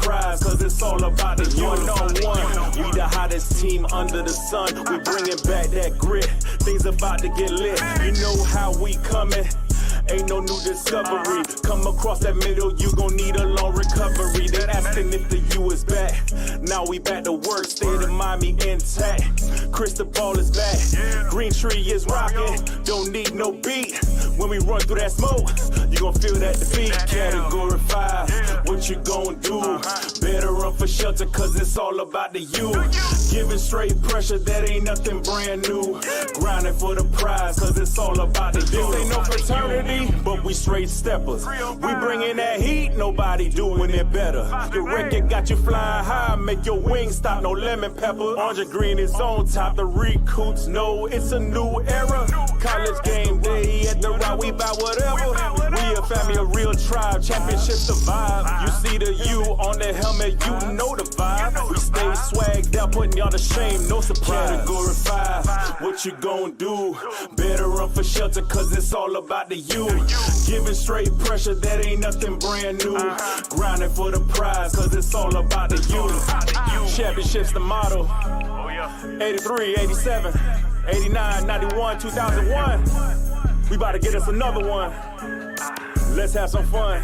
prize, cause it's all about the one-on-one. We the hottest team under the sun. We bringing back that grit. Things about to get lit. You know how we coming. Ain't no new discovery. Come across that middle, you gon' need a long recovery. They asking if the U is back. Now we back to work, state of Miami intact. Crystal ball is back. Green tree is rocking. Don't need no beat. When we run through that smoke, you gon' feel that defeat. Category 5, what you gon' do? Better run for shelter, cause it's all about the you. Giving straight pressure, that ain't nothing brand new. Grinding for the prize, cause it's all about the you. This ain't no fraternity, but we straight steppers. We bringing that heat, nobody doing it better. Your record got you flying high, make your wings stop, no lemon pepper. Orange and green is on top, the recruits know it's a new era. College game day at the route, we buy whatever. We a family, a real tribe, championship survive. You see the U on the helmet, you know the vibe. We stay swagged out, putting y'all to shame, no surprise. Category 5, what you gon' do? Better run for shelter, cause it's all about the you. Giving straight pressure, that ain't nothing brand new. Grinding for the prize, cause it's all about the you. Championship's the motto. 83, 87, 89, 91, 2001. We about to get us another one. Let's have some fun.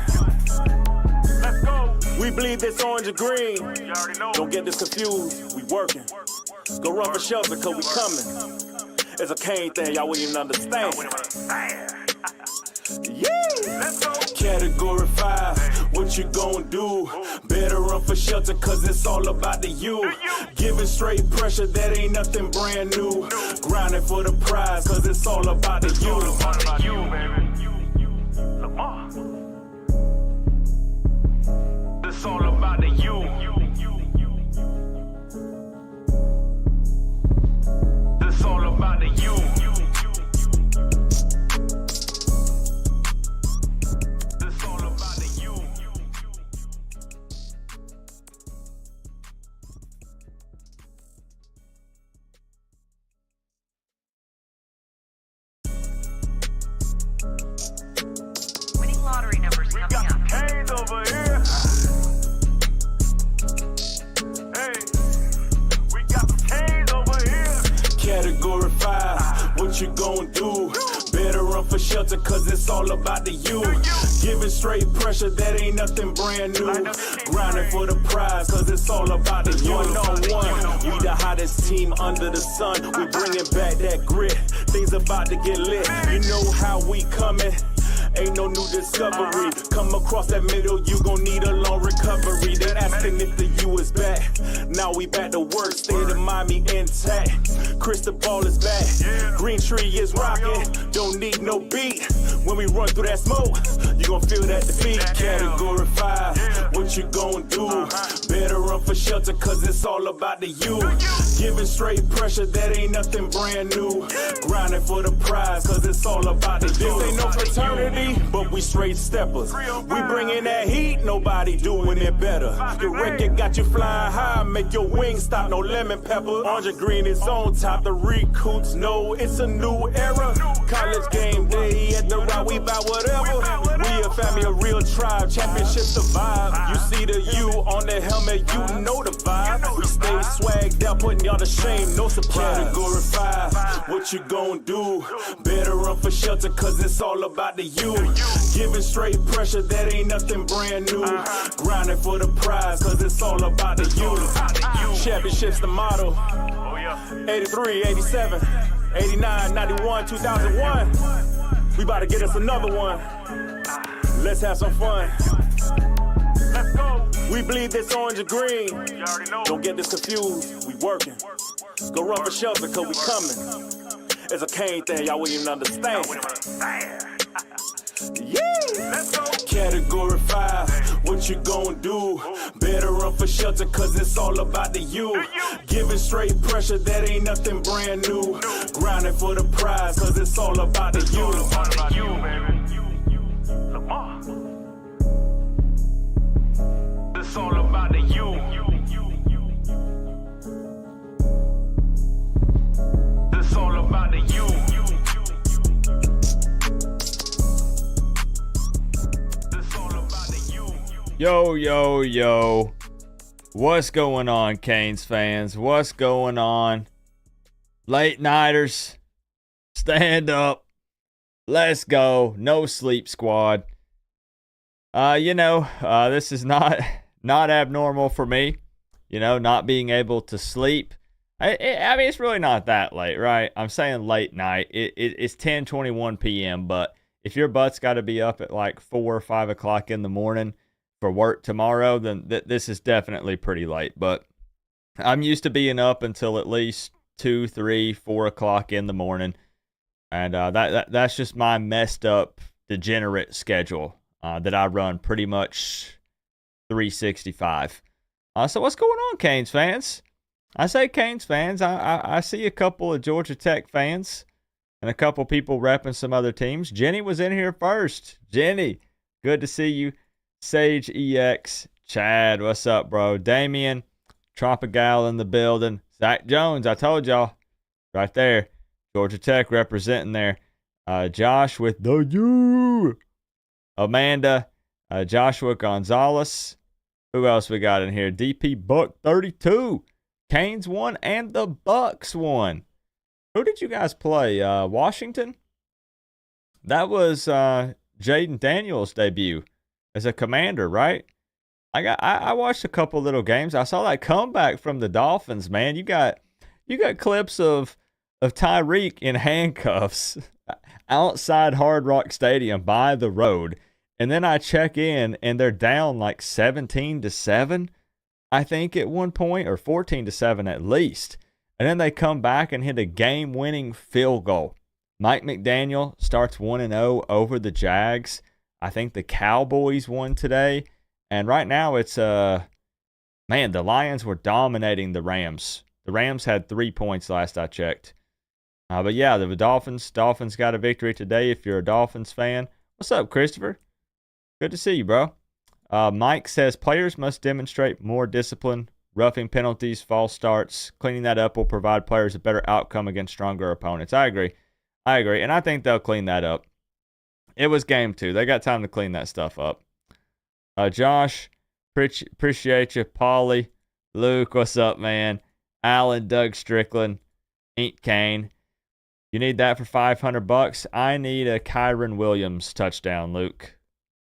Let's go. We bleed this orange and green. You already know. Don't get this confused. We working. Go run for shelter, cause we coming. It's a cane thing, y'all wouldn't even understand. Yeah. Let's go. Category 5, what you gon' do? Better run for shelter, cause it's all about the you. Giving straight pressure, that ain't nothing brand new. Grinding for the prize, cause it's all about the you. It's all about the you. It's all about the you. It's all about the you. Winning lottery numbers coming up. CANES over here. Hey, we got CANES over here. Category 5, what you gon' do? Better run for shelter, cause it's all about the you. Giving straight pressure, that ain't nothing brand new. Grinding for the prize, cause it's all about the one-on-one. We the hottest team under the sun. We bringing back that grit. Things about to get lit. You know how we coming. Ain't no new discovery. Come across that middle, you gon' need a long recovery. They asking if the U is back. Now we back to work, state of Miami intact. Crystal ball is back. Green tree is rocking. Don't need no beat. When we run through that smoke, you gon' feel that defeat. Category 5, what you gon' do? Better run for shelter, cause it's all about the you. Giving straight pressure, that ain't nothing brand new. Grinding for the prize, cause it's all about the you. This ain't no fraternity, but we straight steppers. We bringing that heat, nobody doing it better. Your record got you flying high, make your wings stop, no lemon pepper. Orange and green is on top, the recruits know it's a new era. College game day at the route, we buy whatever. We a family, a real tribe, championship survive. You see the U on the helmet, you know the vibe. We stay swagged out, putting y'all to shame, no surprise. Category 5, what you gon' do? Better run for shelter, cause it's all about the you. Giving straight pressure, that ain't nothing brand new. Grinding for the prize, cause it's all about the you. Championship's the motto. 83, 87, 89, 91, 2001. We about to get us another one. Let's have some fun. Let's go. We bleed this orange and green. You already know. Don't get this confused. We working. Go run for shelter, cause we coming. It's a cane thing, y'all wouldn't even understand. Yeah. Let's go. Category 5, what you gon' do? Better run for shelter, cause it's all about the you. Giving straight pressure, that ain't nothing brand new. Grinding for the prize, cause it's all about the you. It's all about the you. It's all about the you. It's all about the you. Yo, yo, yo. What's going on, Canes fans? What's going on? Late nighters, stand up. Let's go. No sleep squad. This is not abnormal for me. Not being able to sleep. I mean, it's really not that late, right? I'm saying late night. It's 10:21 p.m., but if your butt's got to be up at like 4 or 5 o'clock in the morning for work tomorrow, then this is definitely pretty late. But I'm used to being up until at least 2, 3, 4 o'clock in the morning, and that's just my messed up, degenerate schedule that I run pretty much 365. So what's going on, Canes fans? I say Canes fans. I see a couple of Georgia Tech fans and a couple people repping some other teams. Jenny was in here first. Jenny, good to see you. Sage EX, Chad, what's up, bro? Damien, Tropical in the building. Zach Jones, I told y'all, right there. Georgia Tech representing there. Josh with the U. Amanda, Joshua Gonzalez. Who else we got in here? DP Buck 32. Canes won and the Bucks won. Who did you guys play? Washington? That was Jaden Daniels' debut as a Commander, right? I watched a couple little games. I saw that comeback from the Dolphins, man. You got clips of Tyreek in handcuffs outside Hard Rock Stadium by the road. And then I check in and they're down like 17-7, I think at one point, or 14-7 at least. And then they come back and hit a game-winning field goal. Mike McDaniel starts 1-0 over the Jags. I think the Cowboys won today. And right now it's, the Lions were dominating the Rams. The Rams had 3 points last I checked. But yeah, the Dolphins got a victory today if you're a Dolphins fan. What's up, Christopher? Good to see you, bro. Mike says players must demonstrate more discipline, roughing penalties, false starts. Cleaning that up will provide players a better outcome against stronger opponents. I agree. And I think they'll clean that up. It was game 2. They got time to clean that stuff up. Josh, appreciate you. Paulie, Luke, what's up, man? Alan, Doug Strickland, Ink Kane. You need that for $500? I need a Kyron Williams touchdown, Luke.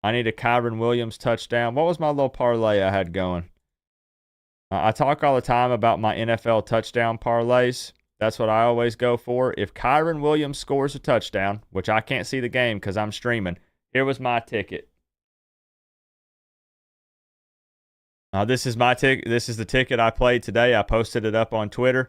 I need a Kyron Williams touchdown. What was my little parlay I had going? I talk all the time about my NFL touchdown parlays. That's what I always go for. If Kyron Williams scores a touchdown, which I can't see the game because I'm streaming, here was my ticket. This is my ticket. This is the ticket I played today. I posted it up on Twitter.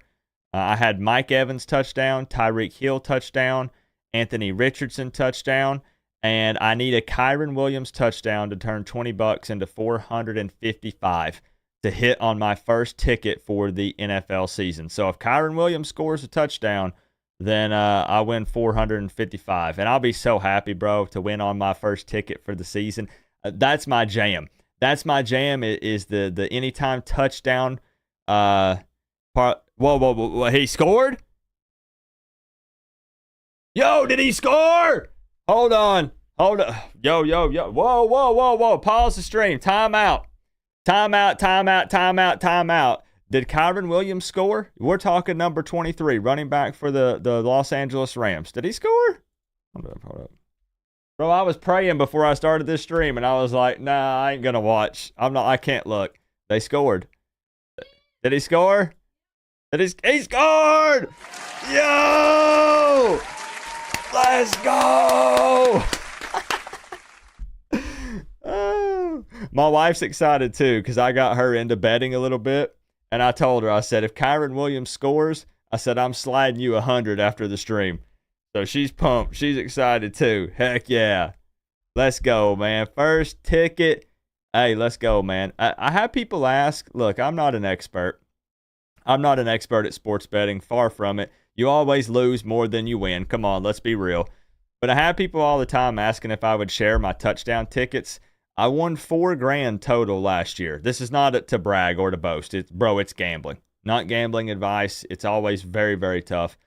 I had Mike Evans touchdown, Tyreek Hill touchdown, Anthony Richardson touchdown, and I need a Kyron Williams touchdown to turn $20 into $455 to hit on my first ticket for the NFL season. So if Kyron Williams scores a touchdown, then I win $455. And I'll be so happy, bro, to win on my first ticket for the season. That's my jam. That's my jam is the anytime touchdown part. Whoa. He scored? Yo, did he score? Hold on. Yo. Whoa. Pause the stream. Time out. Did Kyron Williams score? We're talking number 23, running back for the Los Angeles Rams. Did he score? Hold up. Bro, I was praying before I started this stream, and I was like, nah, I ain't going to watch. I can't look. They scored. Did he score? He scored! Yo! Let's go! My wife's excited too because I got her into betting a little bit, and I told her, I said, if Kyron Williams scores, I said, I'm sliding you 100 after the stream. So she's pumped. She's excited too. Heck yeah. Let's go, man. First ticket. Hey, let's go, man. I have people ask, look, I'm not an expert. I'm not an expert at sports betting. Far from it. You always lose more than you win. Come on, let's be real. But I have people all the time asking if I would share my touchdown tickets. I won $4,000 total last year. This is not to brag or to boast. It's gambling. Not gambling advice. It's always very, very tough.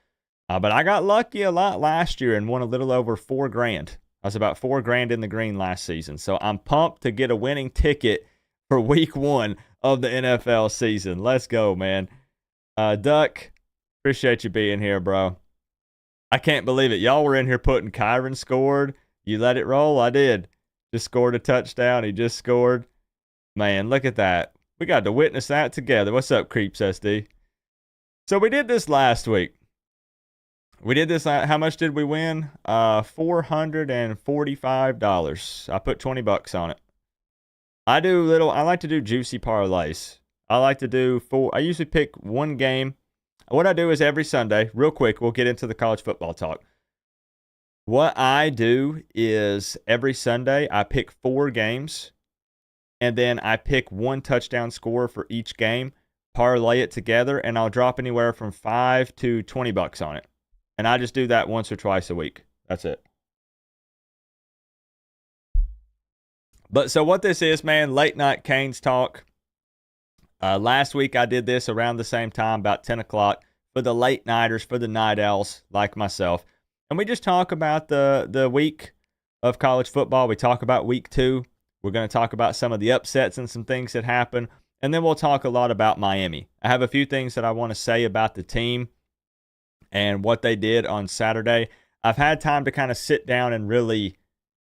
But I got lucky a lot last year and won a little over $4,000. I was about $4,000 in the green last season. So I'm pumped to get a winning ticket for week 1 of the NFL season. Let's go, man. Duck, appreciate you being here, bro. I can't believe it. Y'all were in here putting Kyron scored. You let it roll? I did. Just scored a touchdown. He just scored. Man, look at that. We got to witness that together. What's up, Creeps SD? So we did this last week. We did this. How much did we win? $445. I put $20 on it. I like to do juicy parlays. I like to do I usually pick one game. What I do is every Sunday, real quick, we'll get into the college football talk. What I do is every Sunday, I pick 4 games, and then I pick 1 touchdown score for each game, parlay it together, and I'll drop anywhere from $5 to $20 on it. And I just do that once or twice a week. That's it. But so what this is, man, late night Canes talk. Last week I did this around the same time, about 10 o'clock, for the late nighters, for the night owls like myself. And we just talk about the week of college football. We talk about week 2. We're going to talk about some of the upsets and some things that happen. And then we'll talk a lot about Miami. I have a few things that I want to say about the team and what they did on Saturday. I've had time to kind of sit down and really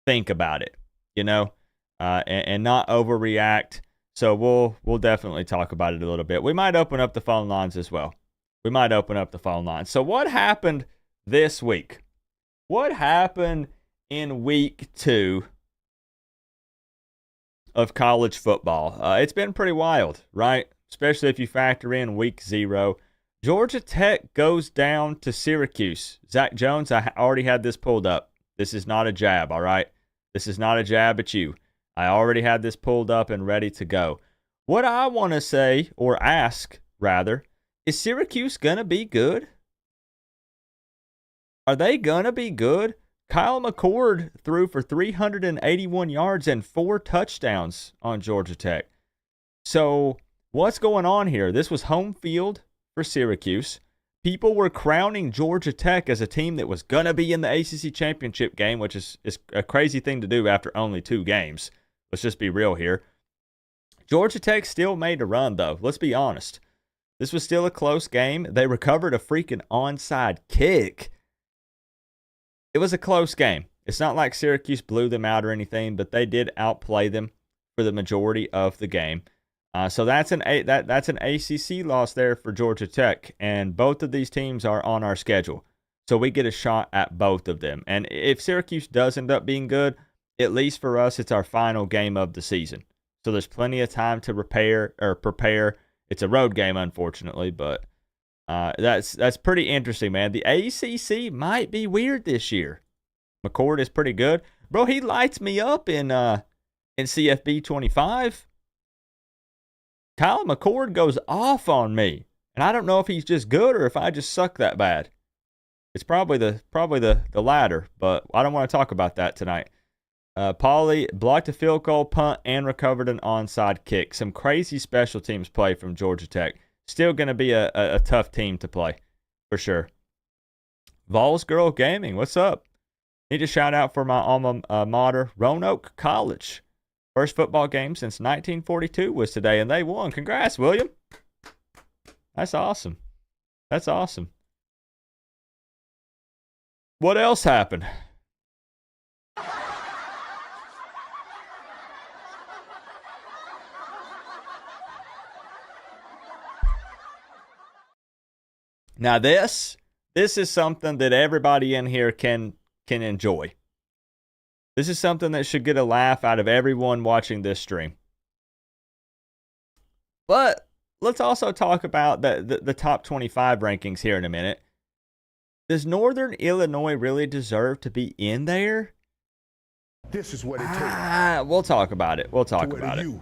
think about it, and not overreact. So we'll definitely talk about it a little bit. We might open up the phone lines as well. So what happened this week? What happened in week 2 of college football? It's been pretty wild, right? Especially if you factor in week 0. Georgia Tech goes down to Syracuse. Zach Jones, I already had this pulled up. This is not a jab, all right? This is not a jab at you. I already had this pulled up and ready to go. What I want to say, or ask, rather, is Syracuse going to be good? Are they going to be good? Kyle McCord threw for 381 yards and 4 touchdowns on Georgia Tech. So what's going on here? This was home field for Syracuse. People were crowning Georgia Tech as a team that was going to be in the ACC championship game, which is a crazy thing to do after only 2 games. Let's just be real here. Georgia Tech still made a run, though. Let's be honest. This was still a close game. They recovered a freaking onside kick. It was a close game. It's not like Syracuse blew them out or anything, but they did outplay them for the majority of the game. So that's an ACC loss there for Georgia Tech, and both of these teams are on our schedule. So we get a shot at both of them. And if Syracuse does end up being good, at least for us, it's our final game of the season. So there's plenty of time to prepare. It's a road game, unfortunately, but that's pretty interesting, man. The ACC might be weird this year. McCord is pretty good. Bro, he lights me up in CFB 25. Kyle McCord goes off on me, and I don't know if he's just good or if I just suck that bad. It's probably the latter, but I don't want to talk about that tonight. Pauly blocked a field goal, punt, and recovered an onside kick. Some crazy special teams play from Georgia Tech. Still going to be a tough team to play, for sure. Vols Girl Gaming, what's up? Need a shout out for my alma mater, Roanoke College. First football game since 1942 was today, and they won. Congrats, William. That's awesome. That's awesome. What else happened? Now this is something that everybody in here can enjoy. This is something that should get a laugh out of everyone watching this stream. But let's also talk about the top 25 rankings here in a minute. Does Northern Illinois really deserve to be in there? This is what it takes. We'll talk about it. We'll talk about it. You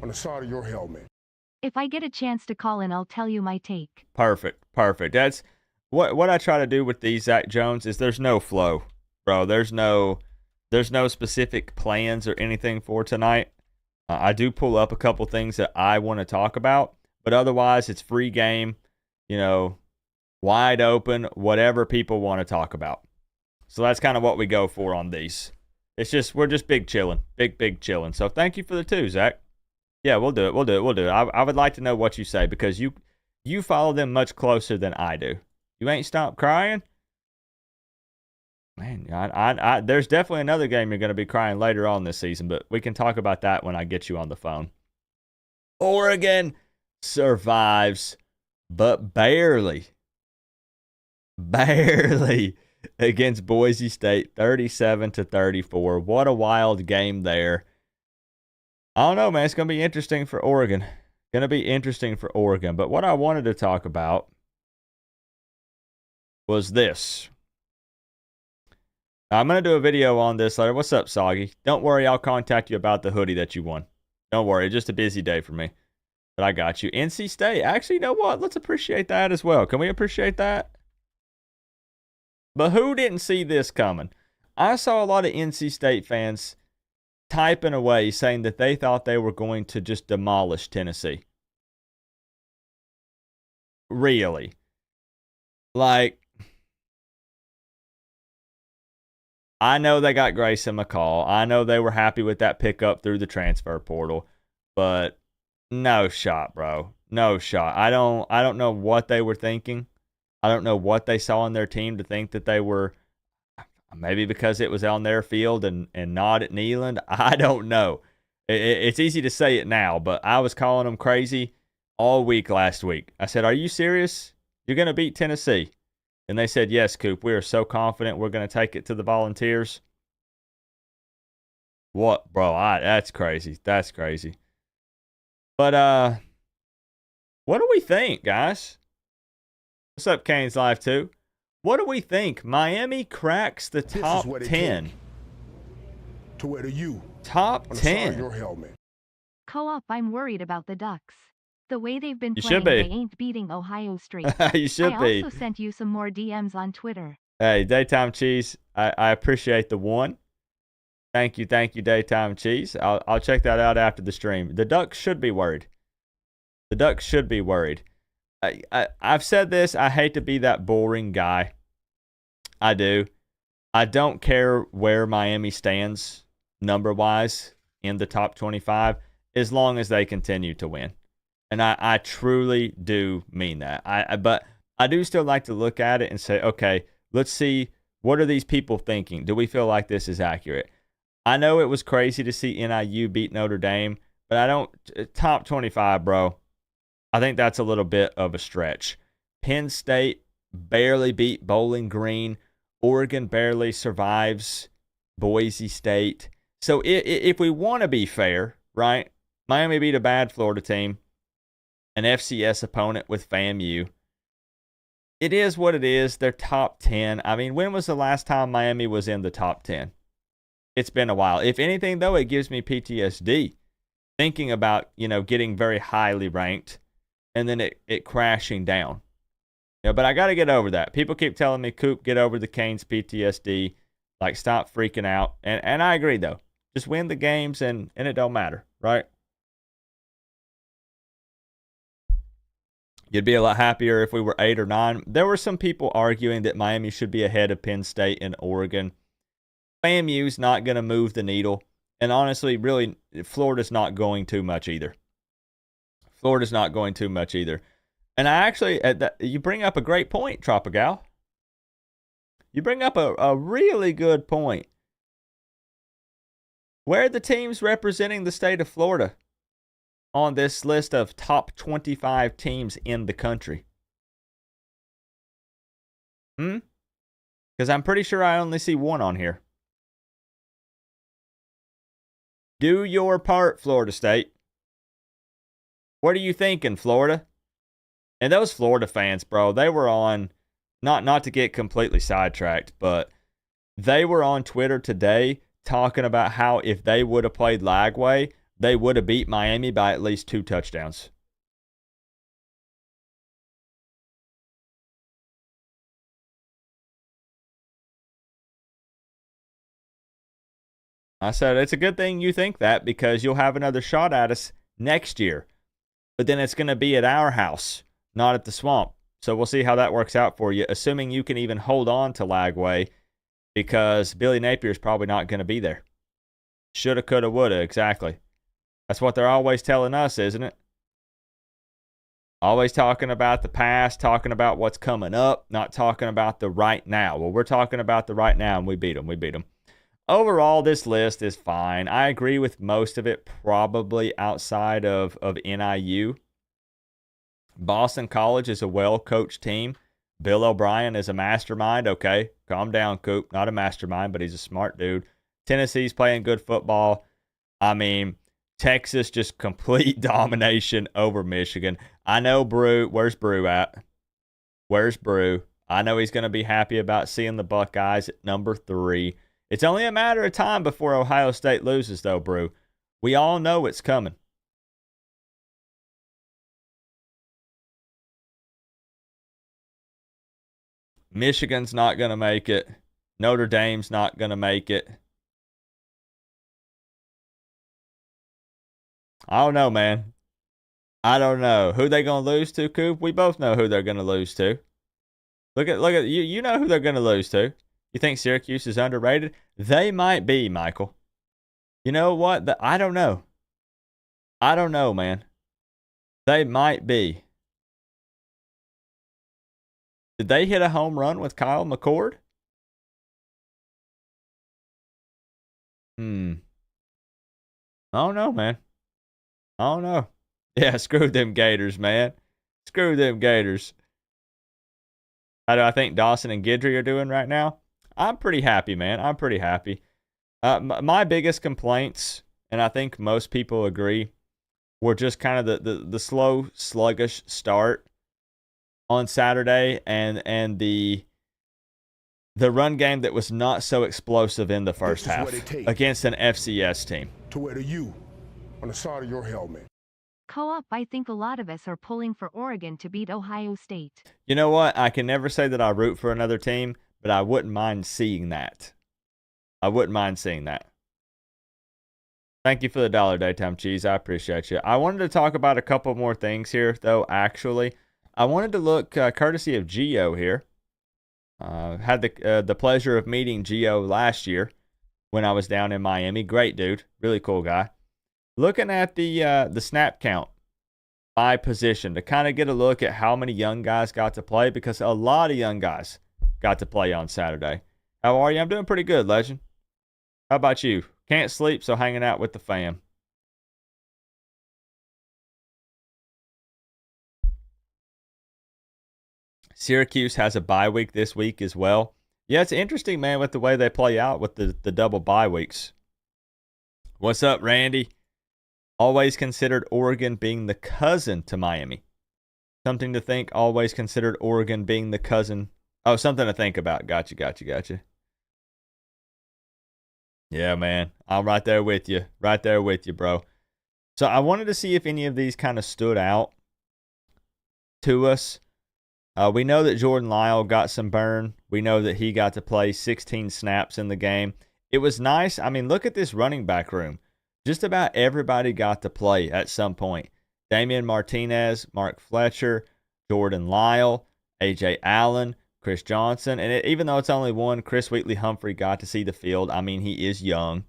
on the side of your helmet. If I get a chance to call in, I'll tell you my take. Perfect. That's what I try to do with these, Zach Jones, is there's no flow, bro. There's no specific plans or anything for tonight. I do pull up a couple things that I want to talk about, but otherwise it's free game, wide open, whatever people want to talk about. So that's kind of what we go for on these. It's just, we're just big chilling. Big chilling. So thank you for the 2, Zach. Yeah, we'll do it. I would like to know what you say because you follow them much closer than I do. You ain't stopped crying? Man, there's definitely another game you're going to be crying later on this season, but we can talk about that when I get you on the phone. Oregon survives, but barely against Boise State, 37-34. What a wild game there. I don't know, man. It's going to be interesting for Oregon. But what I wanted to talk about was this. I'm going to do a video on this later. What's up, Soggy? Don't worry, I'll contact you about the hoodie that you won. Don't worry, it's just a busy day for me. But I got you. NC State. Actually, you know what? Let's appreciate that as well. Can we appreciate that? But who didn't see this coming? I saw a lot of NC State fans typing away saying that they thought they were going to just demolish Tennessee. Really? Like, I know they got Grayson McCall. I know they were happy with that pickup through the transfer portal, but no shot, bro. No shot. I don't know what they were thinking. I don't know what they saw in their team to think that they were, maybe because it was on their field and not at Neyland. I don't know. It's easy to say it now, but I was calling them crazy all week last week. I said, are you serious? You're going to beat Tennessee? And they said, yes, Coop, we are so confident we're going to take it to the Volunteers. What, bro? That's crazy. That's crazy. But what do we think, guys? What's up, Canes Live 2? What do we think? Miami cracks the top 10. To wear to you. Top 10. Your helmet. Co-op, I'm worried about the Ducks. The way they've been You playing, should be. they ain't beating Ohio State. You should be. I also sent you some more DMs on Twitter. Hey, Daytime Cheese, I appreciate the one. Thank you, Daytime Cheese. I'll check that out after the stream. The Ducks should be worried. I've said this. I hate to be that boring guy. I do. I don't care where Miami stands number-wise in the top 25 as long as they continue to win. And I truly do mean that. But I do still like to look at it and say, okay, let's see, what are these people thinking? Do we feel like this is accurate? I know it was crazy to see NIU beat Notre Dame, but I don't, top 25, bro. I think that's a little bit of a stretch. Penn State barely beat Bowling Green. Oregon barely survives Boise State. So if we want to be fair, right, Miami beat a bad Florida team, an FCS opponent with FAMU. It is what it is. They're top 10. I mean, when was the last time Miami was in the top 10? It's been a while. If anything, though, it gives me PTSD thinking about, getting very highly ranked and then it crashing down. But I got to get over that. People keep telling me, Coop, get over the Canes PTSD. Like, stop freaking out. And I agree, though. Just win the games and it don't matter, right? You'd be a lot happier if we were 8 or 9. There were some people arguing that Miami should be ahead of Penn State and Oregon. FAMU's not going to move the needle. And honestly, really, Florida's not going too much either. And I actually, you bring up a great point, Tropigal. You bring up a really good point. Where are the teams representing the state of Florida on this list of top 25 teams in the country? Because I'm pretty sure I only see one on here. Do your part, Florida State. What are you thinking, Florida? And those Florida fans, bro, they were on, not to get completely sidetracked, but they were on Twitter today talking about how if they would have played Lagway, they would have beat Miami by at least 2 touchdowns. I said, it's a good thing you think that because you'll have another shot at us next year. But then it's going to be at our house, not at the Swamp. So we'll see how that works out for you, assuming you can even hold on to Lagway, because Billy Napier's probably not going to be there. Shoulda, coulda, woulda, exactly. That's what they're always telling us, isn't it? Always talking about the past, talking about what's coming up, not talking about the right now. Well, we're talking about the right now, and we beat them. We beat them. Overall, this list is fine. I agree with most of it, probably outside of NIU. Boston College is a well-coached team. Bill O'Brien is a mastermind. Okay, calm down, Coop. Not a mastermind, but he's a smart dude. Tennessee's playing good football. I mean, Texas just complete domination over Michigan. I know Brew. Where's Brew at? Where's Brew? I know he's going to be happy about seeing the Buckeyes at number 3. It's only a matter of time before Ohio State loses, though, Brew. We all know it's coming. Michigan's not going to make it. Notre Dame's not going to make it. I don't know, man. I don't know. Who they going to lose to, Coop? We both know who they're going to lose to. Look at you. You know who they're going to lose to. You think Syracuse is underrated? They might be, Michael. You know what? I don't know. I don't know, man. They might be. Did they hit a home run with Kyle McCord? I don't know, man. I don't know. Yeah, screw them Gators, man. Screw them Gators. How do I think Dawson and Guidry are doing right now? I'm pretty happy, man. I'm pretty happy. My biggest complaints, and I think most people agree, were just kind of the slow, sluggish start on Saturday and the run game that was not so explosive in the first half against an FCS team. To wear the U on the side of your helmet. Co-op, I think a lot of us are pulling for Oregon to beat Ohio State. You know what? I can never say that I root for another team, but I wouldn't mind seeing that. I wouldn't mind seeing that. Thank you for the $1 daytime cheese. I appreciate you. I wanted to talk about a couple more things here, though, actually. I wanted to look courtesy of Gio here. Had the pleasure of meeting Gio last year when I was down in Miami. Great dude. Really cool guy. Looking at the snap count by position to kind of get a look at how many young guys got to play, because a lot of young guys got to play on Saturday. How are you? I'm doing pretty good, Legend. How about you? Can't sleep, so hanging out with the fam. Syracuse has a bye week this week as well. Yeah, it's interesting, man, with the way they play out with the double bye weeks. What's up, Randy? Always considered Oregon being the cousin to Miami. Something to think, always considered Oregon being the cousin. Oh, something to think about. Gotcha. Yeah, man. I'm right there with you. Right there with you, bro. So I wanted to see if any of these kind of stood out to us. We know that Jordan Lyle got some burn. We know that he got to play 16 snaps in the game. It was nice. I mean, look at this running back room. Just about everybody got to play at some point. Damian Martinez, Mark Fletcher, Jordan Lyle, A.J. Allen, Chris Johnson. And even though it's only one, Chris Wheatley-Humphrey got to see the field. I mean, he is young.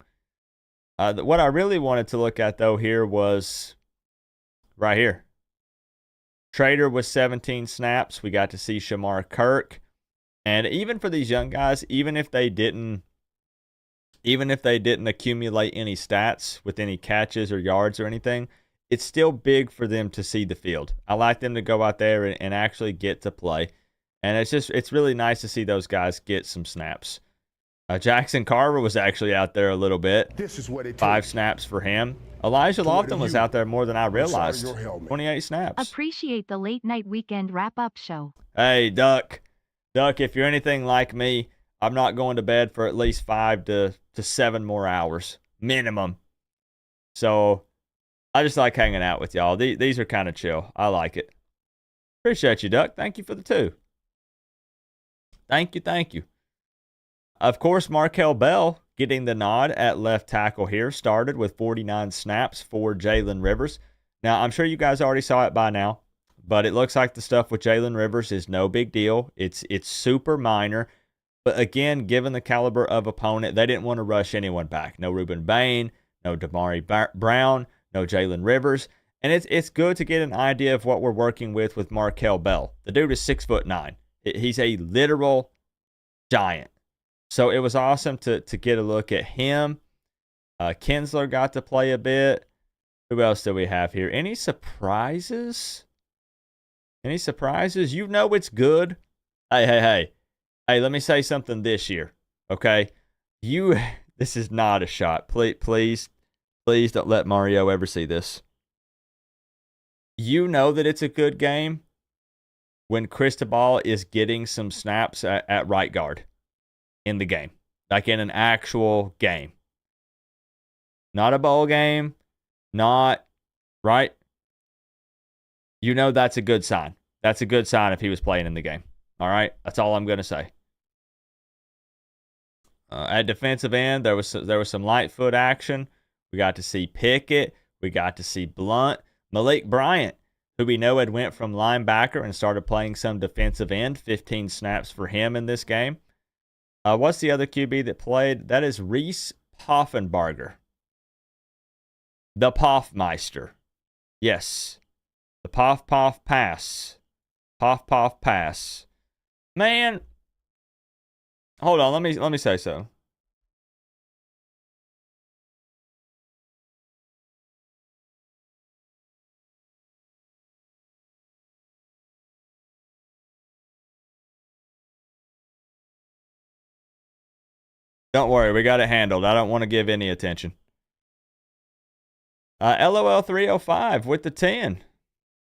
What I really wanted to look at, though, here was right here. Trader was 17 snaps. We got to see Shamar Kirk. And even for these young guys, even if they didn't accumulate any stats with any catches or yards or anything, it's still big for them to see the field. I like them to go out there and actually get to play. And it's really nice to see those guys get some snaps. Jackson Carver was actually out there a little bit. This is what it 5 takes. snaps for him. Elijah Lofton was out there more than I realized. 28 snaps. Appreciate the late night weekend wrap-up show. Hey, Duck, if you're anything like me, I'm not going to bed for at least 5 to 7 more hours minimum. So I just like hanging out with y'all. These are kind of chill. I like it. Appreciate you, Duck. Thank you for the 2. Thank you. Of course, Markel Bell getting the nod at left tackle here. Started with 49 snaps for Jalen Rivers. Now, I'm sure you guys already saw it by now, but it looks like the stuff with Jalen Rivers is no big deal. It's super minor. But again, given the caliber of opponent, they didn't want to rush anyone back. No Ruben Bain, no Damari Brown, no Jalen Rivers. And it's good to get an idea of what we're working with Markel Bell. The dude is 6'9". He's a literal giant. So it was awesome to get a look at him. Kinsler got to play a bit. Who else do we have here? Any surprises? Any surprises? You know it's good. Hey, let me say something this year, okay? This is not a shot. Please don't let Mario ever see this. You know that it's a good game when Cristobal is getting some snaps at right guard in the game, like in an actual game. Not a bowl game, not, right? You know that's a good sign. That's a good sign if he was playing in the game. All right? That's all I'm going to say. At defensive end, there was some light foot action. We got to see Pickett. We got to see Blunt. Malik Bryant, who we know had went from linebacker and started playing some defensive end. 15 snaps for him in this game. What's the other QB that played? That is Reese Poffenbarger. The Poffmeister. Yes. The Poff pass. Poff pass. Man, hold on. Let me say so. Don't worry, we got it handled. I don't want to give any attention. LOL 305 with the 10.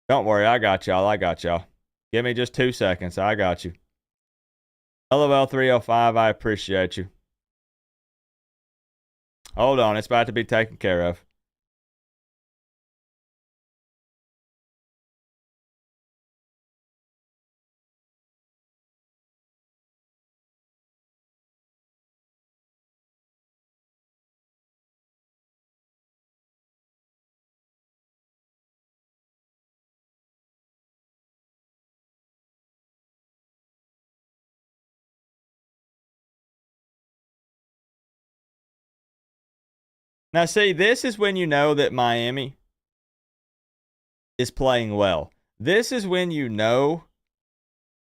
Don't worry, I got y'all. Give me just 2 seconds. I got you. LOL 305, I appreciate you. Hold on, it's about to be taken care of. Now, see, this is when you know that Miami is playing well. This is when you know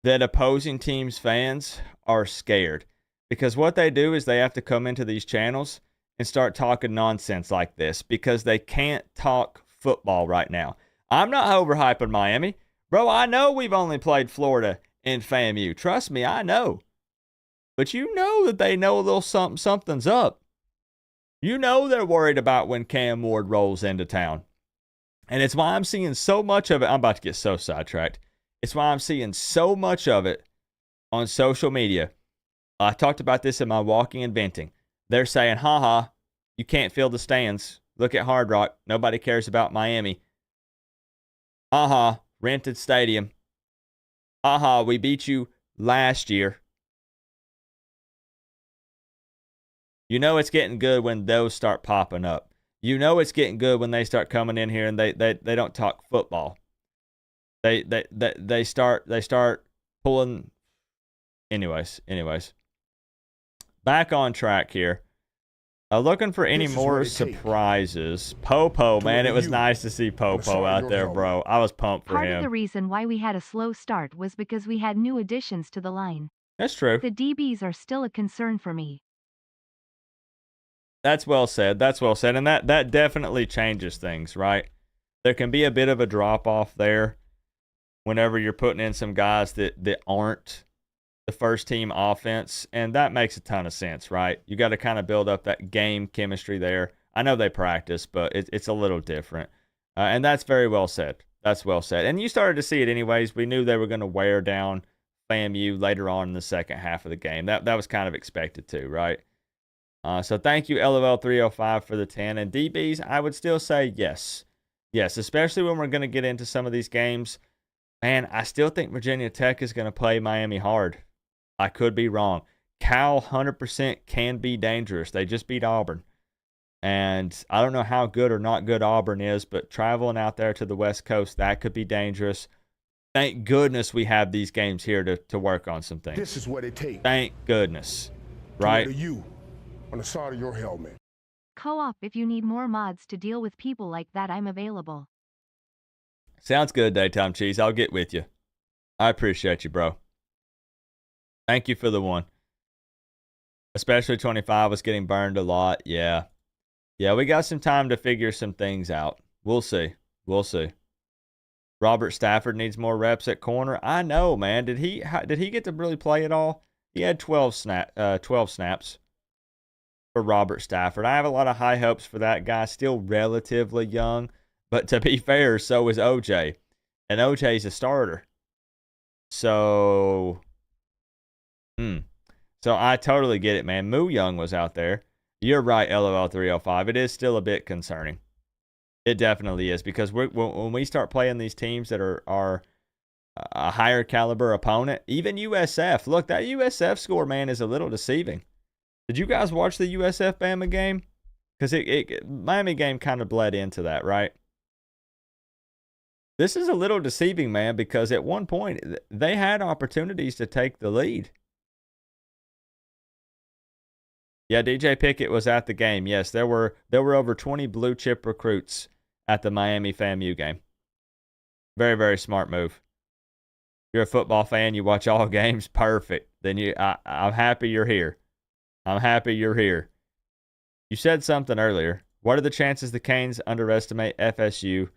that opposing teams' fans are scared. Because what they do is they have to come into these channels and start talking nonsense like this because they can't talk football right now. I'm not overhyping Miami. Bro, I know we've only played Florida and FAMU. Trust me, I know. But you know that they know a little something's up. You know they're worried about when Cam Ward rolls into town. And it's why I'm seeing so much of it. I'm about to get so sidetracked. It's why I'm seeing so much of it on social media. I talked about this in my walking and venting. They're saying, haha, you can't fill the stands. Look at Hard Rock. Nobody cares about Miami. Haha, rented stadium. Haha, we beat you last year. You know it's getting good when those start popping up. You know it's getting good when they start coming in here and they don't talk football. They start pulling. Anyways. Back on track here. Looking for any more surprises. Popo, man, it was nice to see Popo out there, bro. I was pumped for him. Part of the reason why we had a slow start was because we had new additions to the line. That's true. The DBs are still a concern for me. That's well said. And that definitely changes things, right? There can be a bit of a drop-off there whenever you're putting in some guys that aren't the first-team offense, and that makes a ton of sense, right? You got to kind of build up that game chemistry there. I know they practice, but it's a little different. And that's very well said. That's well said. And you started to see it anyways. We knew they were going to wear down FAMU later on in the second half of the game. That was kind of expected too, right? So thank you, LOL305, for the 10. And DBs, I would still say yes. Yes, especially when we're going to get into some of these games. Man, I still think Virginia Tech is going to play Miami hard. I could be wrong. Cal 100% can be dangerous. They just beat Auburn. And I don't know how good or not good Auburn is, but traveling out there to the West Coast, that could be dangerous. Thank goodness we have these games here to work on some things. This is what it takes. Thank goodness. To Right? you on the side of your helmet. Co-op, if you need more mods to deal with people like that, I'm available. Sounds good, Daytime Cheese. I'll get with you. I appreciate you, bro. Thank you for the one. Especially 25 was getting burned a lot. Yeah. Yeah, we got some time to figure some things out. We'll see. We'll see. Robert Stafford needs more reps at corner. I know, man. Did he get to really play at all? He had 12 snaps for Robert Stafford. I have a lot of high hopes for that guy. Still relatively young. But to be fair, so is OJ. And OJ's a starter. So I totally get it, man. Moo Young was out there. You're right, LOL305. It is still a bit concerning. It definitely is, because when we start playing these teams that are a higher caliber opponent, even USF. Look, that USF score, man, is a little deceiving. Did you guys watch the USF Bama game? Because Miami game kind of bled into that, right? This is a little deceiving, man, because at one point they had opportunities to take the lead. Yeah, DJ Pickett was at the game. Yes, there were over 20 blue chip recruits at the Miami FAMU game. Very, very smart move. You're a football fan, you watch all games, perfect. Then I'm happy you're here. I'm happy you're here. You said something earlier. What are the chances the Canes underestimate FSU,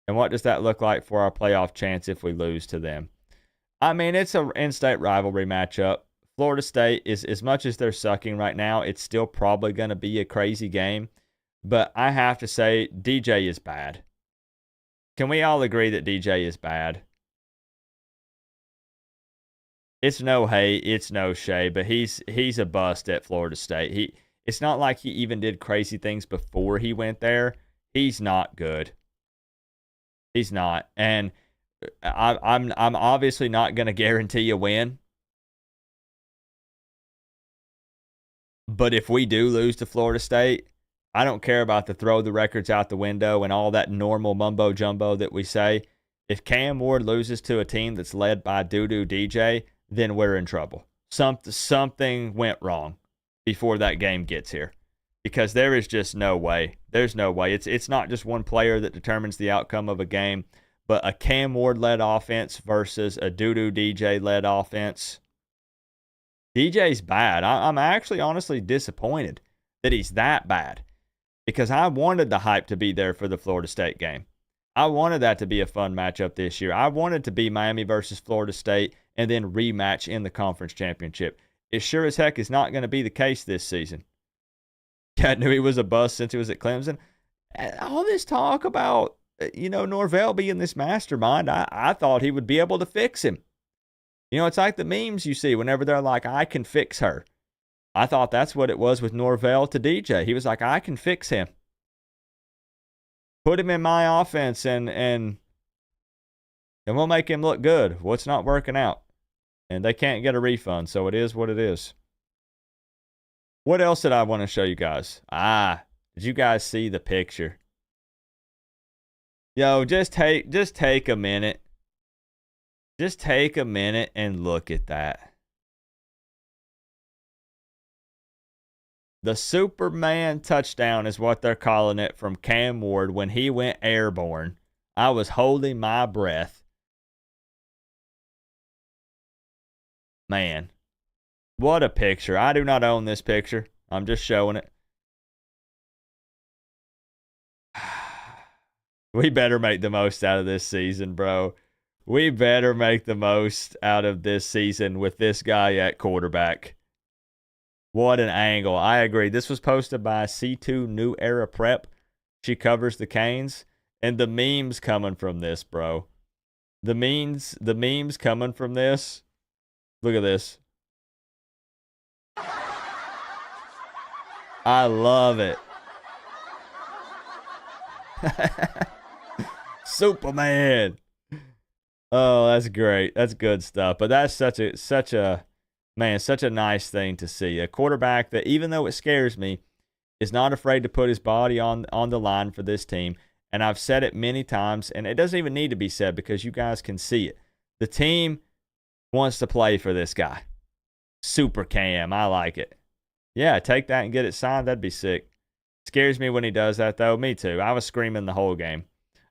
and what does that look like for our playoff chance if we lose to them? I mean, it's an in-state rivalry matchup. Florida State is, as much as they're sucking right now, it's still probably going to be a crazy game. But I have to say, DJ is bad. Can we all agree that DJ is bad? It's no hay, it's no shade, but he's a bust at Florida State. It's not like he even did crazy things before he went there. He's not good. He's not, and I'm obviously not going to guarantee a win. But if we do lose to Florida State, I don't care about the throw the records out the window and all that normal mumbo jumbo that we say. If Cam Ward loses to a team that's led by Doo-Doo DJ, then we're in trouble. Something went wrong before that game gets here, because there is just no way. There's no way. It's not just one player that determines the outcome of a game, but a Cam Ward-led offense versus a Doo-Doo DJ-led offense. DJ's bad. I'm actually honestly disappointed that he's that bad, because I wanted the hype to be there for the Florida State game. I wanted that to be a fun matchup this year. I wanted to be Miami versus Florida State and then rematch in the conference championship. It sure as heck is not going to be the case this season. I knew he was a bust since he was at Clemson. All this talk about, Norvell being this mastermind, I thought he would be able to fix him. It's like the memes you see whenever they're like, I can fix her. I thought that's what it was with Norvell to DJ. He was like, I can fix him. Put him in my offense and we'll make him look good. Well, it's not working out. And they can't get a refund, so it is what it is. What else did I want to show you guys? Did you guys see the picture? Yo, just take a minute. Just take a minute and look at that. The Superman touchdown is what they're calling it from Cam Ward when he went airborne. I was holding my breath. Man, what a picture. I do not own this picture. I'm just showing it. We better make the most out of this season, bro. We better make the most out of this season with this guy at quarterback. What an angle. I agree. This was posted by C2 New Era Prep. She covers the Canes. And the memes coming from this, bro. The memes coming from this. Look at this. I love it. Superman. Oh, that's great. That's good stuff. But that's such a nice thing to see. A quarterback that, even though it scares me, is not afraid to put his body on the line for this team. And I've said it many times, and it doesn't even need to be said because you guys can see it. The team wants to play for this guy. Super Cam. I like it. Yeah, take that and get it signed. That'd be sick. Scares me when he does that, though. Me too. I was screaming the whole game.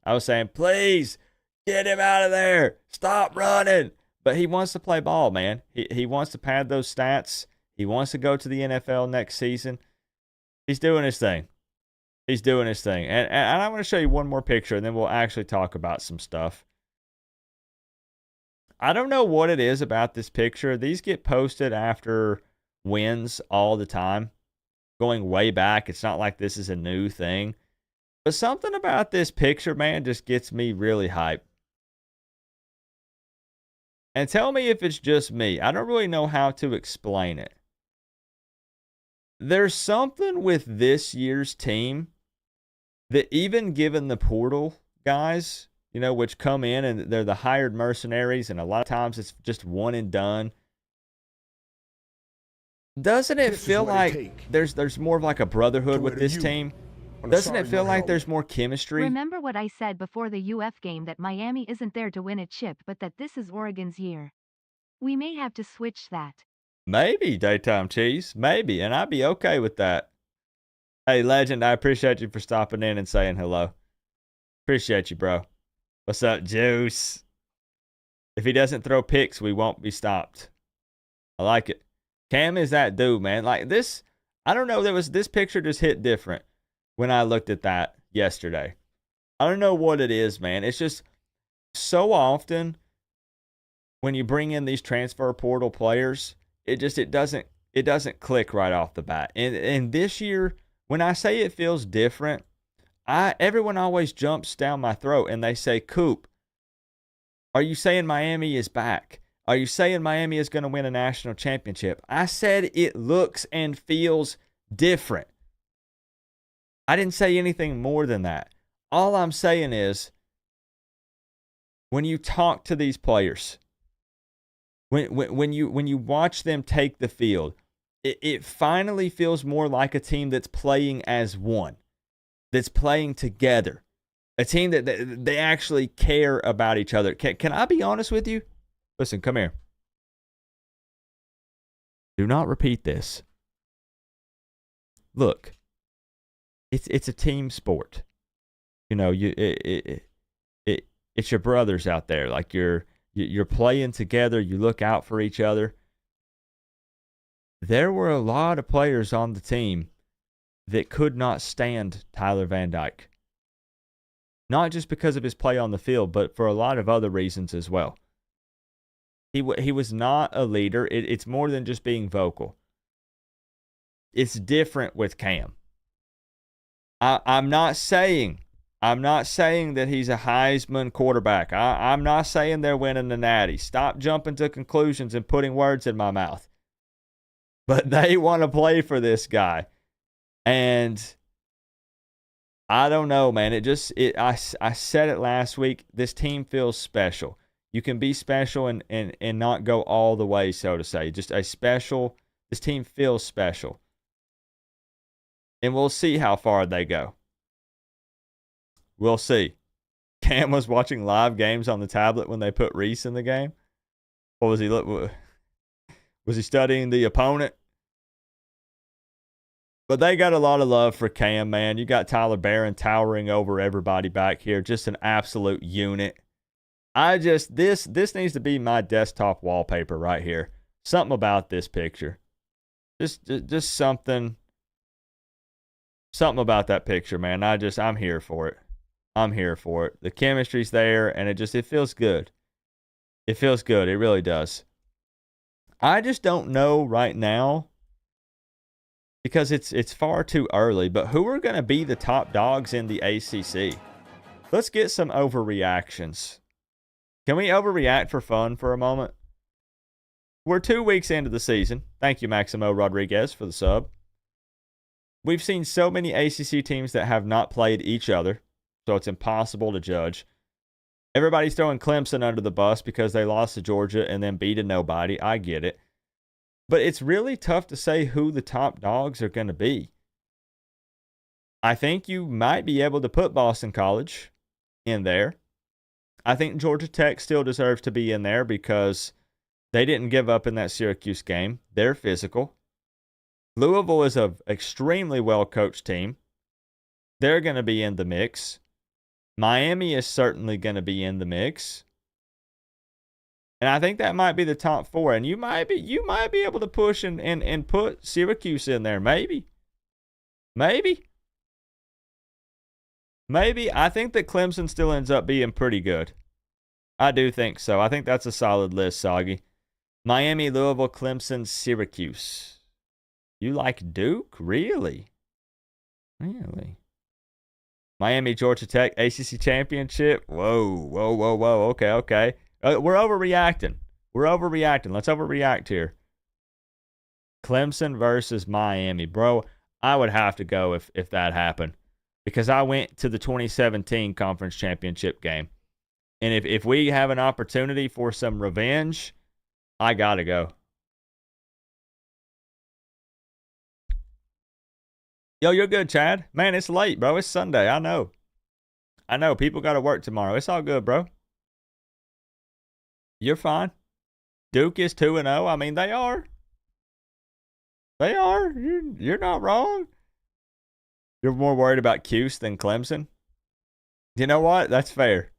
I was saying, please, get him out of there. Stop running. But he wants to play ball, man. He wants to pad those stats. He wants to go to the NFL next season. He's doing his thing. He's doing his thing. And I want to show you one more picture, and then we'll actually talk about some stuff. I don't know what it is about this picture. These get posted after wins all the time. Going way back. It's not like this is a new thing. But something about this picture, man, just gets me really hyped. And tell me if it's just me. I don't really know how to explain it. There's something with this year's team that even given the portal guys, you know, which come in and they're the hired mercenaries, and a lot of times it's just one and done. Doesn't it feel like there's more of like a brotherhood with this team? Doesn't it feel like there's more chemistry? Remember what I said before the UF game, that Miami isn't there to win a chip, but that this is Oregon's year. We may have to switch that. Maybe, Daytime Cheese. Maybe, and I'd be okay with that. Hey, Legend, I appreciate you for stopping in and saying hello. Appreciate you, bro. What's up, Juice? If he doesn't throw picks, we won't be stopped. I like it. Cam is that dude, man. Like this, I don't know, this picture just hit different when I looked at that yesterday. I don't know what it is, man. It's just so often when you bring in these transfer portal players, it doesn't click right off the bat. And this year, when I say it feels different, everyone always jumps down my throat and they say, Coop, are you saying Miami is back? Are you saying Miami is going to win a national championship? I said it looks and feels different. I didn't say anything more than that. All I'm saying is, when you talk to these players, when you watch them take the field, it finally feels more like a team that's playing as one, that's playing together, a team that they actually care about each other. Can I be honest with you? Listen, come here. Do not repeat this. Look, it's a team sport. You know, it's your brothers out there. Like you're playing together. You look out for each other. There were a lot of players on the team that could not stand Tyler Van Dyke. Not just because of his play on the field, but for a lot of other reasons as well. He was not a leader. It's more than just being vocal. It's different with Cam. I'm not saying that he's a Heisman quarterback. I'm not saying they're winning the Natty. Stop jumping to conclusions and putting words in my mouth. But they want to play for this guy. And I don't know, man. I said it last week. This team feels special. You can be special and not go all the way, so to say. Just this team feels special. And we'll see how far they go. We'll see. Cam was watching live games on the tablet when they put Reese in the game. What was he? Was he studying the opponent? But they got a lot of love for Cam, man. You got Tyler Barron towering over everybody back here. Just an absolute unit. This needs to be my desktop wallpaper right here. Something about this picture. Just something about that picture, man. I'm here for it. I'm here for it. The chemistry's there, and it feels good. It feels good. It really does. I just don't know right now, because it's far too early, but who are going to be the top dogs in the ACC? Let's get some overreactions. Can we overreact for fun for a moment? We're 2 weeks into the season. Thank you, Maximo Rodriguez, for the sub. We've seen so many ACC teams that have not played each other, so it's impossible to judge. Everybody's throwing Clemson under the bus because they lost to Georgia and then beat a nobody. I get it. But it's really tough to say who the top dogs are going to be. I think you might be able to put Boston College in there. I think Georgia Tech still deserves to be in there because they didn't give up in that Syracuse game. They're physical. Louisville is an extremely well-coached team. They're going to be in the mix. Miami is certainly going to be in the mix. And I think that might be the top 4. And you might be able to push and put Syracuse in there. Maybe. I think that Clemson still ends up being pretty good. I do think so. I think that's a solid list, Soggy. Miami, Louisville, Clemson, Syracuse. You like Duke? Really? Miami, Georgia Tech, ACC Championship. Whoa. Okay. We're overreacting. Let's overreact here. Clemson versus Miami. Bro, I would have to go if that happened. Because I went to the 2017 conference championship game. And if we have an opportunity for some revenge, I got to go. Yo, you're good, Chad. Man, it's late, bro. It's Sunday. I know. People got to work tomorrow. It's all good, bro. You're fine. Duke is 2-0. I mean, they are. You're not wrong. You're more worried about Cuse than Clemson? You know what? That's fair.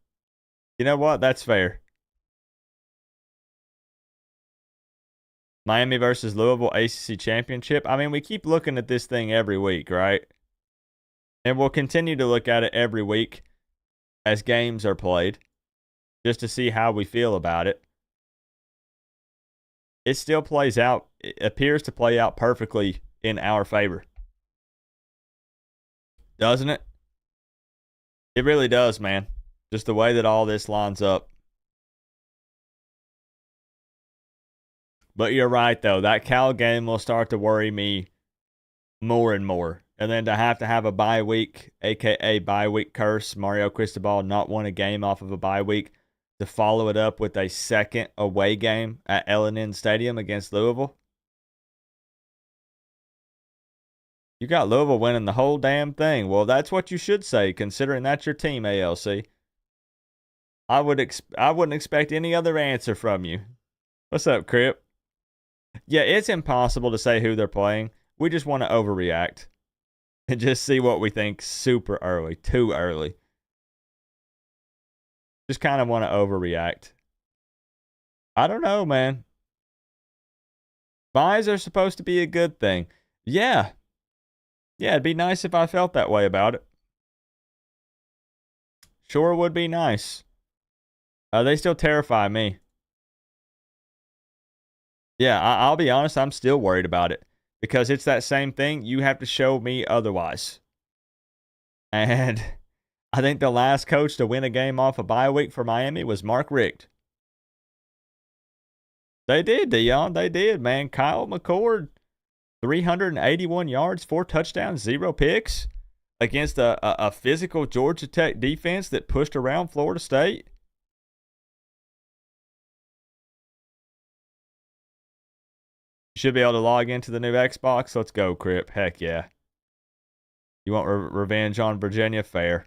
Miami versus Louisville ACC Championship. I mean, we keep looking at this thing every week, right? And we'll continue to look at it every week as games are played just to see how we feel about it. It still plays out. It appears to play out perfectly in our favor. Doesn't it? It really does, man. Just the way that all this lines up. But you're right, though. That Cal game will start to worry me more and more. And then to have a bye week, a.k.a. bye week curse, Mario Cristobal not won a game off of a bye week, to follow it up with a second away game at L&N Stadium against Louisville. You got Louisville winning the whole damn thing. Well, that's what you should say, considering that's your team, ALC. I wouldn't expect any other answer from you. What's up, Crip? Yeah, it's impossible to say who they're playing. We just want to overreact and just see what we think super early, too early. Just kind of want to overreact. I don't know, man. Buys are supposed to be a good thing. Yeah, it'd be nice if I felt that way about it. Sure would be nice. They still terrify me. Yeah, I'll be honest, I'm still worried about it. Because it's that same thing. You have to show me otherwise. And I think the last coach to win a game off a bye week for Miami was Mark Richt. They did, Dion. They did, man. Kyle McCord, 381 yards, 4 touchdowns, 0 picks against a physical Georgia Tech defense that pushed around Florida State. You should be able to log into the new Xbox. Let's go, Crip. Heck yeah. You want revenge on Virginia? Fair.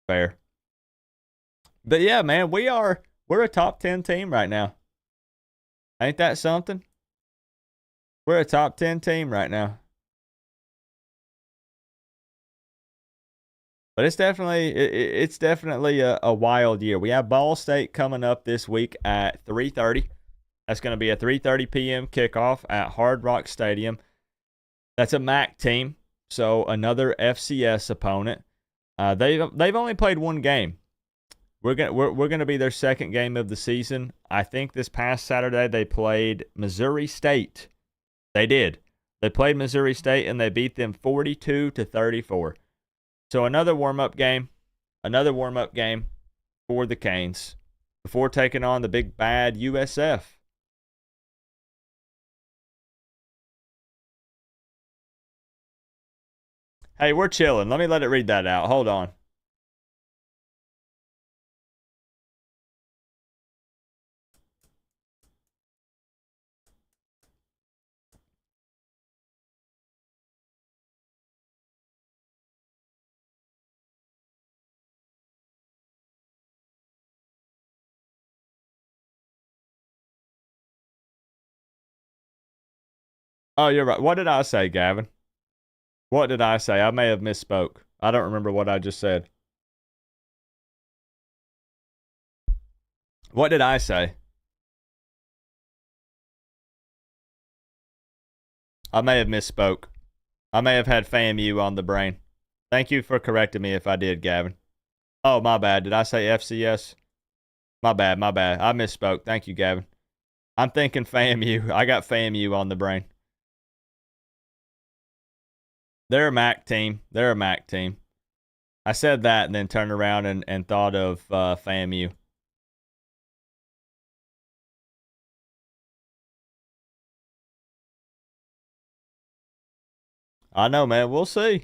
But yeah, man, we're a top 10 team right now. Ain't that something? We're a top 10 team right now. But it's definitely a wild year. We have Ball State coming up this week at 3:30. That's going to be a 3:30 p.m. kickoff at Hard Rock Stadium. That's a MAC team, so another FCS opponent. They've only played one game. We're gonna be their second game of the season. I think this past Saturday they played Missouri State. They did. They played Missouri State and they beat them 42-34. So another warm-up game for the Canes before taking on the big bad USF. Hey, we're chilling. Let me let it read that out. Hold on. Oh, you're right. What did I say, Gavin? What did I say? I may have misspoke. I don't remember what I just said. What did I say? I may have misspoke. I may have had FAMU on the brain. Thank you for correcting me if I did, Gavin. Oh, my bad. Did I say FCS? My bad, my bad. I misspoke. Thank you, Gavin. I'm thinking FAMU. I got FAMU on the brain. They're a MAC team. They're a MAC team. I said that and then turned around and thought of FAMU. I know, man. We'll see.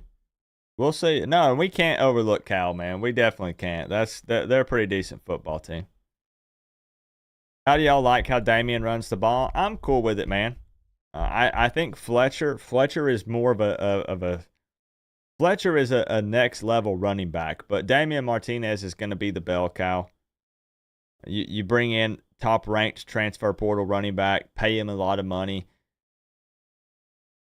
We'll see. No, we can't overlook Cal, man. We definitely can't. They're a pretty decent football team. How do y'all like how Damian runs the ball? I'm cool with it, man. I think Fletcher is more of a Fletcher is a next level running back, but Damian Martinez is going to be the bell cow. You bring in top ranked transfer portal running back, pay him a lot of money.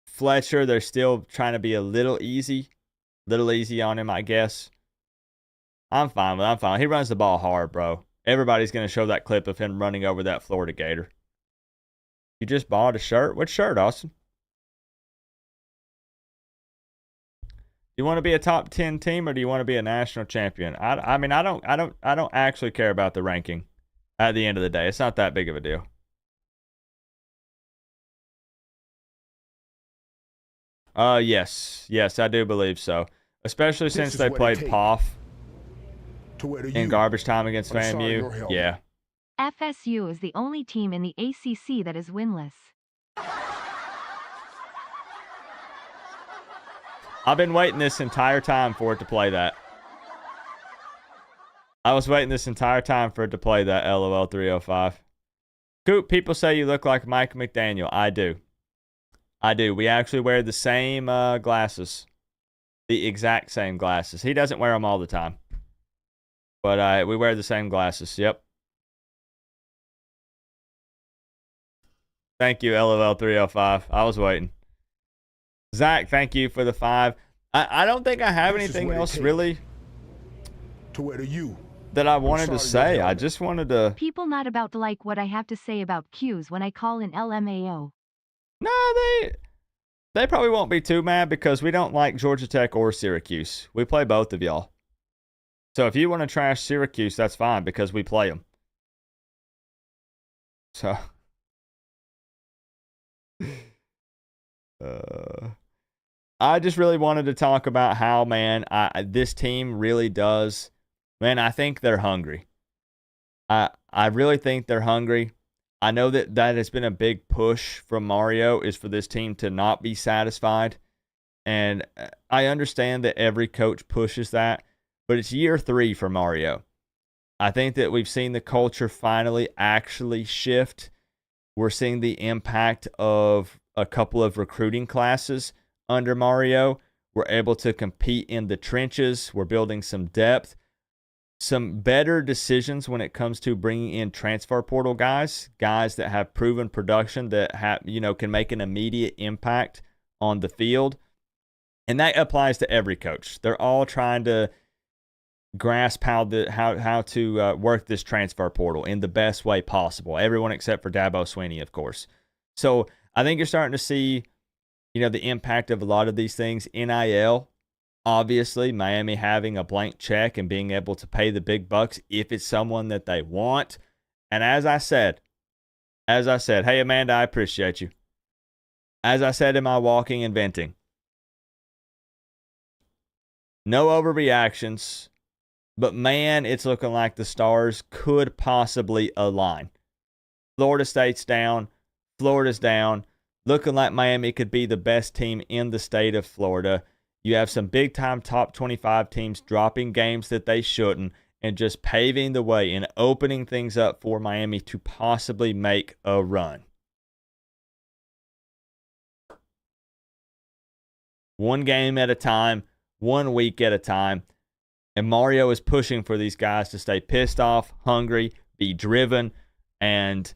Fletcher, they're still trying to be a little easy on him, I guess. I'm fine with it. I'm fine. He runs the ball hard, bro. Everybody's going to show that clip of him running over that Florida Gator. You just bought a shirt? What shirt, Austin? You want to be a top 10 team or do you want to be a national champion? I mean, I don't actually care about the ranking at the end of the day. It's not that big of a deal. Yes, I do believe so. Especially since they played POF in garbage time against FAMU. Yeah. FSU is the only team in the ACC that is winless. I've been waiting this entire time for it to play that. I was waiting this entire time for it to play that, LOL 305. Coop, people say you look like Mike McDaniel. I do. We actually wear the same glasses. The exact same glasses. He doesn't wear them all the time. But we wear the same glasses. Yep. Thank you, LOL 305. I was waiting. Zach, thank you for the 5. I don't think I have anything else really that I wanted to say. I just wanted to... People not about to like what I have to say about Q's when I call in LMAO. No, they probably won't be too mad because we don't like Georgia Tech or Syracuse. We play both of y'all. So if you want to trash Syracuse, that's fine because we play them. So... I just really wanted to talk about how, man, this team really does. Man, I think they're hungry. I really think they're hungry. I know that has been a big push from Mario is for this team to not be satisfied. And I understand that every coach pushes that, but it's year 3 for Mario. I think that we've seen the culture finally actually shift. We're seeing the impact of a couple of recruiting classes under Mario. We're able to compete in the trenches. We're building some depth, some better decisions when it comes to bringing in transfer portal guys that have proven production, that have, can make an immediate impact on the field. And that applies to every coach. They're all trying to grasp how to work this transfer portal in the best way possible. Everyone except for Dabo Swinney, of course. So I think you're starting to see, the impact of a lot of these things. NIL, obviously, Miami having a blank check and being able to pay the big bucks if it's someone that they want. And as I said, hey, Amanda, I appreciate you. As I said in my walking and venting, no overreactions, but man, it's looking like the stars could possibly align. Florida State's down. Florida's down. Looking like Miami could be the best team in the state of Florida. You have some big-time top 25 teams dropping games that they shouldn't and just paving the way and opening things up for Miami to possibly make a run. One game at a time, 1 week at a time. And Mario is pushing for these guys to stay pissed off, hungry, be driven, and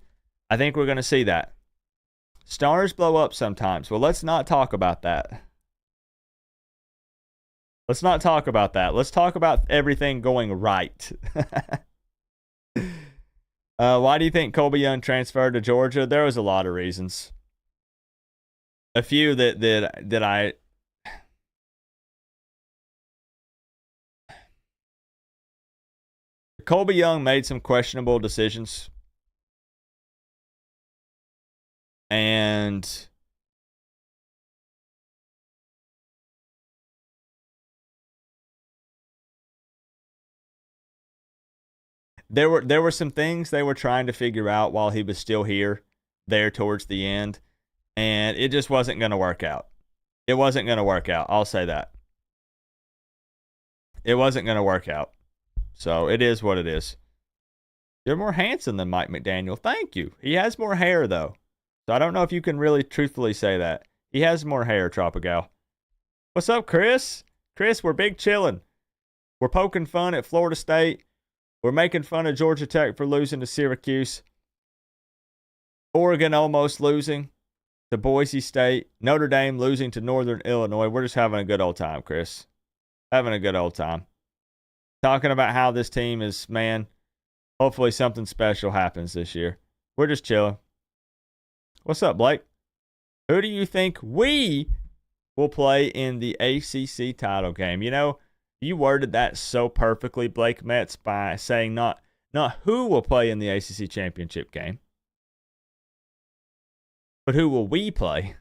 I think we're going to see that. Stars blow up sometimes. Well, let's not talk about that. Let's not talk about that. Let's talk about everything going right. Why do you think Colby Young transferred to Georgia? There was a lot of reasons. A few that I... Colby Young made some questionable decisions. And there were some things they were trying to figure out while he was still here, there towards the end, and it just wasn't going to work out. It wasn't going to work out. I'll say that. It wasn't going to work out. So it is what it is. You're more handsome than Mike McDaniel. Thank you. He has more hair, though. So I don't know if you can really truthfully say that. He has more hair, Tropical. What's up, Chris? Chris, we're big chillin'. We're poking fun at Florida State. We're making fun of Georgia Tech for losing to Syracuse. Oregon almost losing to Boise State. Notre Dame losing to Northern Illinois. We're just having a good old time, Chris. Having a good old time. Talking about how this team is, man, hopefully something special happens this year. We're just chilling. What's up, Blake? Who do you think we will play in the ACC title game? You know, you worded that so perfectly, Blake Metz, by saying not who will play in the ACC championship game, but who will we play?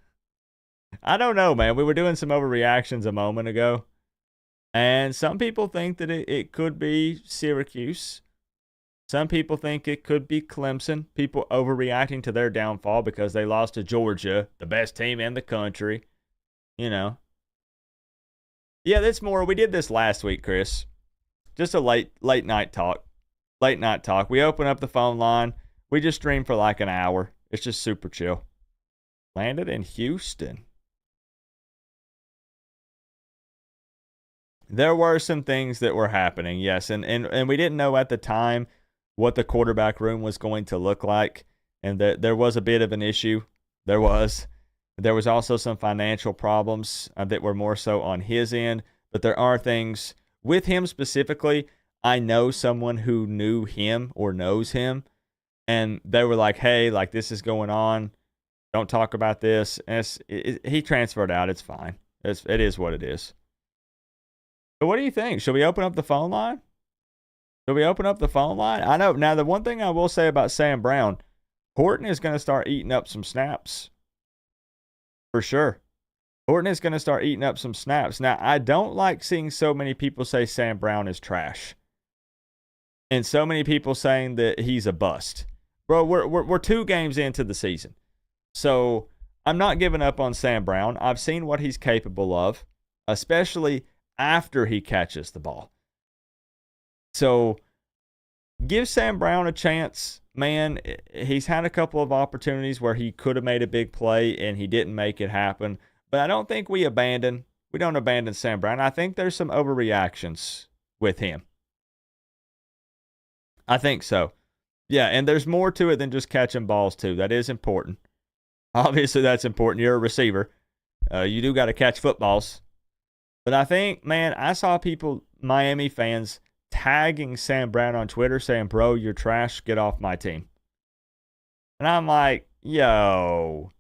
I don't know, man. We were doing some overreactions a moment ago, and some people think that it could be Syracuse. Some people think it could be Clemson. People overreacting to their downfall because they lost to Georgia, the best team in the country. You know. Yeah, that's more. We did this last week, Chris. Just a late night talk. Late night talk. We open up the phone line. We just stream for like an hour. It's just super chill. Landed in Houston. There were some things that were happening, yes. And we didn't know at the time what the quarterback room was going to look like. And there was a bit of an issue. There was also some financial problems that were more so on his end. But there are things with him specifically. I know someone who knew him or knows him. And they were like, hey, like this is going on. Don't talk about this. And he transferred out. It's fine. It is what it is. But what do you think? Should we open up the phone line? Should we open up the phone line? I know. Now, the one thing I will say about Sam Brown, Horton is going to start eating up some snaps. For sure. Horton is going to start eating up some snaps. Now, I don't like seeing so many people say Sam Brown is trash. And so many people saying that he's a bust. Bro, we're 2 games into the season. So, I'm not giving up on Sam Brown. I've seen what he's capable of, especially after he catches the ball. So, give Sam Brown a chance. Man, he's had a couple of opportunities where he could have made a big play and he didn't make it happen. But I don't think we don't abandon Sam Brown. I think there's some overreactions with him. I think so. Yeah, and there's more to it than just catching balls too. That is important. Obviously, that's important. You're a receiver. You do got to catch footballs. But I think, man, I saw people, Miami fans, tagging Sam Brown on Twitter saying, bro, you're trash. Get off my team. And I'm like, yo,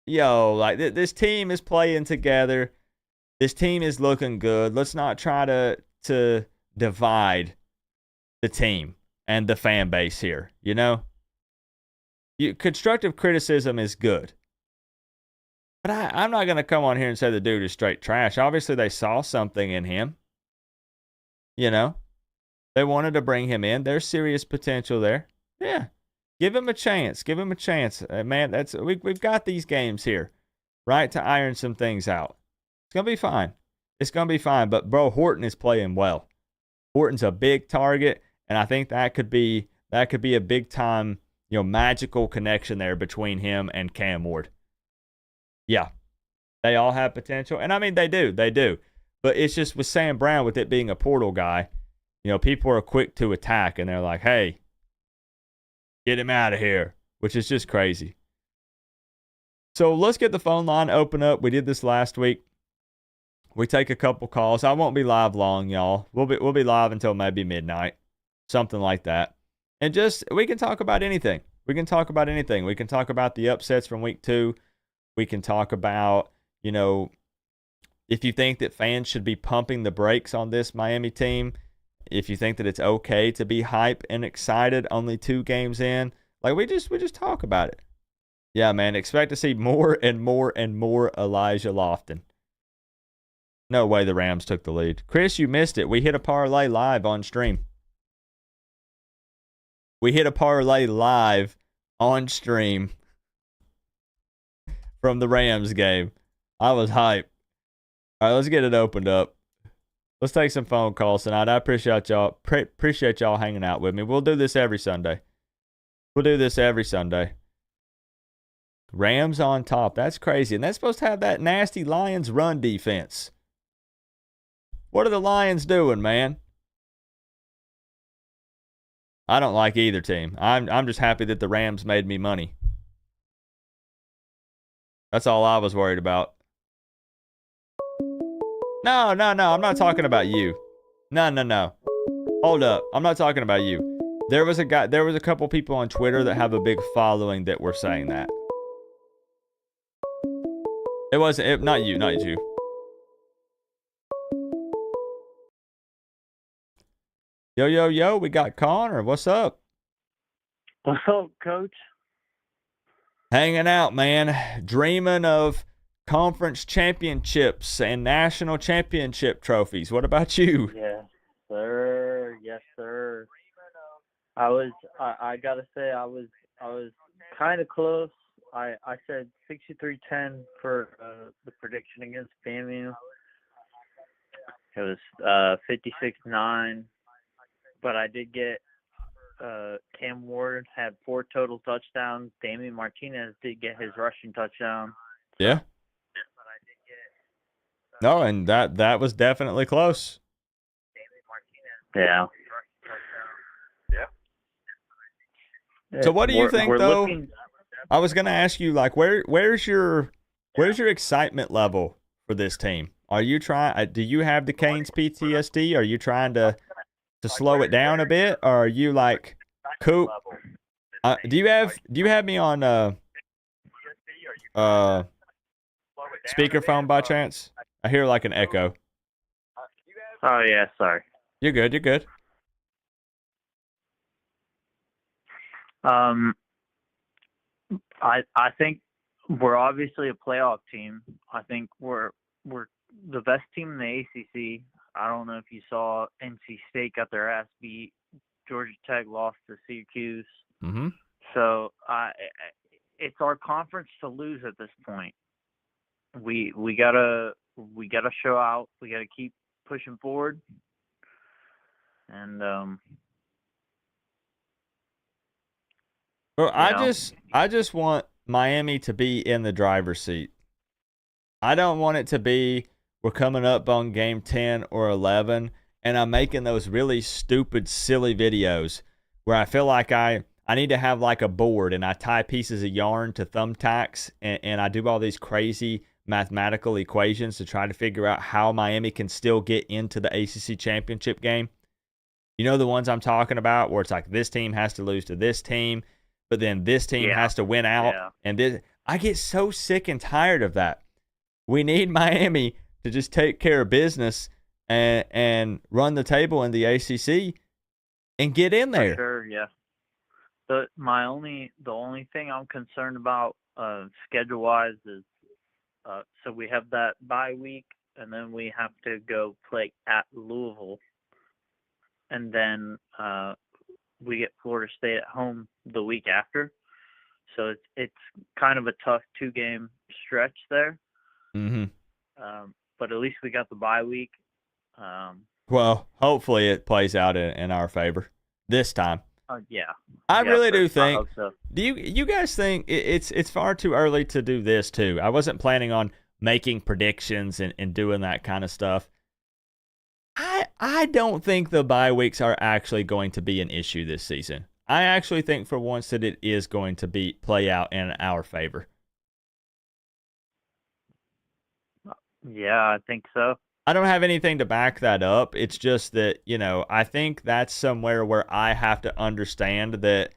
like this team is playing together. This team is looking good. Let's not try to divide the team and the fan base here, you know? Constructive criticism is good. But I'm not going to come on here and say the dude is straight trash. Obviously, they saw something in him. You know? They wanted to bring him in. There's serious potential there. Yeah. Give him a chance. Give him a chance. Man, we've got these games here, right, to iron some things out. It's going to be fine. It's going to be fine. But, bro, Horton is playing well. Horton's a big target, and I think that could be a big-time, magical connection there between him and Cam Ward. Yeah. They all have potential. And, I mean, they do. But it's just with Sam Brown, with it being a portal guy, people are quick to attack, and they're like, hey, get him out of here, which is just crazy. So let's get the phone line open up. We did this last week. We take a couple calls. I won't be live long, y'all. We'll be live until maybe midnight, something like that. And just we can talk about anything. We can talk about anything. We can talk about the upsets from week 2. We can talk about, if you think that fans should be pumping the brakes on this Miami team, if you think that it's okay to be hype and excited only 2 games in, like we just talk about it. Yeah, man, expect to see more and more and more Elijah Lofton. No way the Rams took the lead. Chris, you missed it. We hit a parlay live on stream. We hit a parlay live on stream from the Rams game. I was hyped. All right, let's get it opened up. Let's take some phone calls tonight. I appreciate y'all. Appreciate y'all hanging out with me. We'll do this every Sunday. Rams on top. That's crazy. And that's supposed to have that nasty Lions run defense. What are the Lions doing, man? I don't like either team. I'm just happy that the Rams made me money. That's all I was worried about. No. I'm not talking about you. No. Hold up. I'm not talking about you. There was a couple people on Twitter that have a big following that were saying that. It wasn't, not you. Yo, we got Connor. What's up? What's up, Coach? Hanging out, man. Dreaming of conference championships and national championship trophies. What about you? Yes, sir. Yes, sir. I gotta say, I was kind of close. I said 63-10 for the prediction against FAMU. It was 56-9. But I did get Cam Ward had 4 total touchdowns. Damian Martinez did get his rushing touchdown. Yeah. No, and that was definitely close. Yeah. So what do you think, though? I was going to ask you, like, where's your excitement level for this team? Are you trying? Do you have the Canes PTSD? Are you trying to slow it down a bit, or are you like Coop? Do you have me on speakerphone by chance? I hear like an echo. Oh yeah, sorry. You're good. I think we're obviously a playoff team. I think we're the best team in the ACC. I don't know if you saw NC State got their ass beat. Georgia Tech lost to Syracuse. Mm-hmm. So it's our conference to lose at this point. We gotta show out. We gotta keep pushing forward. And well, I just want Miami to be in the driver's seat. I don't want it to be we're coming up on game 10 or 11 and I'm making those really stupid, silly videos where I feel like I need to have like a board and I tie pieces of yarn to thumbtacks and I do all these crazy mathematical equations to try to figure out how Miami can still get into the ACC championship game. You know the ones I'm talking about where it's like this team has to lose to this team, but then this team has to win out. Yeah. And this, I get so sick and tired of that. We need Miami to just take care of business and run the table in the ACC and get in there. For sure, yeah. The only thing I'm concerned about schedule-wise is so we have that bye week, and then we have to go play at Louisville, and then we get Florida State at home the week after. So it's kind of a tough 2-game stretch there. Mm-hmm. But at least we got the bye week. Well, hopefully it plays out in our favor this time. Yeah. I really do think. I hope so. Do you guys think it's far too early to do this too? I wasn't planning on making predictions and doing that kind of stuff. I don't think the bye weeks are actually going to be an issue this season. I actually think for once that it is going to play out in our favor. Yeah, I think so. I don't have anything to back that up. It's just that, I think that's somewhere where I have to understand that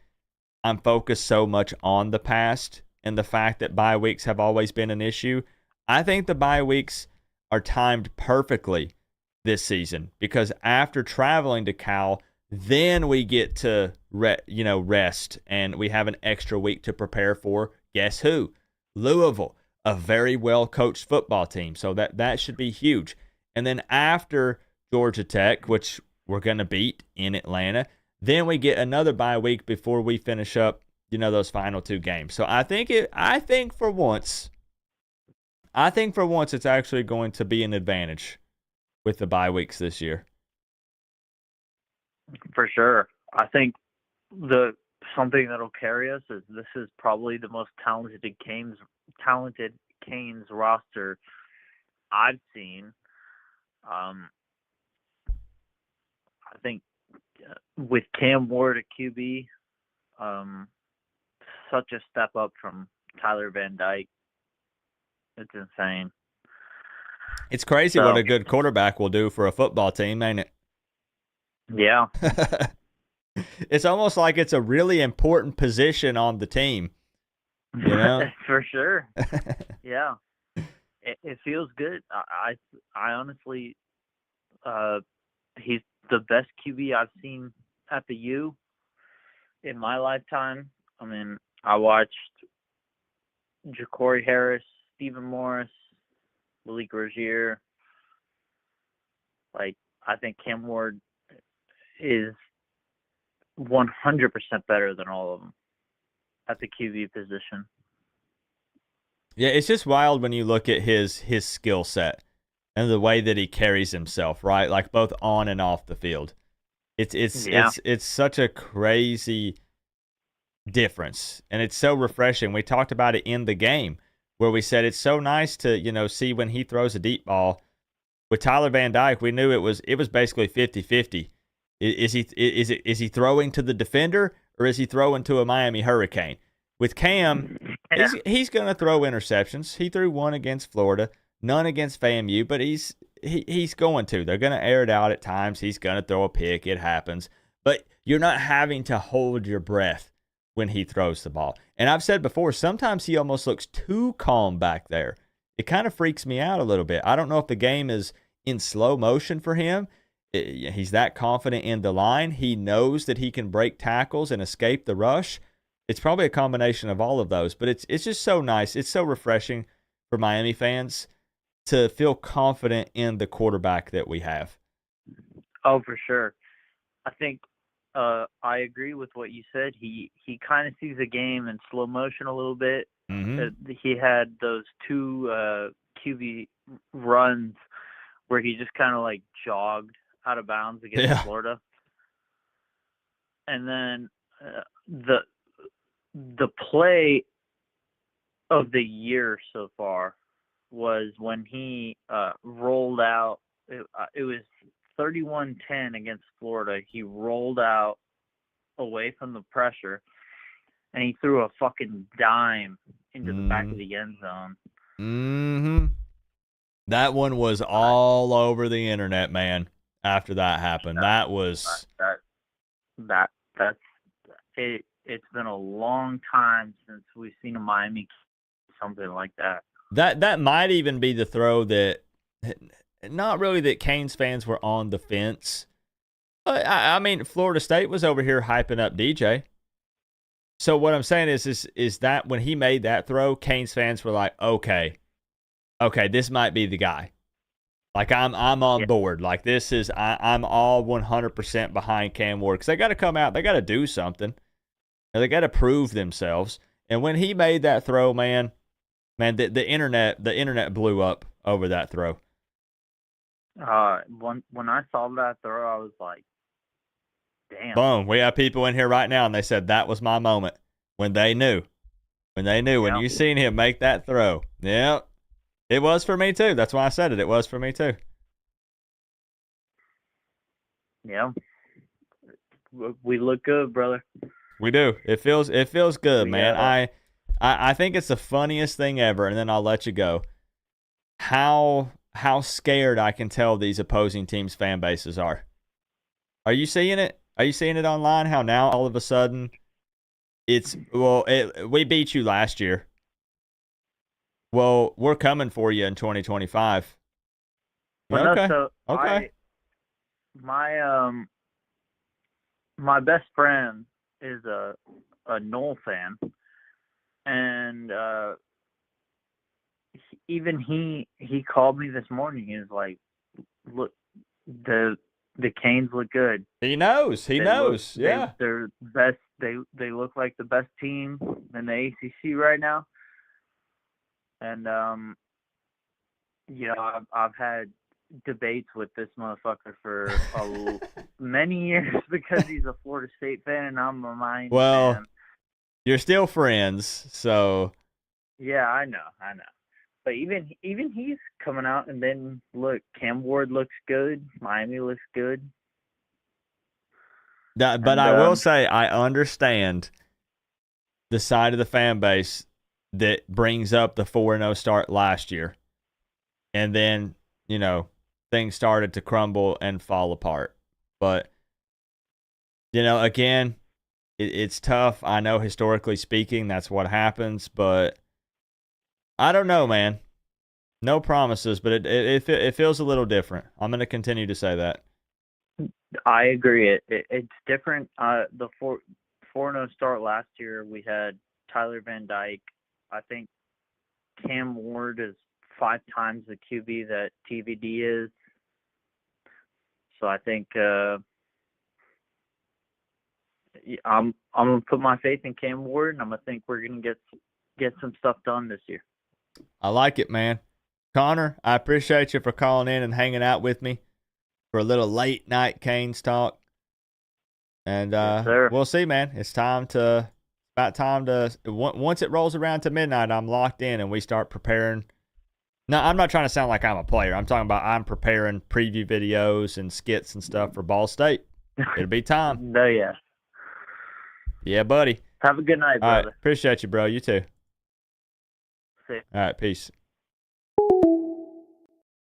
I'm focused so much on the past and the fact that bye weeks have always been an issue. I think the bye weeks are timed perfectly this season because after traveling to Cal, then we get to rest, and we have an extra week to prepare for, guess who? Louisville, a very well-coached football team. So that should be huge. And then after Georgia Tech, which we're going to beat in Atlanta, then we get another bye week before we finish up, those final 2 games. So I think for once it's actually going to be an advantage with the bye weeks this year. For sure. I think something that'll carry us is this is probably the most talented Canes roster I've seen. I think with Cam Ward at QB, such a step up from Tyler Van Dyke. It's insane. It's crazy what a good quarterback will do for a football team, ain't it? Yeah. It's almost like it's a really important position on the team. For sure. Yeah. It feels good. I honestly, he's the best QB I've seen at the U in my lifetime. I mean, I watched Ja'Cory Harris, Stephen Morris, Malik Rozier. I think Cam Ward is 100% better than all of them at the QB position. Yeah, it's just wild when you look at his skill set and the way that he carries himself, right? Like both on and off the field. It's such a crazy difference, and it's so refreshing. We talked about it in the game where we said it's so nice to, see when he throws a deep ball. With Tyler Van Dyke, we knew it was basically 50-50. Is he throwing to the defender or is he throwing to a Miami Hurricane? With Cam, he's going to throw interceptions. He threw one against Florida, none against FAMU, but he's going to. They're going to air it out at times. He's going to throw a pick. It happens. But you're not having to hold your breath when he throws the ball. And I've said before, sometimes he almost looks too calm back there. It kind of freaks me out a little bit. I don't know if the game is in slow motion for him. He's that confident in the line. He knows that he can break tackles and escape the rush. It's probably a combination of all of those, but it's just so nice. It's so refreshing for Miami fans to feel confident in the quarterback that we have. Oh, for sure. I think I agree with what you said. He kind of sees the game in slow motion a little bit. Mm-hmm. He had those 2 QB runs where he just kind of jogged out of bounds against Florida. And then the play of the year so far was when he rolled out. It was 31-10 against Florida. He rolled out away from the pressure, and he threw a fucking dime into the back of the end zone. Mm-hmm. That one was all over the internet, man. After that happened, that's it. It's been a long time since we've seen a Miami something like that. That might even be the throw that, not really that Canes fans were on the fence. I mean, Florida State was over here hyping up DJ. So what I'm saying is that when he made that throw, Canes fans were like, okay, this might be the guy. I'm on board. I'm all 100% behind Cam Ward because they got to come out. They got to do something. They got to prove themselves. And when he made that throw, man, the internet blew up over that throw. When I saw that throw, I was like, damn. Boom. We have people in here right now, and they said that was my moment when they knew. When you seen him make that throw. Yeah. It was for me, too. That's why I said it. It was for me, too. Yeah. We look good, brother. We do. It feels good, man. I think it's the funniest thing ever, and then I'll let you go. How how scared I can tell these opposing teams' fan bases are. Are you seeing it? Are you seeing it online? How now all of a sudden we beat you last year. Well, we're coming for you in 2025. Well, okay. No, so okay. My best friend is a Knoll fan, and even he called me this morning. He was like, "Look, the Canes look good. He knows. He knows. Yeah. They're best. They look like the best team in the ACC right now." And I've had debates with this motherfucker for many years because he's a Florida State fan and I'm a Miami fan. You're still friends, so. Yeah, I know. But even he's coming out, and then look, Cam Ward looks good. Miami looks good. But I will say I understand the side of the fan base that brings up the 4-0 start last year. And then, things started to crumble and fall apart. But, again, it's tough. I know historically speaking, that's what happens. But I don't know, man. No promises, but it feels a little different. I'm going to continue to say that. I agree. It's different. The 4-0 start last year, we had Tyler Van Dyke. I think Cam Ward is 5 times the QB that TVD is. So I think I'm gonna put my faith in Cam Ward, and I'm gonna think we're gonna get some stuff done this year. I like it, man. Connor, I appreciate you for calling in and hanging out with me for a little late night Canes talk. And Yes, we'll see, man. It's about time to once it rolls around to midnight, I'm locked in and we start preparing. No, I'm not trying to sound like I'm a player. I'm talking about I'm preparing preview videos and skits and stuff for Ball State. It'll be time. No, yeah. Yeah, buddy. Have a good night, brother. All right. Appreciate you, bro. You too. See ya. All right. Peace.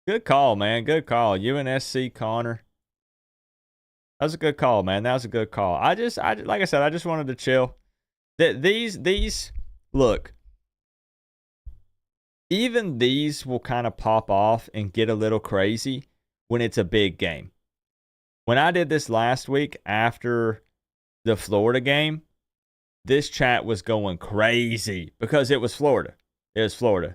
Good call, man. Good call. UNSC Connor. That was a good call, man. That was a good call. I like I said, I just wanted to chill. These look. Even these will kind of pop off and get a little crazy when it's a big game. When I did this last week after the Florida game, this chat was going crazy because it was Florida. It was Florida.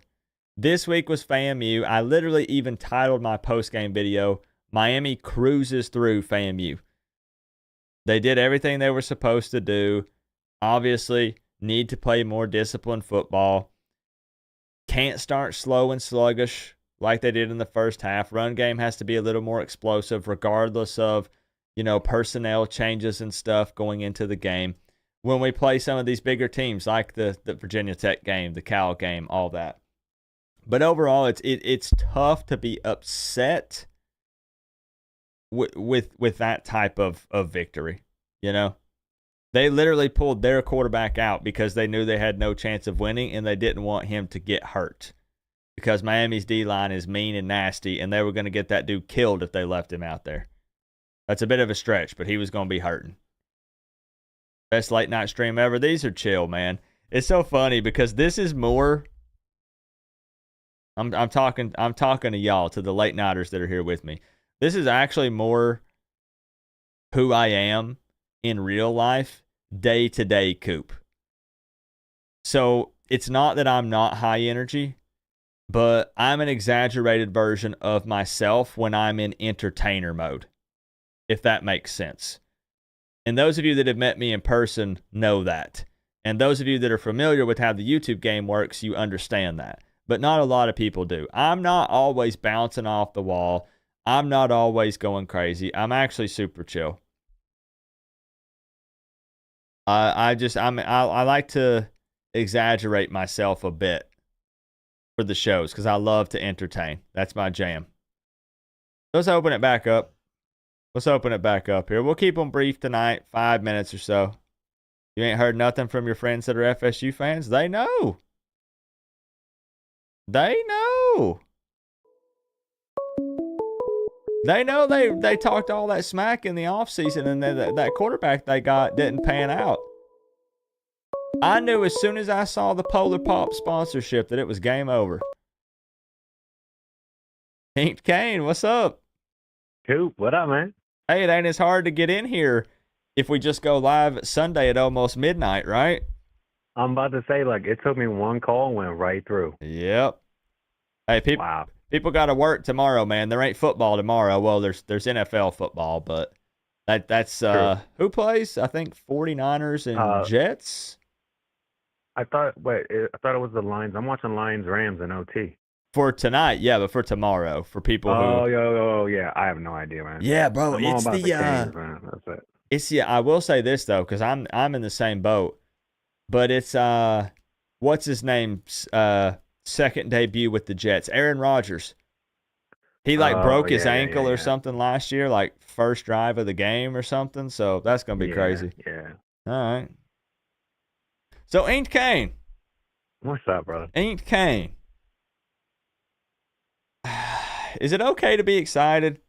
This week was FAMU. I literally even titled my post-game video, Miami cruises through FAMU. They did everything they were supposed to do. Obviously, need to play more disciplined football. Can't start slow and sluggish like they did in the first half. Run game has to be a little more explosive regardless of, personnel changes and stuff going into the game. When we play some of these bigger teams like the Virginia Tech game, the Cal game, all that. But overall, it's tough to be upset with that type of victory, They literally pulled their quarterback out because they knew they had no chance of winning and they didn't want him to get hurt because Miami's D-line is mean and nasty and they were going to get that dude killed if they left him out there. That's a bit of a stretch, but he was going to be hurting. Best late night stream ever. These are chill, man. It's so funny because this is more. I'm talking to y'all, to the late nighters that are here with me. This is actually more who I am in real life, day-to-day Coop. So it's not that I'm not high energy, but I'm an exaggerated version of myself when I'm in entertainer mode, if that makes sense. And those of you that have met me in person know that. And those of you that are familiar with how the YouTube game works, you understand that. But not a lot of people do. I'm not always bouncing off the wall. I'm not always going crazy. I'm actually super chill. I like to exaggerate myself a bit for the shows because I love to entertain. That's my jam. Let's open it back up. Let's open it back up here. We'll keep them brief tonight, 5 minutes or so. You ain't heard nothing from your friends that are FSU fans? They know. They know. They know they talked all that smack in the offseason, and that quarterback they got didn't pan out. I knew as soon as I saw the Polar Pop sponsorship that it was game over. Inked Kane, what's up? Coop, what up, man? Hey, it ain't as hard to get in here if we just go live Sunday at almost midnight, right? I'm about to say, like, it took me one call and went right through. Yep. Hey, people got to work tomorrow, man. There ain't football tomorrow. Well, there's NFL football, but that's who plays? I think 49ers and Jets. I thought it was the Lions. I'm watching Lions Rams in OT. For tonight, yeah, but for tomorrow, for people who yeah, I have no idea, man. Yeah, bro, I'm it's all about the Canes, man. That's it. It's I will say this though, because I'm in the same boat. But it's what's his name's second debut with the Jets? Aaron Rodgers. He broke his ankle or something last year, like first drive of the game or something. So that's gonna be crazy. Yeah. All right. So Inked Kane. What's up, brother? Inked Kane. Is it okay to be excited?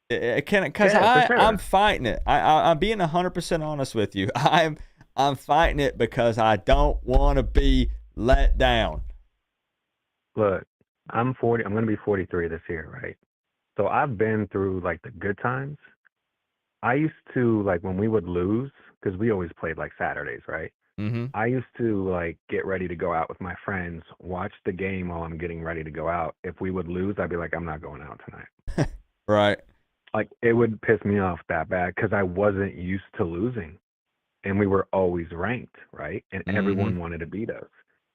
Because sure. I'm fighting it. I'm being 100% honest with you. I'm fighting it because I don't want to be let down. Look, I'm 40. I'm going to be 43 this year, right? So I've been through like the good times. I used to like when we would lose because we always played like Saturdays, right? Mm-hmm. I used to like get ready to go out with my friends, watch the game while I'm getting ready to go out. If we would lose, I'd be like, I'm not going out tonight. Right. Like it would piss me off that bad because I wasn't used to losing. And we were always ranked, right? And everyone wanted to beat us.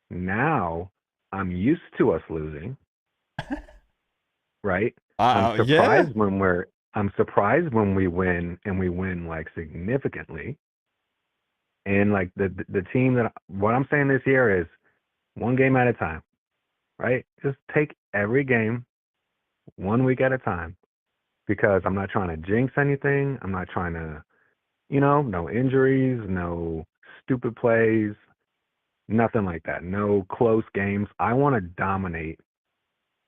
Now I'm used to us losing, right? I'm surprised when we win and we win like significantly. And like the team what I'm saying this year is one game at a time, right? Just take every game 1 week at a time because I'm not trying to jinx anything. I'm not trying to, no injuries, no stupid plays, nothing like that. No close games. I want to dominate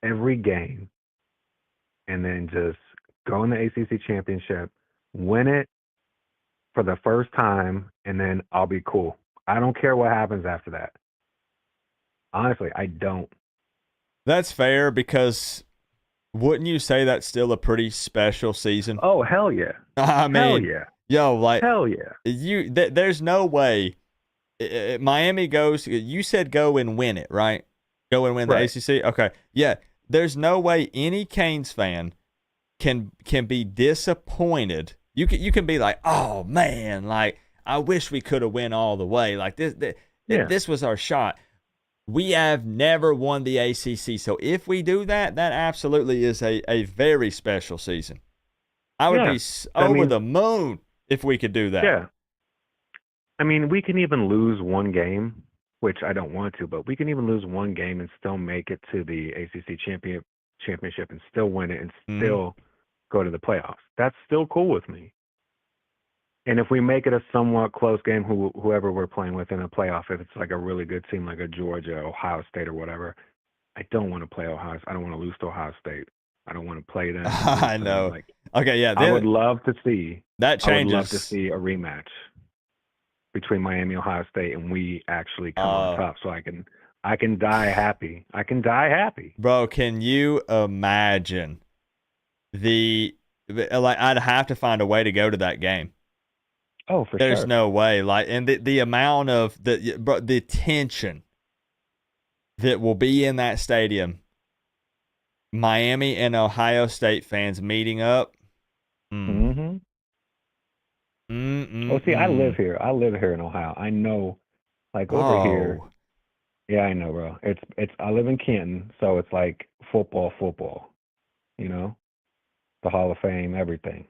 every game and then just go in the ACC championship, win it for the first time, and then I'll be cool. I don't care what happens after that. Honestly, I don't. That's fair because wouldn't you say that's still a pretty special season? Oh, hell yeah. I mean, hell yeah. Yo, like, hell yeah. There's no way Miami goes, you said go and win it, right? Go and win the ACC? Okay. Yeah. There's no way any Canes fan can be disappointed. You can be like, oh man, like I wish we could have went all the way. Like this was our shot. We have never won the ACC, so if we do that, that absolutely is a very special season. I would be over the moon if we could do that. Yeah. I mean, we can even lose one game, which I don't want to, but we can even lose one game and still make it to the ACC championship and still win it and still go to the playoffs. That's still cool with me. And if we make it a somewhat close game, whoever we're playing with in a playoff, if it's like a really good team like a Georgia, Ohio State, or whatever, I don't want to play Ohio. I don't want to lose to Ohio State. I don't want to play them. I know. Like, okay, yeah. I would love to see that changes. I would love to see a rematch between Miami, Ohio State, and we actually come on top, so I can die happy. I can die happy, bro. Can you imagine? I'd have to find a way to go to that game. Oh, for sure. There's no way. Like, and the amount of the tension that will be in that stadium, Miami and Ohio State fans meeting up. Well, see, I live here. I live here in Ohio. I know, like over here. Yeah, I know, bro. It's. I live in Canton, so it's like football. The Hall of Fame, everything.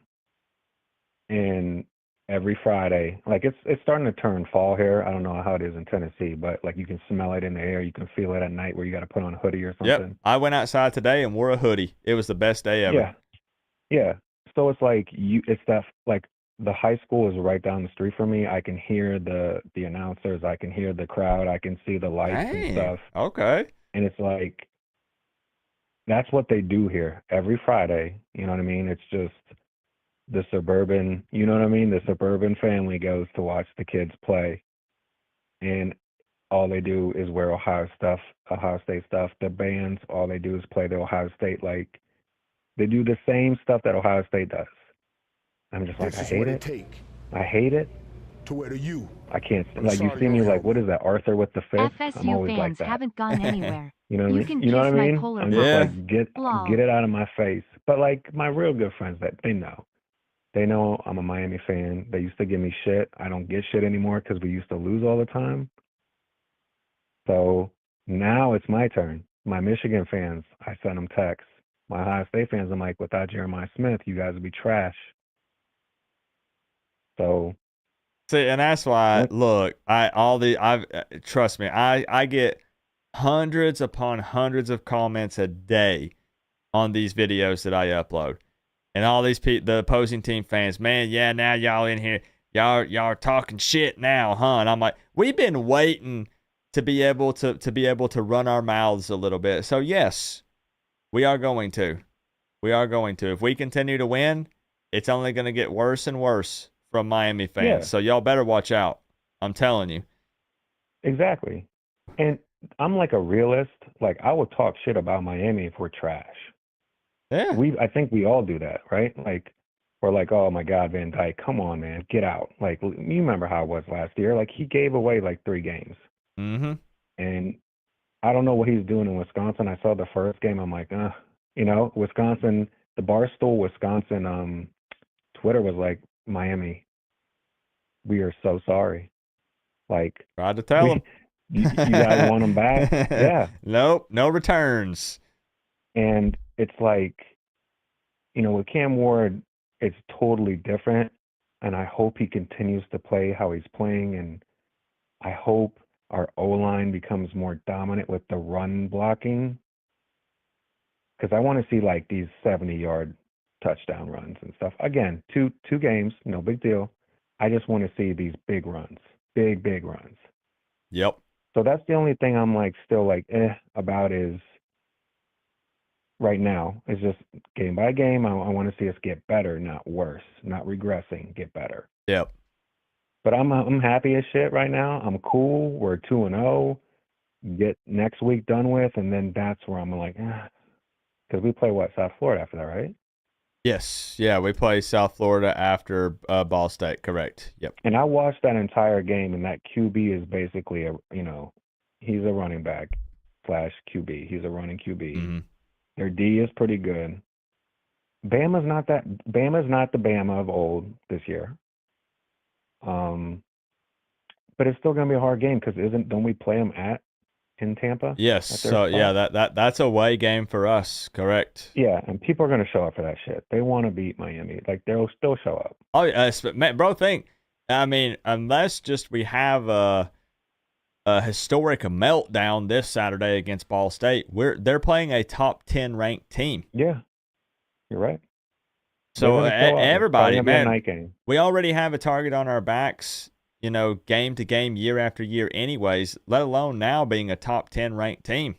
And every Friday, like it's starting to turn fall here. I don't know how it is in Tennessee, but like you can smell it in the air. You can feel it at night where you got to put on a hoodie or something. Yep. I went outside today and wore a hoodie. It was the best day ever. Yeah. So it's like it's that like the high school is right down the street from me. I can hear the announcers. I can hear the crowd. I can see the lights and stuff. Okay. And it's like that's what they do here every Friday. You know what I mean? It's just the suburban, you know what I mean? The suburban family goes to watch the kids play, and all they do is wear Ohio State stuff. The bands, all they do is play the Ohio State. Like, they do the same stuff that Ohio State does. I'm just like, This I is hate what it. it take I hate it. to wear the U. I can't, On the like, you side of see your me like, helmet. what is that, Arthur with the fist? I'm FSU always like fans that. haven't gone anywhere. You know what I You mean? can You know what I kiss my mean? polar I'm just Yeah. like, Lol. get it out of my face. But like my real good friends, that they know. They know I'm a Miami fan. They used to give me shit. I don't get shit anymore because we used to lose all the time. So now it's my turn. My Michigan fans, I send them texts. My Ohio State fans, I'm like, without Jeremiah Smith, you guys would be trash. So See, and that's why, look, trust me, I get hundreds upon hundreds of comments a day on these videos that I upload. And all these the opposing team fans, man, yeah, now y'all in here, y'all are talking shit now, huh? And I'm like, we've been waiting to be able to run our mouths a little bit. So yes, we are going to. We are going to. If we continue to win, it's only going to get worse and worse from Miami fans. Yeah. So y'all better watch out. I'm telling you. exactly. And I'm like a realist. Like, I would talk shit about Miami if we're trash. Yeah. I think we all do that, right? Like, we're like, oh my God, Van Dyke, come on, man, get out. Like, you remember how it was last year? Like, he gave away like 3 games. Mm-hmm. And I don't know what he's doing in Wisconsin. I saw the first game. I'm like, you know, Wisconsin, the Barstool Wisconsin Twitter was like, Miami, we are so sorry. Like, Tried to tell him. you guys want them back? Yeah. Nope. No returns. And it's like, you know, with Cam Ward, it's totally different. And I hope he continues to play how he's playing. And I hope our O-line becomes more dominant with the run blocking. Because I want to see like these 70-yard touchdown runs and stuff. Again, two games, no big deal. I just want to see these big runs, big runs. Yep. So that's the only thing I'm like still like about is right now. It's just game by game. I want to see us get better, not worse, not regressing, get better. Yep. But I'm happy as shit right now. I'm cool. We're 2-0. Get next week done with, and then that's where I'm like, because we play South Florida after that, right? Yes. Yeah, we play South Florida after Ball State. Correct. Yep. And I watched that entire game, and that QB is basically he's a running back / QB. He's a running QB. Mm-hmm. Their D is pretty good. Bama's not the Bama of old this year. But it's still going to be a hard game because don't we play them in Tampa? Yes. So yeah, that's a away game for us. Correct. Yeah, and people are going to show up for that shit. They want to beat Miami. Like, they'll still show up. Oh, yes, man, bro. I mean, unless just we have a historic meltdown this Saturday against Ball State, they're playing a top 10 ranked team. Yeah, you're right. So everybody, man, night game. We already have a target on our backs, you know, game to game, year after year anyways, let alone now being a top 10 ranked team.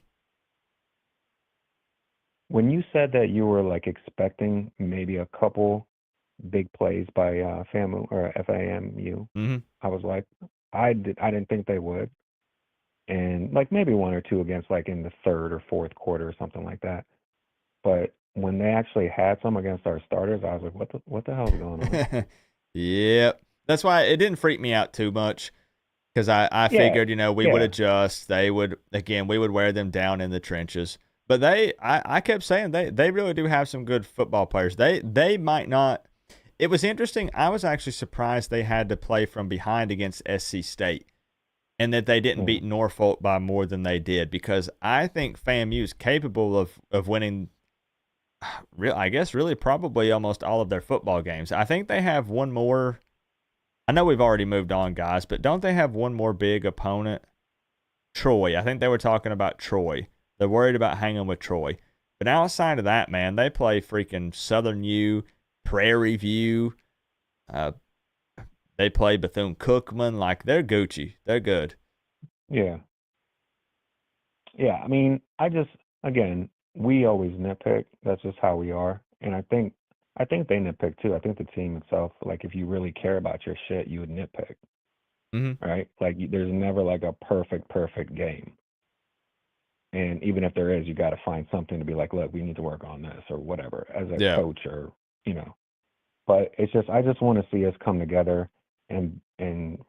When you said that you were like expecting maybe a couple big plays by FAMU or FAMU, Mm-hmm. I was like, I didn't think they would. And like maybe 1 or 2 against like in the 3rd or 4th quarter or something like that. But when they actually had some against our starters, I was like, what the hell is going on? Yep. That's why it didn't freak me out too much, because I figured, you know, we would adjust. They would, again, we would wear them down in the trenches. But I kept saying they really do have some good football players. They might not. It was interesting. I was actually surprised they had to play from behind against SC State, and that they didn't beat Norfolk by more than they did, because I think FAMU is capable of winning, I guess, really probably almost all of their football games. I think they have one more. I know we've already moved on, guys, but don't they have one more big opponent? Troy. I think they were talking about Troy. They're worried about hanging with Troy. But outside of that, man, they play freaking Southern U, Prairie View. They play Bethune-Cookman. Like, they're Gucci. They're good. Yeah. Yeah, I mean, again, we always nitpick. That's just how we are. And I think they nitpick too. I think the team itself, like if you really care about your shit, you would nitpick, right? Like there's never like a perfect game. And even if there is, you got to find something to be like, look, we need to work on this or whatever as a coach or, you know. But it's just, I just want to see us come together and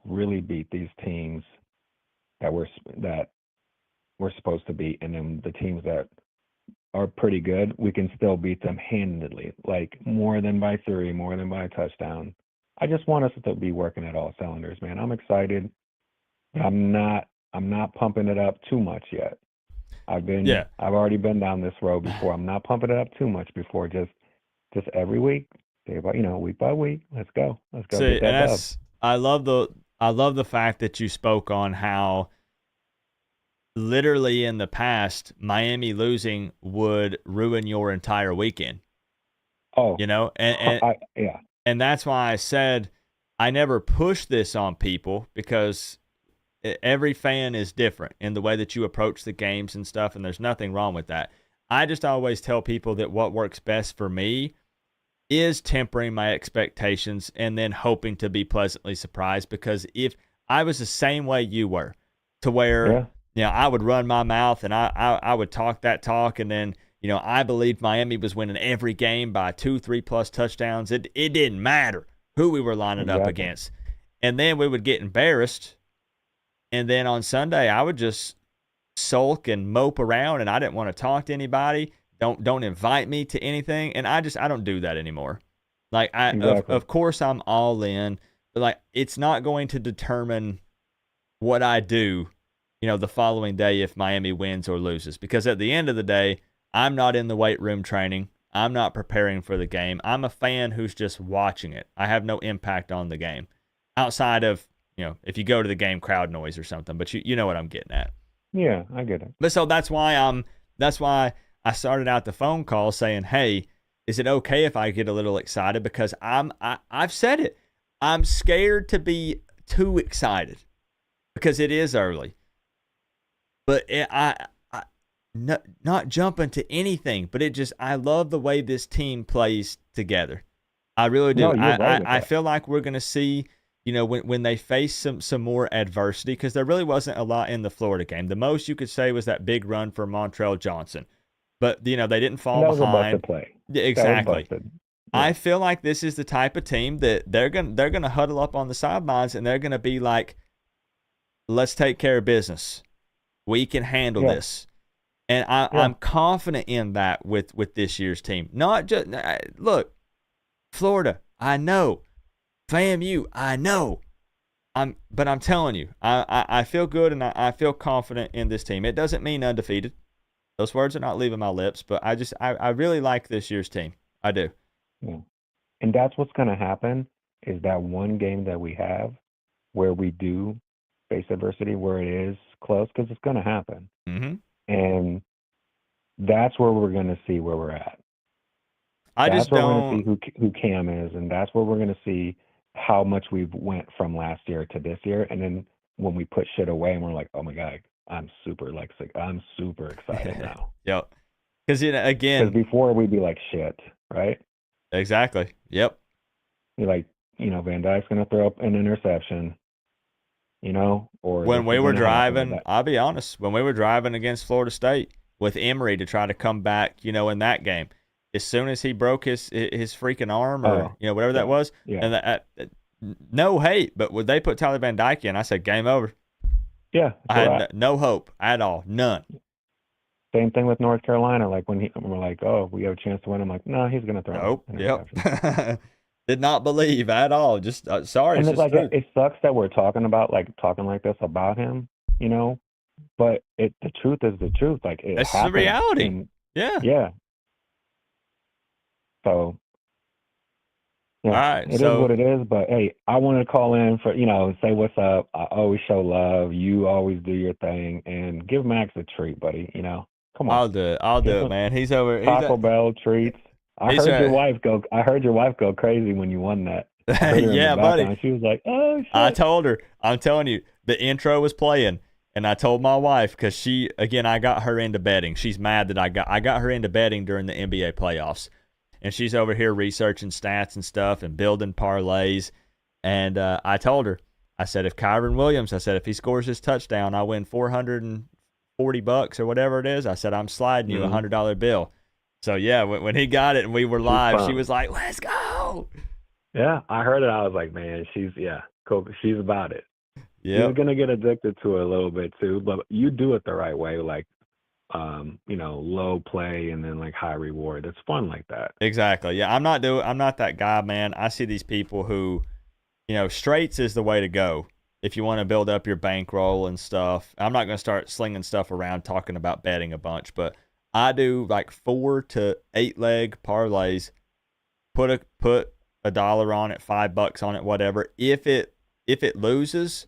really beat these teams that we're supposed to beat. And then the teams that are pretty good, we can still beat them handedly, like more than by 3, more than by a touchdown. I just want us to be working at all cylinders, man. I'm excited. I'm not pumping it up too much yet. I've already been down this road before. I'm not pumping it up too much before. Just every week, week by week. Let's go. See, get that dub. I love the fact that you spoke on how literally in the past, Miami losing would ruin your entire weekend. Oh, and that's why I said I never push this on people, because every fan is different in the way that you approach the games and stuff, and there's nothing wrong with that. I just always tell people that what works best for me is tempering my expectations and then hoping to be pleasantly surprised, because if I was the same way you were, to where I would run my mouth and I would talk that talk, and then I believed Miami was winning every game by 2-3+ touchdowns. It didn't matter who we were lining up against, and then we would get embarrassed. And then on Sunday, I would just sulk and mope around, and I didn't want to talk to anybody. Don't invite me to anything, and I don't do that anymore. Like of course I'm all in, but like it's not going to determine what I do, the following day if Miami wins or loses, because at the end of the day, I'm not in the weight room training. I'm not preparing for the game. I'm a fan who's just watching it. I have no impact on the game outside of if you go to the game, crowd noise or something, but you know what I'm getting at. Yeah, I get it. But so that's why I started out the phone call saying, hey, is it okay if I get a little excited? Because I've said it. I'm scared to be too excited because it is early. But not jumping to anything, but I love the way this team plays together. I really do. No, I feel like we're going to see, when they face some more adversity, because there really wasn't a lot in the Florida game. The most you could say was that big run for Montrell Johnson. But, they didn't fall behind. That was a busted play. Exactly. Yeah. I feel like this is the type of team that they're gonna huddle up on the sidelines, and they're going to be like, let's take care of business. We can handle this. And I'm confident in that with this year's team. Not just look, Florida, I know. FAMU, I know. But I'm telling you, I feel good and I feel confident in this team. It doesn't mean undefeated. Those words are not leaving my lips, but I really like this year's team. I do. Yeah. And that's what's going to happen, is that one game that we have where we do face adversity, where it is close, because it's going to happen. Mm-hmm. And that's where we're going to see where we're at. That's where we're going to see who Cam is, and that's where we're going to see how much we've went from last year to this year. And then when we put shit away and we're like, oh my God, I'm super excited now. Yep. Because again, before we'd be like shit, right? Exactly. Yep. You're like, Van Dyke's going to throw up an interception, or when we were driving, I'll be honest, when we were driving against Florida State with Emory to try to come back, in that game, as soon as he broke his freaking arm or whatever that was, and no hate, but would they put Tyler Van Dyke in? I said game over. Yeah, I had no hope at all, none. Same thing with North Carolina. Like when we're like, oh, we have a chance to win. I'm like, no, he's gonna throw. Nope. Yep. Did not believe at all. Just sorry. And it's like it sucks that we're talking like this about him, But the truth is the truth. Like it's the reality. And, yeah. Yeah. So. Yeah, all right, it is what it is, but hey, I wanted to call in for, say what's up. I always show love. You always do your thing, and give Max a treat, buddy. Come on. I'll do it, man. He's over. Taco Bell treats. I heard your wife go crazy when you won that. Yeah, buddy. She was like, oh, shit. I told her. I'm telling you, the intro was playing, And I told my wife, because I got her into betting. She's mad that I got her into betting during the NBA playoffs. And she's over here researching stats and stuff and building parlays. And I told her, I said, if Kyron Williams, if he scores his touchdown, I win $440 or whatever it is. I said, I'm sliding you a $100 bill. So, yeah, when he got it and we were live, she was like, let's go. Yeah, I heard it. I was like, man, she's about it. Yeah. You're going to get addicted to it a little bit too, but you do it the right way, like, low play and then like high reward. It's fun like that. Exactly. Yeah, I'm not that guy, man. I see these people who, straights is the way to go if you want to build up your bankroll and stuff. I'm not going to start slinging stuff around talking about betting a bunch, but I do like 4 to 8 leg parlays. Put $1 on it, $5 on it, whatever. If it loses,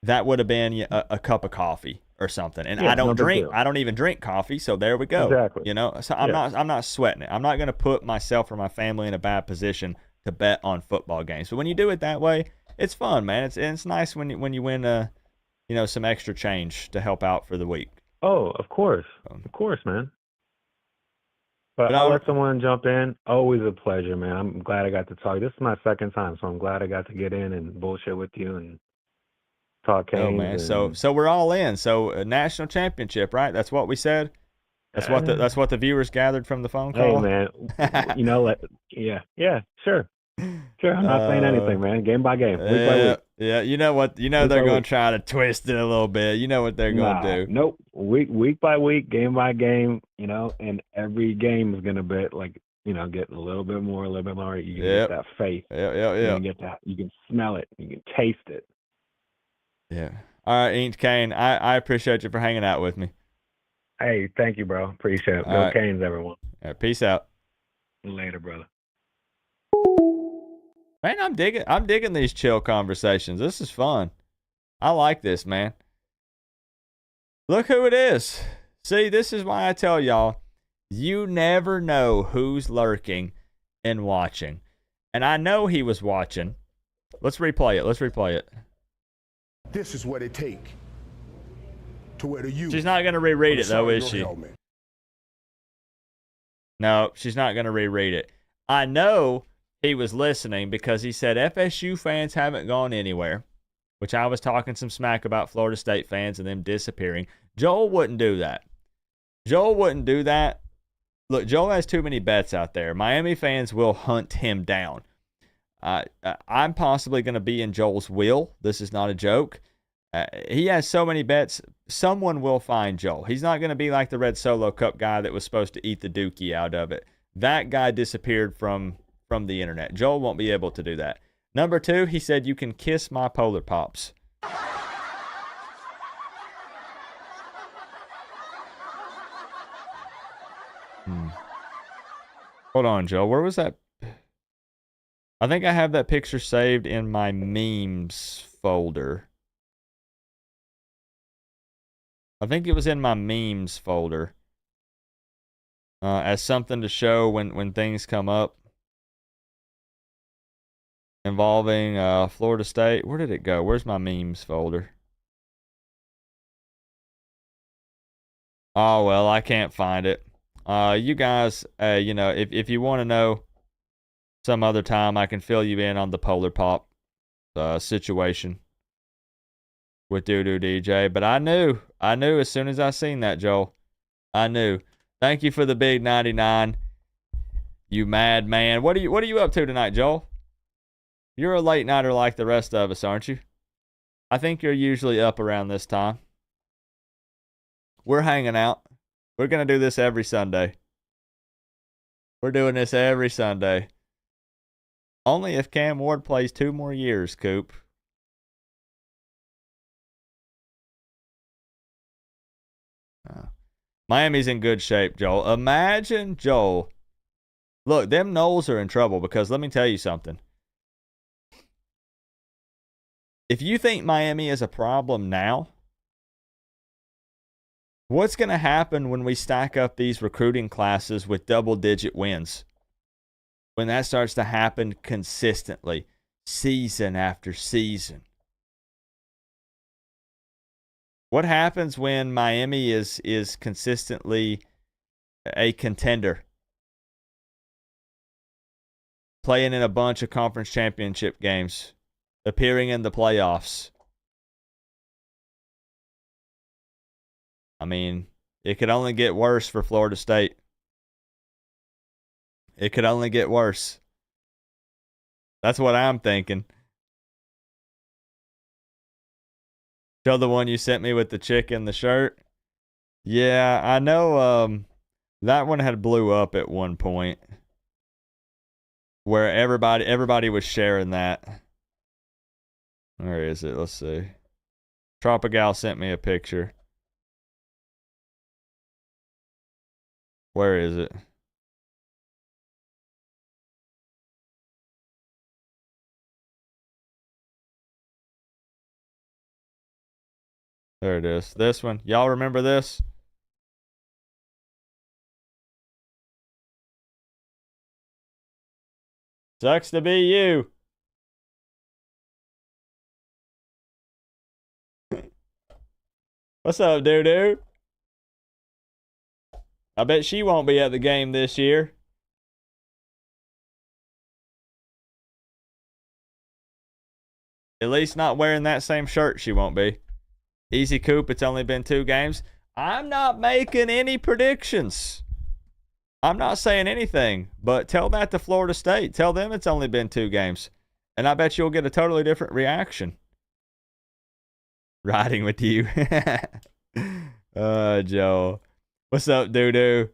that would have been a cup of coffee or something. And I don't even drink coffee, so there we go. Exactly. So I'm not sweating it. I'm not going to put myself or my family in a bad position to bet on football games. But when you do it that way, it's fun, man. It's nice when you win some extra change to help out for the week. Oh, of course, man. But I'll let someone jump in. Always a pleasure, man. I'm glad I got to talk. This is my second time, so I'm glad I got to get in and bullshit with you and talk CANES. Oh, man. So we're all in. So a national championship, right? That's what we said. That's what the viewers gathered from the phone call. Hey, man. Yeah, sure. Sure, I'm not saying anything, man. Game by game, week by week. Yeah, you know what? They're going to try to twist it a little bit. You know what they're going to do. Nope. Week by week, game by game, and every game is going to be like, get a little bit more. You can get that faith. Yeah. You can smell it. You can taste it. Yeah. All right, Inch Kane, I appreciate you for hanging out with me. Hey, thank you, bro. Appreciate it. Go right. CANES, everyone. All right, peace out. Later, brother. Man, I'm digging these chill conversations. This is fun. I like this, man. Look who it is. See, this is why I tell y'all, you never know who's lurking and watching. And I know he was watching. Let's replay it. This is what it take to wear the U. She's not going to reread it, though, is she? Helmet. No, she's not going to reread it. I know he was listening because he said FSU fans haven't gone anywhere, which I was talking some smack about Florida State fans and them disappearing. Joel wouldn't do that. Look, Joel has too many bets out there. Miami fans will hunt him down. I'm possibly going to be in Joel's will. This is not a joke. He has so many bets. Someone will find Joel. He's not going to be like the Red Solo Cup guy that was supposed to eat the dookie out of it. That guy disappeared from the internet. Joel won't be able to do that. Number 2, he said, you can kiss my Polar Pops. Hold on, Joel. Where was that? I think I have that picture saved in my memes folder. I think it was in my memes folder. As something to show when things come up involving Florida State. Where did it go? Where's my memes folder? Oh, well, I can't find it. You guys, if you want to know some other time, I can fill you in on the Polar Pop situation with Doo-Doo DJ. But I knew as soon as I seen that, Joel. I knew. Thank you for the big 99. You mad man. What are you up to tonight, Joel? You're a late nighter like the rest of us, aren't you? I think you're usually up around this time. We're hanging out. We're going to do this every Sunday. We're doing this every Sunday. Only if Cam Ward plays 2 more years, Coop. Miami's in good shape, Joel. Imagine, Joel. Look, them Knowles are in trouble because let me tell you something. If you think Miami is a problem now, what's going to happen when we stack up these recruiting classes with double-digit wins? When that starts to happen consistently, season after season. What happens when Miami is consistently a contender? Playing in a bunch of conference championship games, appearing in the playoffs. I mean, it could only get worse for Florida State. It could only get worse. That's what I'm thinking. Show the one you sent me with the chick in the shirt. Yeah, I know that one had blew up at one point where everybody was sharing that. Where is it? Let's see. Tropigal sent me a picture. Where is it? There it is. This one. Y'all remember this? Sucks to be you. What's up, doo-doo? I bet she won't be at the game this year. At least not wearing that same shirt, she won't be. Easy Coop, it's only been 2 games. I'm not making any predictions. I'm not saying anything, but tell that to Florida State. Tell them it's only been 2 games. And I bet you'll get a totally different reaction. Riding with you. Joel. What's up, doo-doo?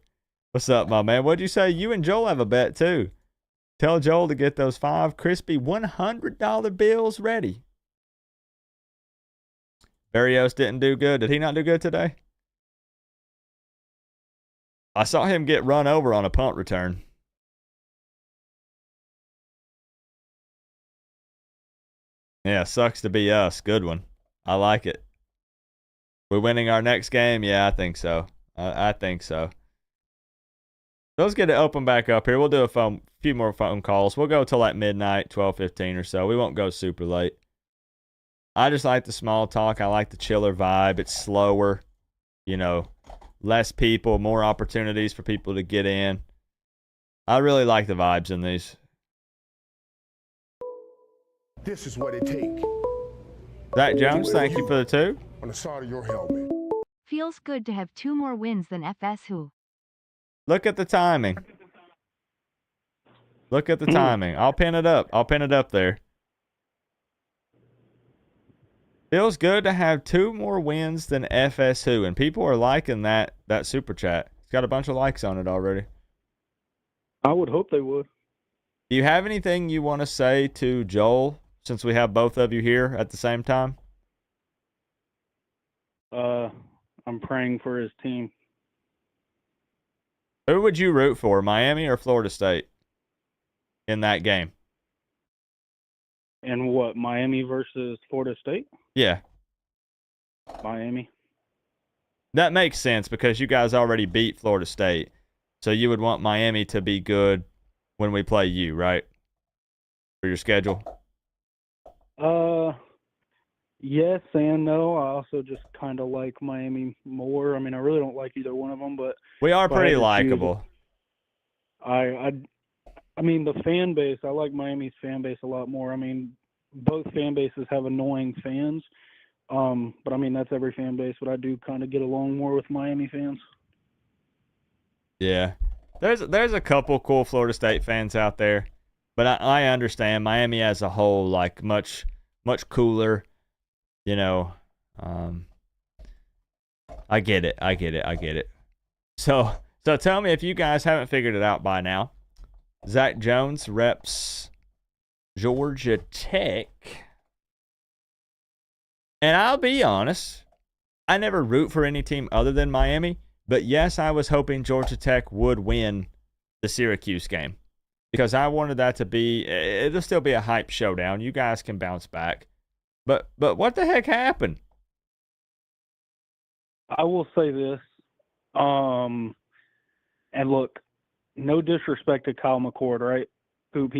What's up, my man? What'd you say? You and Joel have a bet, too. Tell Joel to get those 5 crispy $100 bills ready. Barrios didn't do good. Did he not do good today? I saw him get run over on a punt return. Yeah, sucks to be us. Good one. I like it. We're winning our next game? Yeah, I think so. I think so. Let's get it open back up here. We'll do a few more phone calls. We'll go till like midnight, 12:15 or so. We won't go super late. I just like the small talk. I like the chiller vibe. It's slower. You know, less people, more opportunities for people to get in. I really like the vibes in these. This is what it takes. Zach Jones, thank you for the 2. On the side of your helmet. Feels good to have 2 more wins than FS who. Look at the timing. Look at the timing. I'll pin it up. I'll pin it up there. Feels good to have 2 more wins than FSU, and people are liking that super chat. It's got a bunch of likes on it already. I would hope they would. Do you have anything you want to say to Joel, since we have both of you here at the same time? I'm praying for his team. Who would you root for, Miami or Florida State, in that game? And what, Miami versus Florida State? Yeah. Miami. That makes sense because you guys already beat Florida State. So you would want Miami to be good when we play you, right? For your schedule? Yes and no. I also just kind of like Miami more. I mean, I really don't like either one of them, but we are pretty likable. I mean, the fan base, I like Miami's fan base a lot more. I mean, both fan bases have annoying fans. But I mean, that's every fan base, but I do kind of get along more with Miami fans. Yeah. There's a couple cool Florida State fans out there, but I understand Miami as a whole, like much cooler, you know. I get it. So tell me if you guys haven't figured it out by now. Zach Jones reps Georgia Tech. And I'll be honest, I never root for any team other than Miami. But yes, I was hoping Georgia Tech would win the Syracuse game. Because I wanted that to be, it'll still be a hype showdown. You guys can bounce back. But what the heck happened? I will say this. And look, no disrespect to Kyle McCord, right? Coop,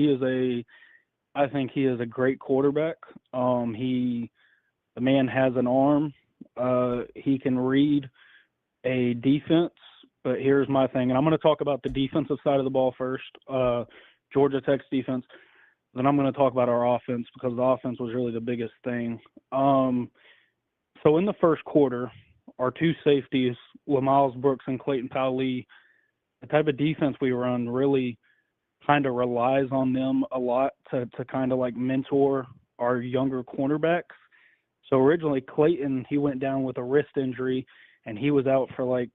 I think he is a great quarterback. The man has an arm. He can read a defense, but here's my thing, and I'm going to talk about the defensive side of the ball first, Georgia Tech's defense. Then I'm going to talk about our offense because the offense was really the biggest thing. So in the first quarter, our two safeties, Lamiles Brooks and Clayton Powley, the type of defense we run really kind of relies on them a lot to kind of like mentor our younger cornerbacks. So originally Clayton, he went down with a wrist injury and he was out for like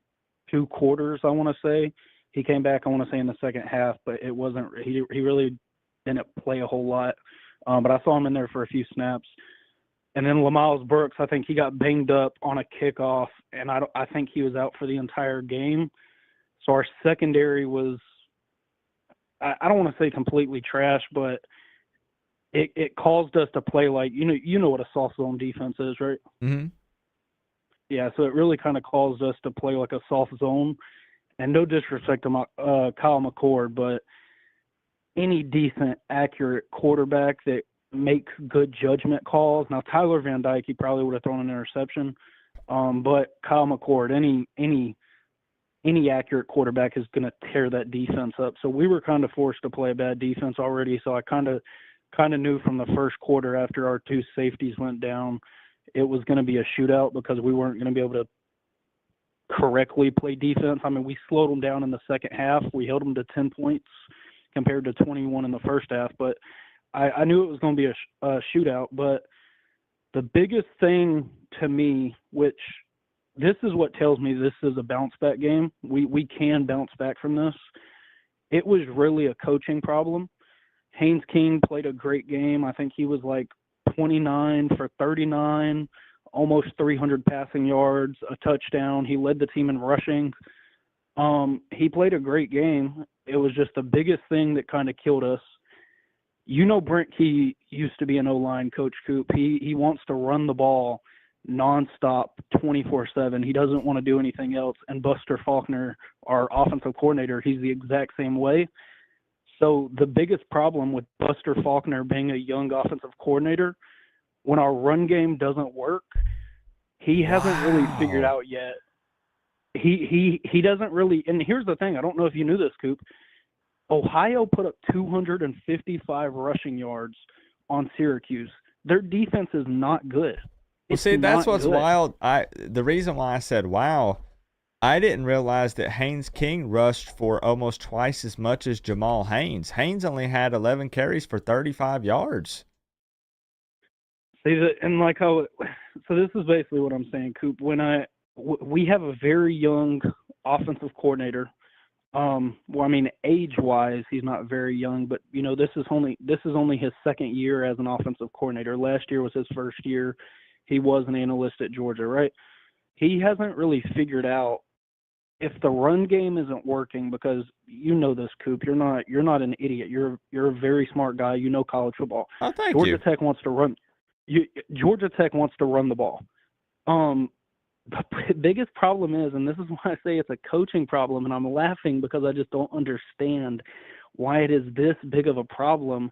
2 quarters, I want to say. He came back, I want to say, in the second half, but it wasn't, he really didn't play a whole lot. But I saw him in there for a few snaps. And then Lamiles Brooks, I think he got banged up on a kickoff, and I think he was out for the entire game. So our secondary was, I don't want to say completely trash, but it caused us to play like, you know what a soft zone defense is, right? Mm-hmm. Yeah, so it really kind of caused us to play like a soft zone. And no disrespect to Kyle McCord, but any decent, accurate quarterback that makes good judgment calls. Now, Tyler Van Dyke, he probably would have thrown an interception, but Kyle McCord, any accurate quarterback is going to tear that defense up. So we were kind of forced to play a bad defense already. So I kind of knew from the first quarter after our two safeties went down, it was going to be a shootout because we weren't going to be able to correctly play defense. I mean, we slowed them down in the second half. We held them to 10 points compared to 21 in the first half. But I knew it was going to be a shootout. But the biggest thing to me, which this is what tells me this is a bounce-back game, we can bounce back from this, it was really a coaching problem. Haynes King played a great game. I think he was like 29 for 39, almost 300 passing yards, a touchdown. He led the team in rushing. He played a great game. It was just the biggest thing that kind of killed us. Brent Key used to be an O-line coach, Coop. He wants to run the ball nonstop, 24/7. He doesn't want to do anything else. And Buster Faulkner, our offensive coordinator, he's the exact same way. So the biggest problem with Buster Faulkner being a young offensive coordinator, when our run game doesn't work, he hasn't really figured out yet. He doesn't really, and here's the thing, I don't know if you knew this, Coop. Ohio put up 255 rushing yards on Syracuse. Their defense is not good. Well, see, that's what's wild. The reason why I said wow, I didn't realize that Haynes King rushed for almost twice as much as Jamal Haynes. Haynes only had 11 carries for 35 yards. See, and like how, so this is basically what I'm saying, Coop. We have a very young offensive coordinator. Well, I mean, age-wise, he's not very young, but this is only his second year as an offensive coordinator. Last year was his first year. He was an analyst at Georgia, right? He hasn't really figured out if the run game isn't working, because this, Coop. You're not an idiot. You're a very smart guy. You know college football. Oh, thank Georgia you. Tech wants to run. Georgia Tech wants to run the ball. The biggest problem is, and this is why I say it's a coaching problem, and I'm laughing because I just don't understand why it is this big of a problem.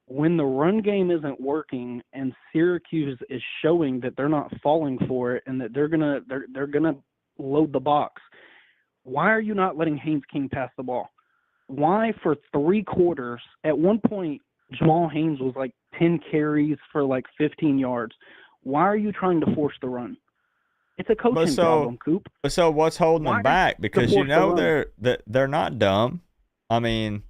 When the run game isn't working and Syracuse is showing that they're not falling for it and that they're gonna load the box, why are you not letting Haynes King pass the ball? Why for 3 quarters? At one point, Jamal Haynes was like 10 carries for like 15 yards. Why are you trying to force the run? It's a coaching problem, Coop. So what's holding them back? Because they're not dumb. I mean,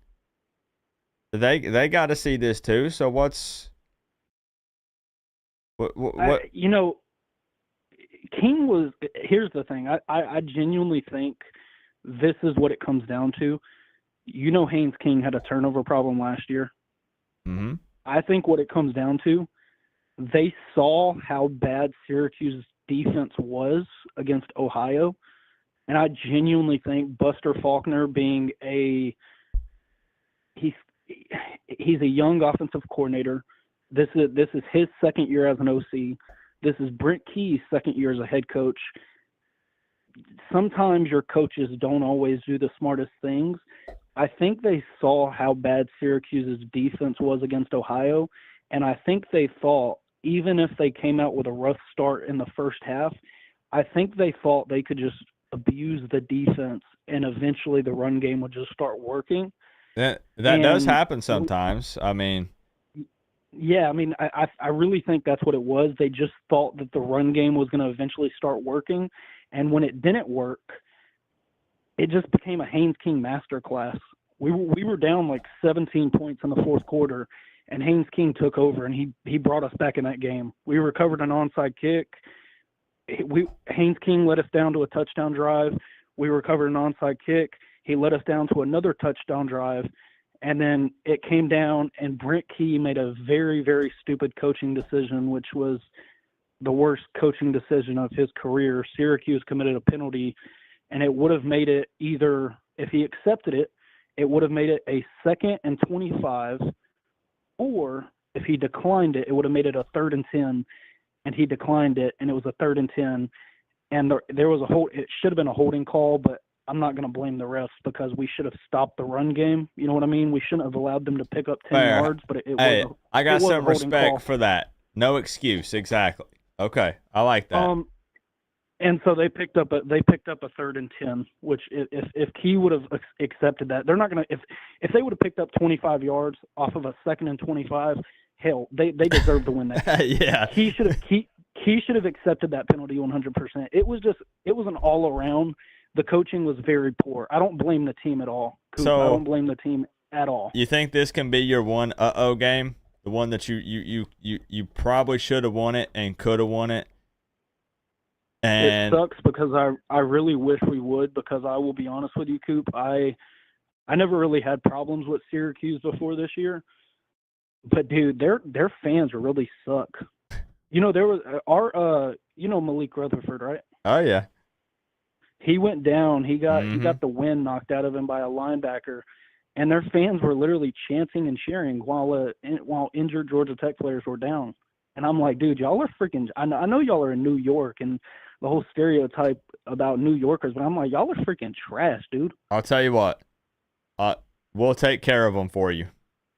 they got to see this too. So what? King was. Here's the thing. I genuinely think this is what it comes down to. Haynes King had a turnover problem last year. Mm-hmm. I think what it comes down to, they saw how bad Syracuse's defense was against Ohio, and I genuinely think Buster Faulkner, being he's a young offensive coordinator. This is his second year as an OC. This is Brent Key's second year as a head coach. Sometimes your coaches don't always do the smartest things. I think they saw how bad Syracuse's defense was against Ohio, and I think they thought even if they came out with a rough start in the first half, I think they thought they could just abuse the defense and eventually the run game would just start working. That does happen sometimes. I mean, yeah, I mean, I really think that's what it was. They just thought that the run game was going to eventually start working, and when it didn't work, it just became a Haynes King masterclass. We were down like 17 points in the fourth quarter, and Haynes King took over, and he brought us back in that game. We recovered an onside kick. Haynes King led us down to a touchdown drive. We recovered an onside kick. He led us down to another touchdown drive. And then it came down, and Brent Key made a very, very stupid coaching decision, which was the worst coaching decision of his career. Syracuse committed a penalty, and it would have made it either, if he accepted it, it would have made it a 2nd and 25, or if he declined it, it would have made it a 3rd and 10, and he declined it, and it was a 3rd and 10. And there was it should have been a holding call, but I'm not going to blame the refs because we should have stopped the run game. You know what I mean? We shouldn't have allowed them to pick up 10 Fair. yards, but Hey, I got some holding respect call. for that. No excuse, exactly. Okay, I like that. And so they picked up a 3rd and 10, which if Key would have accepted that, they're not going to if they would have picked up 25 yards off of a 2nd and 25, hell, they deserve to win that. Yeah. Key should have accepted that penalty 100%. It was an all around. The coaching was very poor. I don't blame the team at all. Coop, So, I don't blame the team at all. You think this can be your one game? The one that you probably should have won it and could have won it? And it sucks because I really wish we would, because I will be honest with you, Coop, I never really had problems with Syracuse before this year. But dude, their fans really suck. You know, there was Malik Rutherford, right? Oh yeah. He went down. He got the wind knocked out of him by a linebacker, and their fans were literally chanting and cheering while injured Georgia Tech players were down. And I'm like, dude, y'all are freaking. I know y'all are in New York and the whole stereotype about New Yorkers, but I'm like, y'all are freaking trash, dude. I'll tell you what. We'll take care of them for you.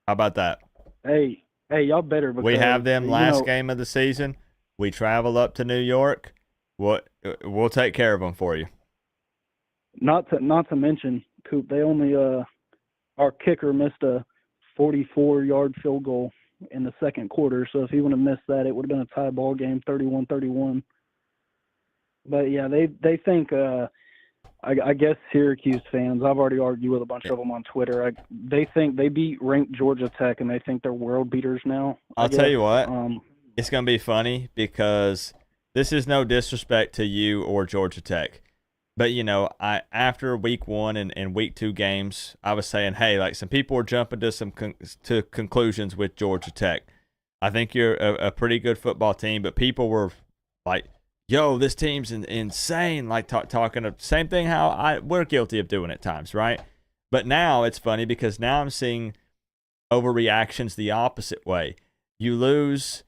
How about that? Hey, y'all better. Because, we have them last game of the season. We travel up to New York. We'll take care of them for you. Not to mention, Coop, they only our kicker missed a 44-yard field goal in the second quarter. So if he would have missed that, it would have been a tie ball game, 31-31. But yeah, they think I guess Syracuse fans. I've already argued with a bunch of them on Twitter. They think they beat ranked Georgia Tech, and they think they're world beaters now. I'll tell you what, it's gonna be funny because this is no disrespect to you or Georgia Tech. But, after week 1 and week 2 games, I was saying, hey, like some people are jumping to conclusions with Georgia Tech. I think you're a pretty good football team, but people were like, yo, this team's insane. Like talking of same thing how we're guilty of doing at times, right? But now it's funny because now I'm seeing overreactions the opposite way. You lose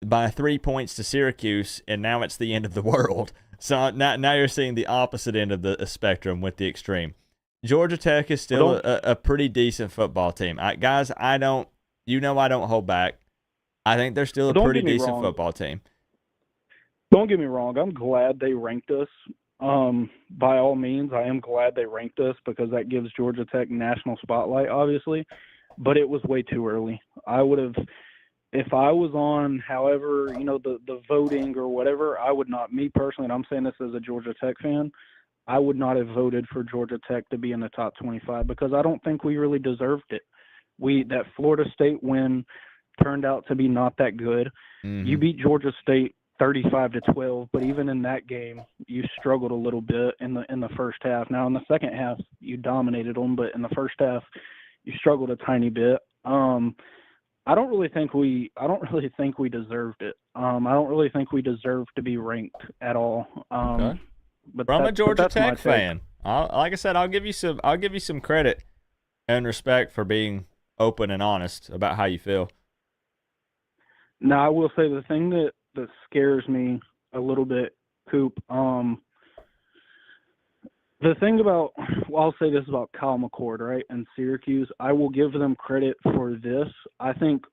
by 3 points to Syracuse, and now it's the end of the world. So now you're seeing the opposite end of the spectrum with the extreme. Georgia Tech is still a pretty decent football team. I don't hold back. I think they're still a pretty decent football team. Don't get me wrong. I'm glad they ranked us. By all means, I am glad they ranked us because that gives Georgia Tech national spotlight, obviously. But it was way too early. I would have. If I was on, however, the voting or whatever, I would not, me personally, and I'm saying this as a Georgia Tech fan, I would not have voted for Georgia Tech to be in the top 25 because I don't think we really deserved it. That Florida State win turned out to be not that good. Mm-hmm. You beat Georgia State 35-12, but even in that game, you struggled a little bit in the first half. Now in the second half, you dominated them, but in the first half, you struggled a tiny bit. I don't really think we deserved it. I don't really think we deserved to be ranked at all. Okay. But I'm a Georgia Tech fan. Like I said, I'll give you some credit and respect for being open and honest about how you feel. Now, I will say the thing that scares me a little bit, Coop. The thing about, I'll say this about Kyle McCord, right, and Syracuse. I will give them credit for this. I think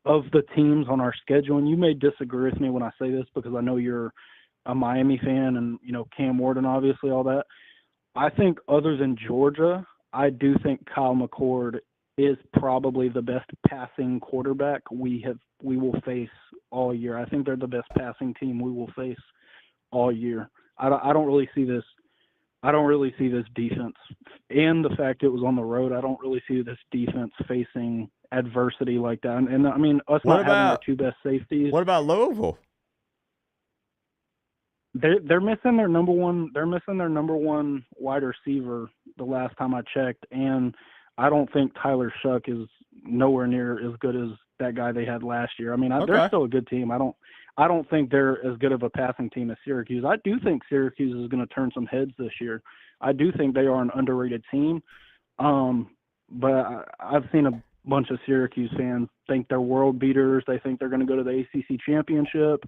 of the teams on our schedule, and you may disagree with me when I say this because I know you're a Miami fan and, you know, Cam Warden, obviously, all that. I think other than Georgia, I do think Kyle McCord is probably the best passing quarterback we will face all year. I think they're the best passing team we will face all year. I don't really see this. I don't really see this defense, and the fact it was on the road. I don't really see this defense facing adversity like that. And I mean, us not having our two best safeties. What about Louisville? They're missing their number one. They're missing their number one wide receiver. The last time I checked, and I don't think Tyler Shuck is nowhere near as good as that guy they had last year. I mean, they're still a good team. I don't think they're as good of a passing team as Syracuse. I do think Syracuse is going to turn some heads this year. I do think they are an underrated team. But I've seen a bunch of Syracuse fans think they're world beaters. They think they're going to go to the ACC championship.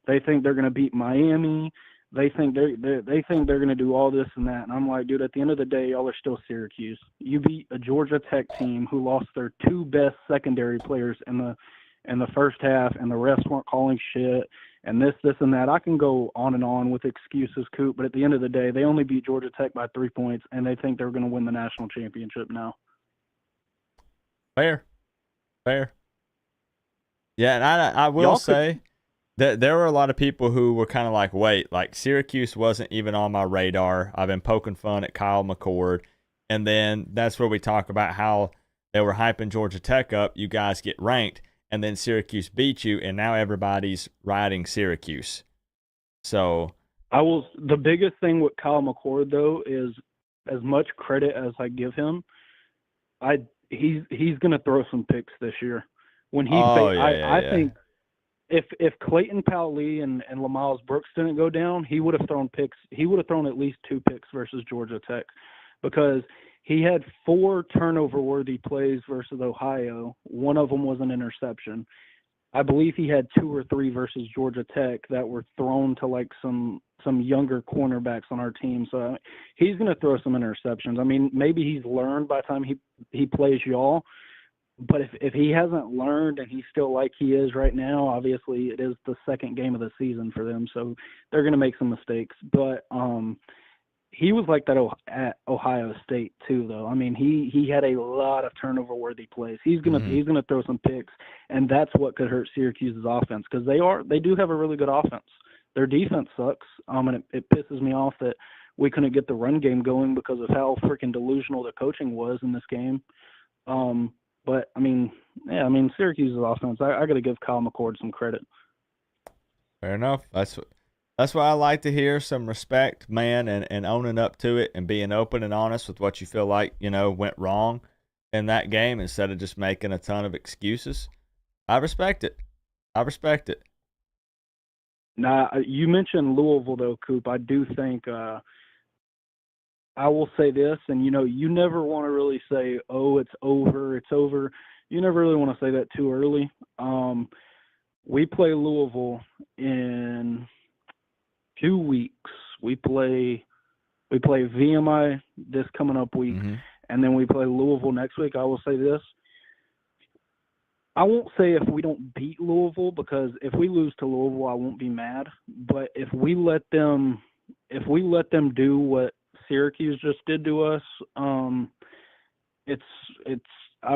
They think they're going to beat Miami. They think they're going to do all this and that. And I'm like, dude, at the end of the day, y'all are still Syracuse. You beat a Georgia Tech team who lost their two best secondary players in the first half, and the refs weren't calling shit, and this and that. I can go on and on with excuses, Coop, but at the end of the day, they only beat Georgia Tech by 3 points, and they think they're going to win the national championship now. Fair. Yeah, and I will say that there were a lot of people who were kind of like, wait, like Syracuse wasn't even on my radar. I've been poking fun at Kyle McCord. And then that's where we talk about how they were hyping Georgia Tech up. You guys get ranked, and then Syracuse beat you, and now everybody's riding Syracuse. So the biggest thing with Kyle McCord, though, is as much credit as I give him, he's going to throw some picks this year. When I think if Clayton Powell-Lee and Lamiles Brooks didn't go down, he would have thrown picks. He would have thrown at least 2 picks versus Georgia Tech, because he had 4 turnover-worthy plays versus Ohio. One of them was an interception. I believe he had 2 or 3 versus Georgia Tech that were thrown to like some younger cornerbacks on our team. So he's going to throw some interceptions. I mean, maybe he's learned by the time he plays y'all. But if he hasn't learned and he's still like he is right now, obviously it is the second game of the season for them, so they're going to make some mistakes. But he was like that at Ohio State too, though. I mean, he had a lot of turnover-worthy plays. He's gonna throw some picks, and that's what could hurt Syracuse's offense, because they do have a really good offense. Their defense sucks, and it pisses me off that we couldn't get the run game going because of how freaking delusional the coaching was in this game. But I mean, Syracuse's offense, I got to give Kyle McCord some credit. Fair enough. That's what I like to hear, some respect, man, and owning up to it and being open and honest with what you feel like, went wrong in that game instead of just making a ton of excuses. I respect it. Now, you mentioned Louisville, though, Coop. I do think I will say this, and, you never want to really say, oh, it's over. You never really want to say that too early. We play Louisville in 2 weeks. We play VMI this coming up week, and then we play Louisville next week. I will say this. I won't say if we don't beat Louisville, because if we lose to Louisville, I won't be mad. But if we let them do what Syracuse just did to us, I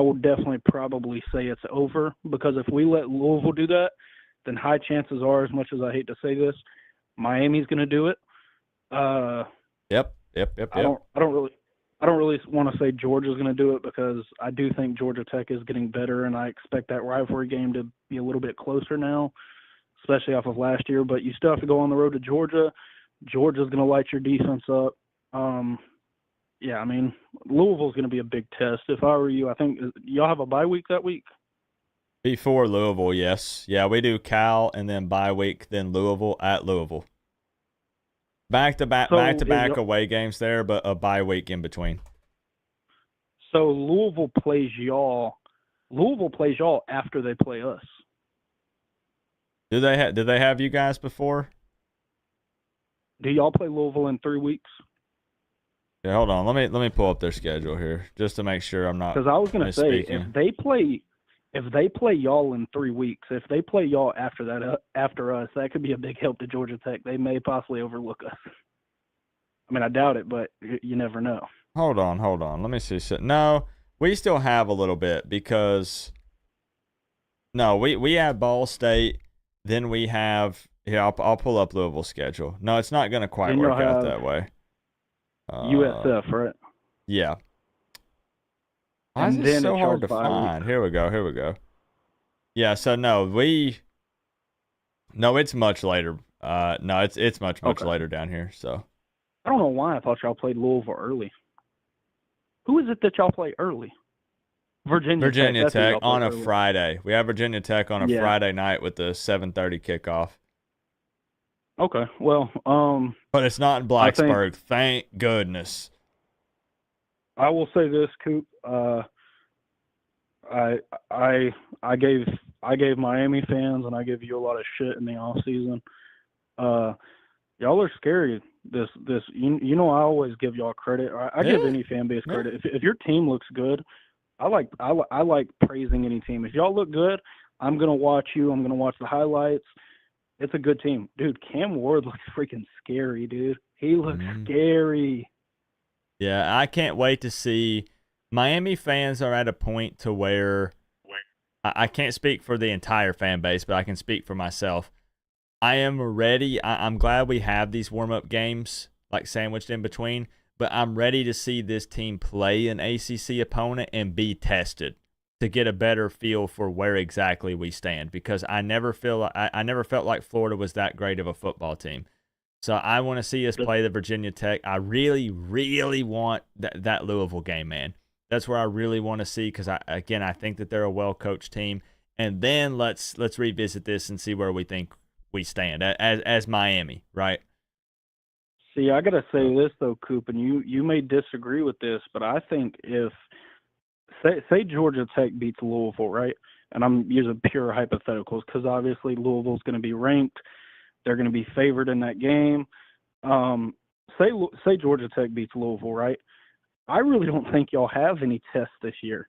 would definitely probably say it's over, because if we let Louisville do that, then high chances are, as much as I hate to say this, Miami's going to do it. Yep. I don't really want to say Georgia's going to do it, because I do think Georgia Tech is getting better, and I expect that rivalry game to be a little bit closer now, especially off of last year. But you still have to go on the road to Georgia. Georgia's going to light your defense up. Yeah, I mean, Louisville's going to be a big test. If I were you, I think y'all have a bye week that week? Before Louisville, yes. Yeah, we do Cal and then bye week, then Louisville at Louisville. Back-to-back away games there, but a bye week in between. So Louisville plays y'all after they play us. Did they have you guys before? Do y'all play Louisville in 3 weeks? Yeah, hold on. Let me pull up their schedule here just to make sure I'm not. Because I was going to say, if they play y'all in 3 weeks, if they play y'all after that, after us, that could be a big help to Georgia Tech. They may possibly overlook us. I mean, I doubt it, but you never know. Hold on. Let me see. No, we still have a little bit because no, we have Ball State. Then we have here. I'll pull up Louisville's schedule. No, it's not going to quite Then work you'll out have that way. USF, right? Yeah. Why is And this then so it's hard to y'all's bye find? week. Here we go. Yeah. So no, it's much later. No, it's much Okay. later down here. So I don't know why I thought y'all played Louisville early. Who is it that y'all play early? Virginia Tech. That's who Tech y'all play on a early. Friday. We have Virginia Tech on a Yeah. Friday night with the 7:30 kickoff. Okay. Well, But it's not in Blacksburg. Thank goodness. I will say this, Coop. I gave Miami fans and I give you a lot of shit in the off season. Y'all are scary. This you know I always give y'all credit. I give any fan base credit. If your team looks good, I like praising any team. If y'all look good, I'm gonna watch you. I'm gonna watch the highlights. It's a good team, dude. Cam Ward looks freaking scary, dude. He looks scary. Yeah, I can't wait to see. Miami fans are at a point to where I can't speak for the entire fan base, but I can speak for myself. I am ready. I'm glad we have these warm-up games like sandwiched in between, but I'm ready to see this team play an ACC opponent and be tested to get a better feel for where exactly we stand, because I never felt like Florida was that great of a football team. So I want to see us play the Virginia Tech. I really, really want that Louisville game, man. That's where I really want to see, because I think that they're a well-coached team. And then let's revisit this and see where we think we stand as Miami, right? See, I gotta say this though, Coop, and you may disagree with this, but I think if say Georgia Tech beats Louisville, right? And I'm using pure hypotheticals because obviously Louisville's going to be ranked. They're going to be favored in that game. Say Georgia Tech beats Louisville, right? I really don't think y'all have any tests this year.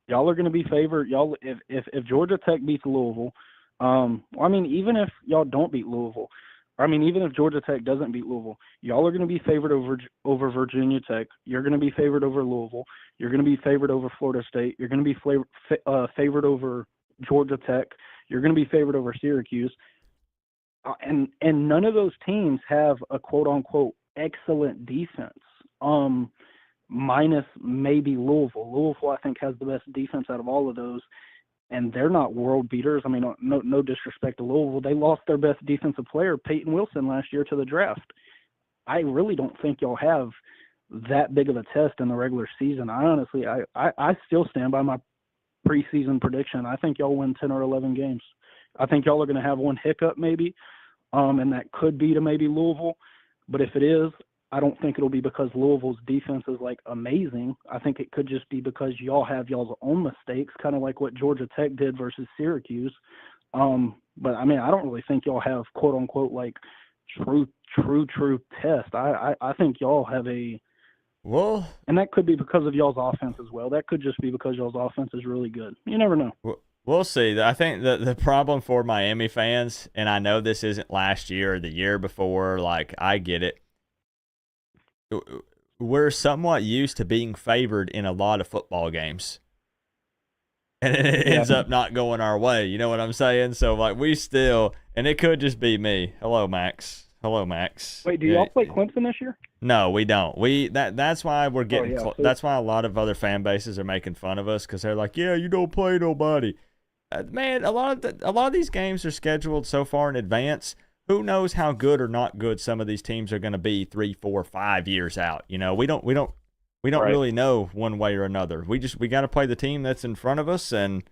Y'all are going to be favored. Y'all, if Georgia Tech beats Louisville, I mean, even if y'all don't beat Louisville, I mean, even if Georgia Tech doesn't beat Louisville, y'all are going to be favored over Virginia Tech. You're going to be favored over Louisville. You're going to be favored over Florida State. You're going to be favored over Georgia Tech. You're going to be favored over Syracuse. And none of those teams have a quote-unquote excellent defense, minus maybe Louisville. Louisville, I think, has the best defense out of all of those, and they're not world beaters. I mean, no disrespect to Louisville. They lost their best defensive player, Peyton Wilson, last year to the draft. I really don't think y'all have that big of a test in the regular season. I still stand by my preseason prediction. I think y'all win 10 or 11 games. I think y'all are going to have one hiccup maybe, and that could be to maybe Louisville. But if it is, I don't think it'll be because Louisville's defense is like amazing. I think it could just be because y'all have y'all's own mistakes, kind of like what Georgia Tech did versus Syracuse. But I mean, I don't really think y'all have quote unquote like true test. I think y'all have and that could be because of y'all's offense as well. That could just be because y'all's offense is really good. You never know. We'll see. I think the problem for Miami fans, and I know this isn't last year or the year before, like I get it. We're somewhat used to being favored in a lot of football games. And it ends up not going our way. You know what I'm saying? So, like, we still, and it could just be me. Hello, Max. Wait, do y'all play Clemson this year? No, we don't. That's why we're getting. That's why a lot of other fan bases are making fun of us, because they're like, "Yeah, you don't play nobody." Man, a lot of these games are scheduled so far in advance. Who knows how good or not good some of these teams are going to be 3, 4, 5 years out? You know, we don't really know one way or another. We got to play the team that's in front of us and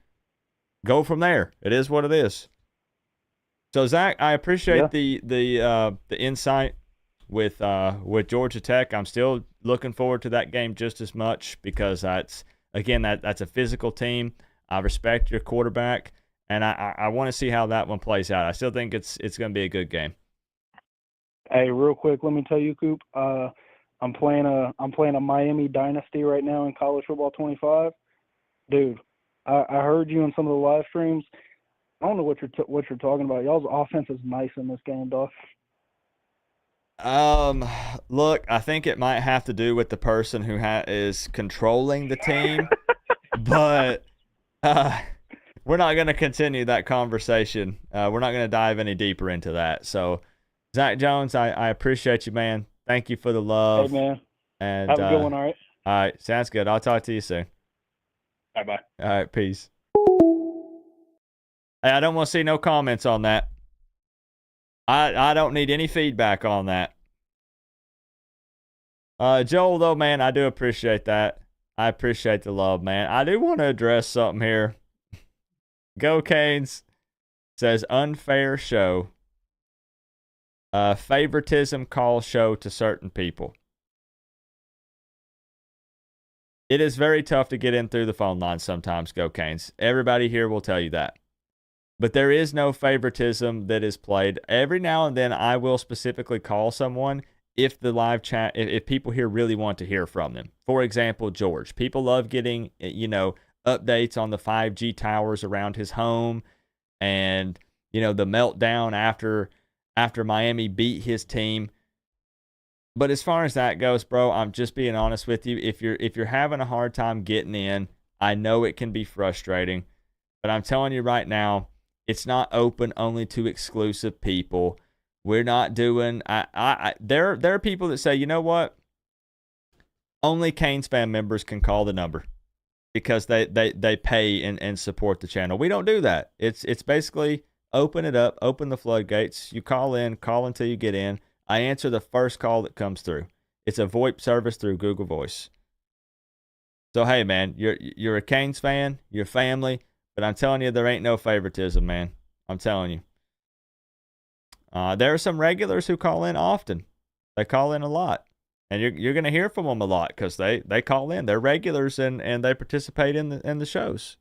go from there. It is what it is. So Zach, I appreciate the insight with Georgia Tech. I'm still looking forward to that game just as much, because that's a physical team. I respect your quarterback, and I want to see how that one plays out. I still think it's going to be a good game. Hey, real quick, let me tell you, Coop. I'm playing a Miami Dynasty right now in College Football 25. Dude, I heard you on some of the live streams. I don't know what you're talking about. Y'all's offense is nice in this game, dog. Look, I think it might have to do with the person who is controlling the team, but we're not going to continue that conversation. We're not going to dive any deeper into that. So, Zach Jones, I appreciate you, man. Thank you for the love. Hey, man. And have a good one, all right? All right, sounds good. I'll talk to you soon. Bye-bye. All right, peace. Hey, I don't want to see no comments on that. I don't need any feedback on that. Joel, though, man, I do appreciate that. I appreciate the love, man. I do want to address something here. Go Canes says unfair show. Favoritism call show to certain people. It is very tough to get in through the phone line sometimes, Go Canes. Everybody here will tell you that. But there is no favoritism that is played. Every now and then I will specifically call someone if the live chat, if people here really want to hear from them. For example, George. People love getting, updates on the 5G towers around his home and, the meltdown after Miami beat his team. But as far as that goes, bro, I'm just being honest with you. If you're having a hard time getting in, I know it can be frustrating. But I'm telling you right now, it's not open only to exclusive people. We're not doing. There are people that say, you know what? Only Canes fan members can call the number because they pay and support the channel. We don't do that. It's basically open it up, open the floodgates. You call until you get in. I answer the first call that comes through. It's a VoIP service through Google Voice. So hey, man, you're a Canes fan, you're family. But I'm telling you, there ain't no favoritism, man. I'm telling you. There are some regulars who call in often. They call in a lot. And you're going to hear from them a lot because they call in. They're regulars and they participate in the shows.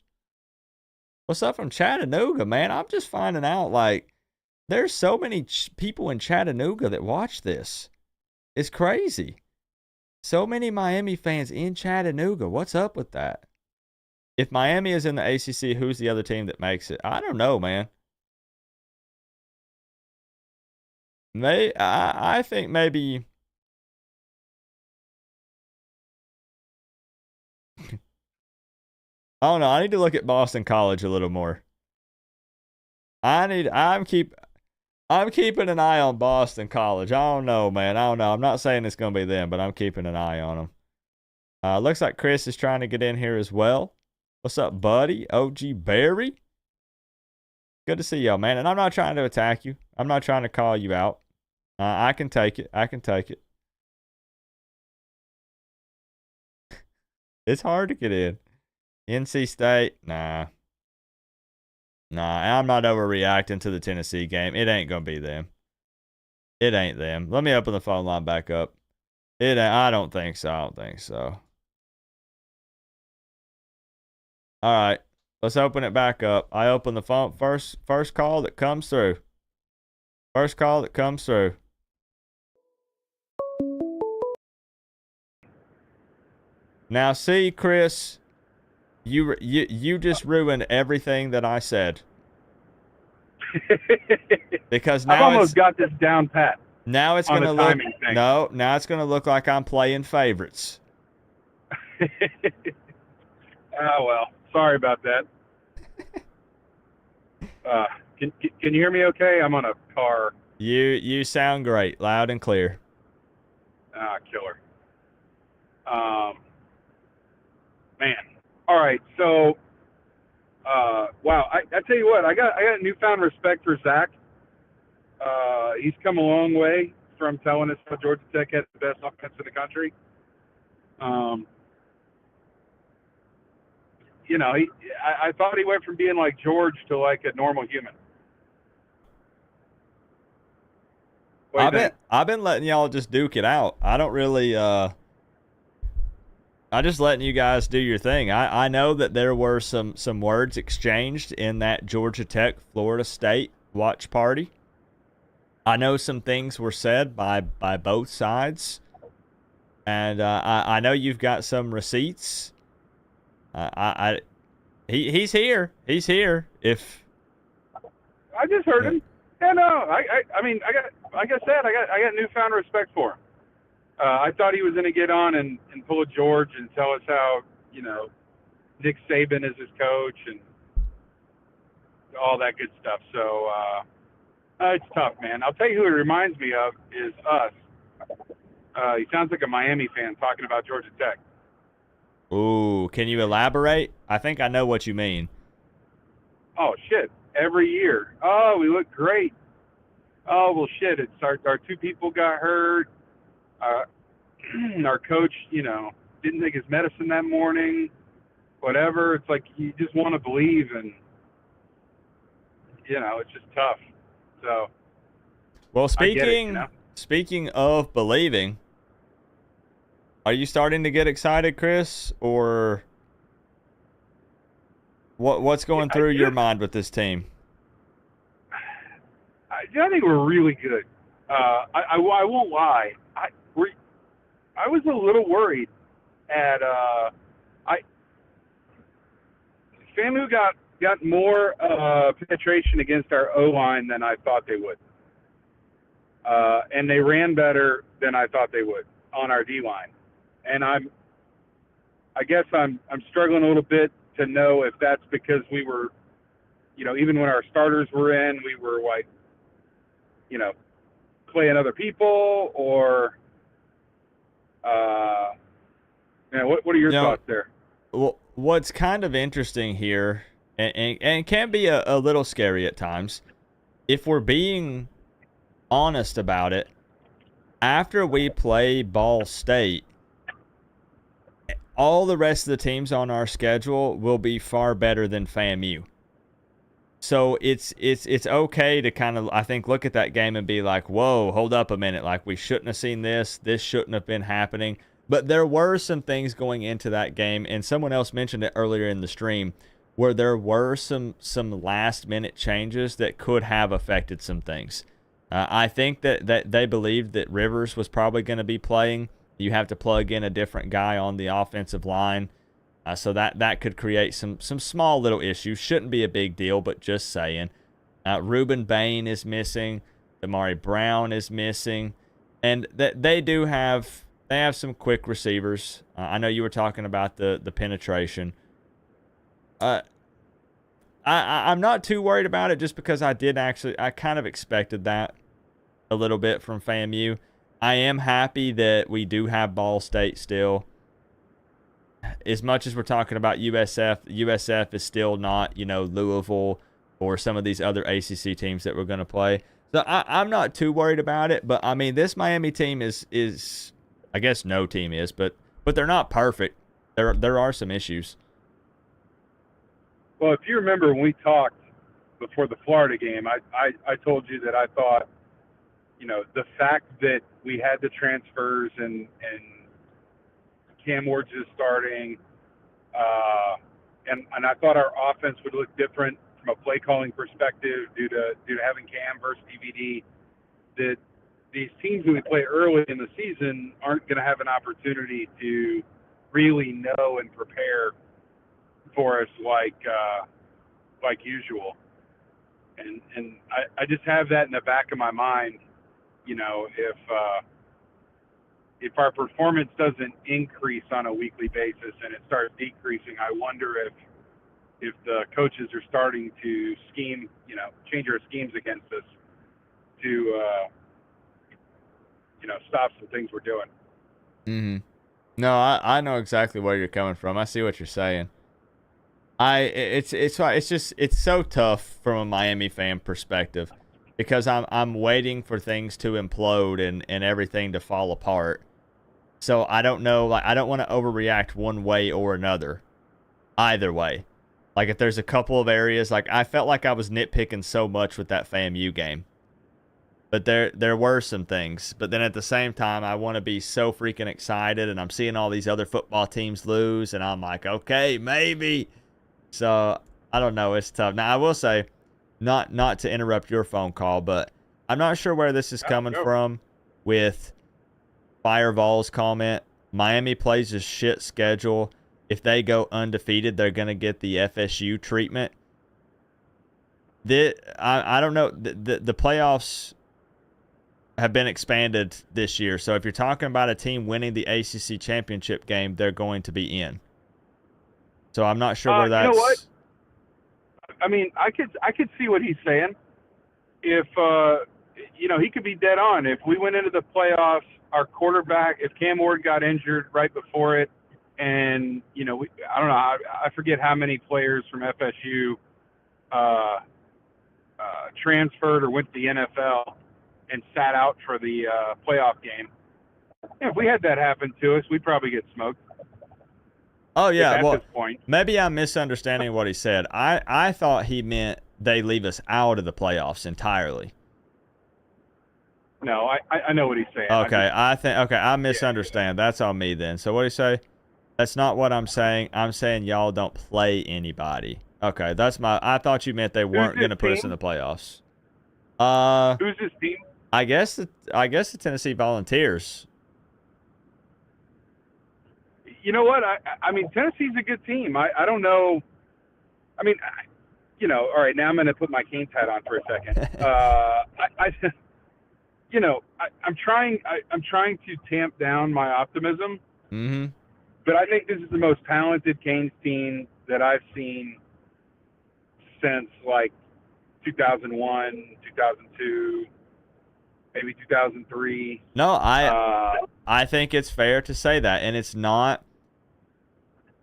What's up from Chattanooga, man? I'm just finding out, there's so many people in Chattanooga that watch this. It's crazy. So many Miami fans in Chattanooga. What's up with that? If Miami is in the ACC, who's the other team that makes it? I don't know, man. I think maybe. I don't know. I need to look at Boston College a little more. I'm keeping an eye on Boston College. I don't know, man. I don't know. I'm not saying it's gonna be them, but I'm keeping an eye on them. Looks like Chris is trying to get in here as well. What's up, buddy? OG Barry? Good to see y'all, man. And I'm not trying to attack you. I'm not trying to call you out. I can take it. It's hard to get in. NC State? Nah, I'm not overreacting to the Tennessee game. It ain't going to be them. It ain't them. Let me open the phone line back up. I don't think so. All right, let's open it back up. I open the phone first call that comes through. Now, see, Chris, you just ruined everything that I said. Because now I've almost got this down pat. Now it's going to look now it's going to look like I'm playing favorites. Oh well. Sorry about that. Can you hear me okay? I'm on a car. You sound great, loud and clear. Killer. Man. All right. So, wow. I tell you what, I got a newfound respect for Zach. He's come a long way from telling us how Georgia Tech has the best offense in the country. I thought he went from being like George to like a normal human. I've been letting y'all just duke it out. I don't really I just letting you guys do your thing. I know that there were some words exchanged in that Georgia Tech Florida State watch party. I know some things were said by both sides. And I know you've got some receipts. He's here. He's here. If I just heard him. Yeah, no, I mean, like I said, I got newfound respect for him. I thought he was going to get on and pull a George and tell us how, Nick Saban is his coach and all that good stuff. So it's tough, man. I'll tell you who it reminds me of is us. He sounds like a Miami fan talking about Georgia Tech. Ooh, can you elaborate? I think I know what you mean. Oh, shit. Every year. Oh, we look great. Oh, well, shit. It's our two people got hurt. Our coach, didn't take his medicine that morning. Whatever. It's like you just want to believe, and, it's just tough. So. Well, speaking of believing, are you starting to get excited, Chris, or what's going through your mind with this team? I think we're really good. I won't lie. I was a little worried at FAMU got more penetration against our O-line than I thought they would. And they ran better than I thought they would on our D-line. And I guess I'm struggling a little bit to know if that's because we were, even when our starters were in, we were like, playing other people, or what are your thoughts there? Well, what's kind of interesting here, and can be a little scary at times, if we're being honest about it, after we play Ball State, all the rest of the teams on our schedule will be far better than FAMU. So it's okay to kind of, I think, look at that game and be like, whoa, hold up a minute. Like, we shouldn't have seen this. This shouldn't have been happening. But there were some things going into that game, and someone else mentioned it earlier in the stream, where there were some last-minute changes that could have affected some things. I think that they believed that Rivers was probably going to be playing. You have to plug in a different guy on the offensive line. So that could create some small little issues. Shouldn't be a big deal, but just saying. Ruben Bain is missing. Amari Brown is missing. And they have some quick receivers. I know you were talking about the penetration. I'm not too worried about it, just because I kind of expected that a little bit from FAMU. I am happy that we do have Ball State still. As much as we're talking about USF is still not, Louisville or some of these other ACC teams that we're going to play. So I'm not too worried about it. But, I mean, this Miami team is I guess no team is, but they're not perfect. There are some issues. Well, if you remember when we talked before the Florida game, I told you that I thought, the fact that we had the transfers and Cam Ward's is starting, and I thought our offense would look different from a play calling perspective due to having Cam versus DVD, that these teams that we play early in the season aren't going to have an opportunity to really know and prepare for us like usual. And I just have that in the back of my mind, if our performance doesn't increase on a weekly basis and it starts decreasing, I wonder if the coaches are starting to scheme, change their schemes against us to, stop some things we're doing. Mm-hmm. No, I know exactly where you're coming from. I see what you're saying. It's so tough from a Miami fan perspective, because I'm waiting for things to implode and everything to fall apart. So I don't know, I don't want to overreact one way or another. Either way. Like, if there's a couple of areas, like, I felt like I was nitpicking so much with that FAMU game. But there were some things. But then at the same time, I want to be so freaking excited, and I'm seeing all these other football teams lose, and I'm like, okay, maybe. So I don't know, it's tough. Now, I will say, not to interrupt your phone call, but I'm not sure where this is coming from with Firevol's comment. Miami plays a shit schedule. if they go undefeated, they're going to get the FSU treatment. I don't know. The playoffs have been expanded this year. So if you're talking about a team winning the ACC championship game, they're going to be in. So I'm not sure where that's. You know what? I mean, I could see what he's saying. If he could be dead on. If we went into the playoffs, our quarterback, if Cam Ward got injured right before it, and I don't know, I forget how many players from FSU transferred or went to the NFL and sat out for the playoff game. If we had that happen to us, we'd probably get smoked. Oh, yeah. Well, this point. Maybe I'm misunderstanding what he said. I thought he meant they leave us out of the playoffs entirely. No, I know what he's saying. Okay, I misunderstand. That's on me then. So what do you say? That's not what I'm saying. I'm saying y'all don't play anybody. Okay, I thought you meant they weren't going to put us in the playoffs. Who's this team? I guess the Tennessee Volunteers. You know what? I mean, Tennessee's a good team. I don't know. I mean, all right, now I'm going to put my Canes hat on for a second. I'm trying to tamp down my optimism. Mm-hmm. But I think this is the most talented Canes team that I've seen since like 2001, 2002, maybe 2003. No, I think it's fair to say that, and it's not.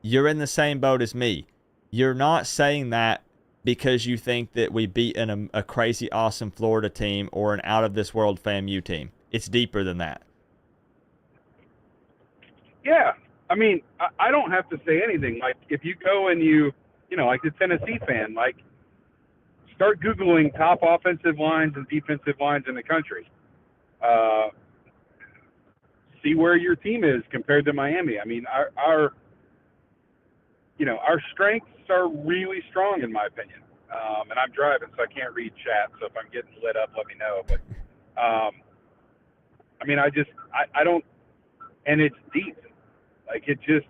You're in the same boat as me. You're not saying that because you think that we beat a crazy awesome Florida team or an out of this world FAMU team. It's deeper than that. Yeah. I mean, I don't have to say anything. Like, if you go and like the Tennessee fan, like, start Googling top offensive lines and defensive lines in the country. See where your team is compared to Miami. I mean, our strengths are really strong, in my opinion. And I'm driving, so I can't read chat. So if I'm getting lit up, let me know. But, I mean, I don't, and it's deep. Like, it just,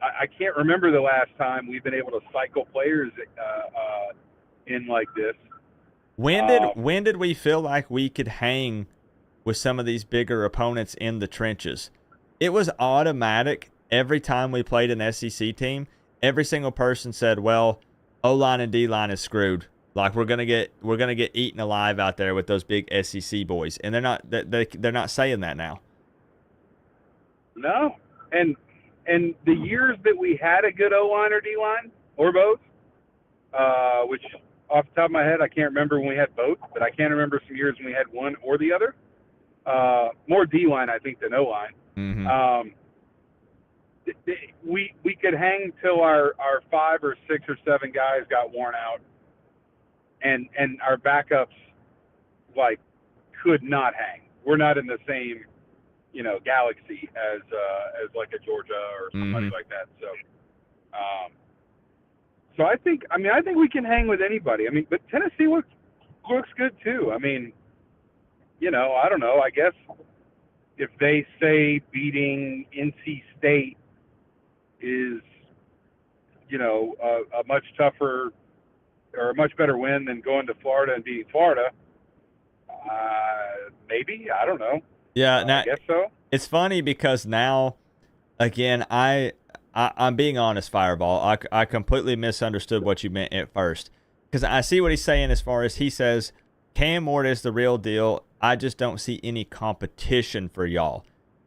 I can't remember the last time we've been able to cycle players in like this. When did we feel like we could hang with some of these bigger opponents in the trenches? It was automatic every time we played an SEC team. Every single person said, well, O-line and D-line is screwed. Like, we're gonna get eaten alive out there with those big SEC boys. And they're not saying that now. No. And the years that we had a good O-line or D-line, or both, which off the top of my head, I can't remember when we had both, but I can remember some years when we had one or the other. More D-line, I think, than O-line. Mm-hmm. We could hang till our 5 or 6 or 7 guys got worn out, and our backups, like, could not hang. We're not in the same, galaxy as like a Georgia or somebody like that. So I think we can hang with anybody. I mean, but Tennessee looks good too. I mean, I don't know. I guess if they say beating NC State is, a much tougher or a much better win than going to Florida and beating Florida, maybe, I don't know. Yeah, I guess so. It's funny because now, again, I'm being honest, Fireball. I completely misunderstood what you meant at first. Because I see what he's saying as far as he says, Cam Ward is the real deal. I just don't see any competition for y'all.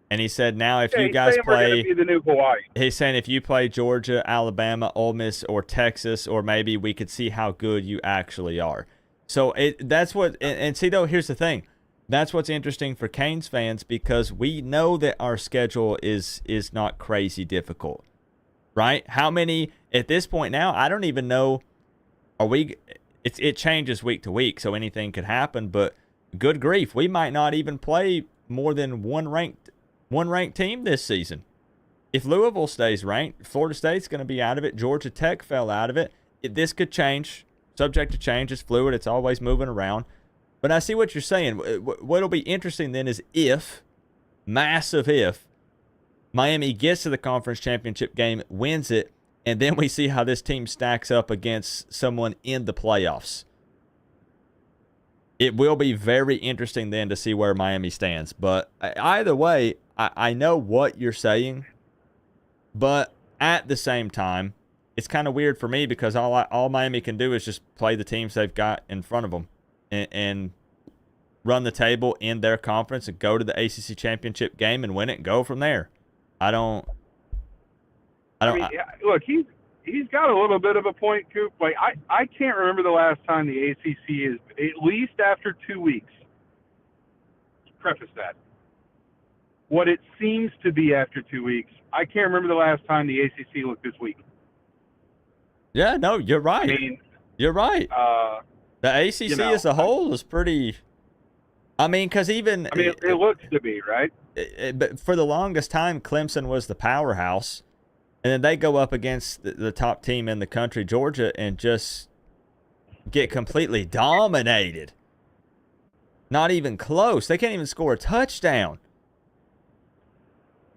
And he said, now if you guys play, be the new Hawaii. He's saying if you play Georgia, Alabama, Ole Miss, or Texas, or maybe we could see how good you actually are. So that's what, and see though, here's the thing. That's what's interesting for Canes fans because we know that our schedule is not crazy difficult, right? How many at this point now? I don't even know. It changes week to week, so anything could happen. But good grief, we might not even play more than one ranked team this season. If Louisville stays ranked, Florida State's going to be out of it. Georgia Tech fell out of it. This could change. Subject to change. It's fluid. It's always moving around. But I see what you're saying. What'll be interesting then is if, massive if, Miami gets to the conference championship game, wins it, and then we see how this team stacks up against someone in the playoffs. It will be very interesting then to see where Miami stands. But either way, I know what you're saying, but at the same time, it's kind of weird for me because all Miami can do is just play the teams they've got in front of them and run the table in their conference and go to the ACC championship game and win it and go from there. I mean, look, he's got a little bit of a point, Coop. Like I can't remember the last time the ACC is at least after 2 weeks. Preface that. What it seems to be after 2 weeks. I can't remember the last time the ACC looked this weak. Yeah, no, you're right. I mean, you're right. The ACC as a whole is pretty. I mean, because even. I mean, it looks to be, right? But for the longest time, Clemson was the powerhouse. And then they go up against the top team in the country, Georgia, and just get completely dominated. Not even close. They can't even score a touchdown.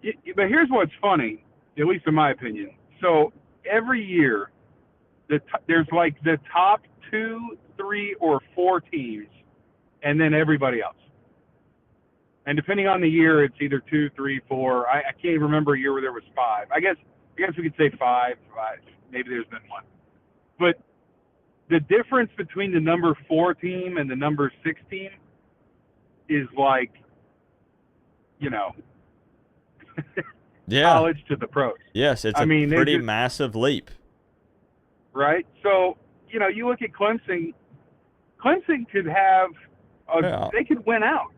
But here's what's funny, at least in my opinion. So every year, there's like the top 2, 3, or 4 teams, and then everybody else. And depending on the year, it's either 2, 3, 4. I can't even remember a year where there was 5. I guess we could say 5. Maybe there's been 1. But the difference between the number 4 team and the number 6 team is like, college to the pros. Yes, it's a pretty massive leap. Right? So, you look at Clemson. Clemson could have they could win out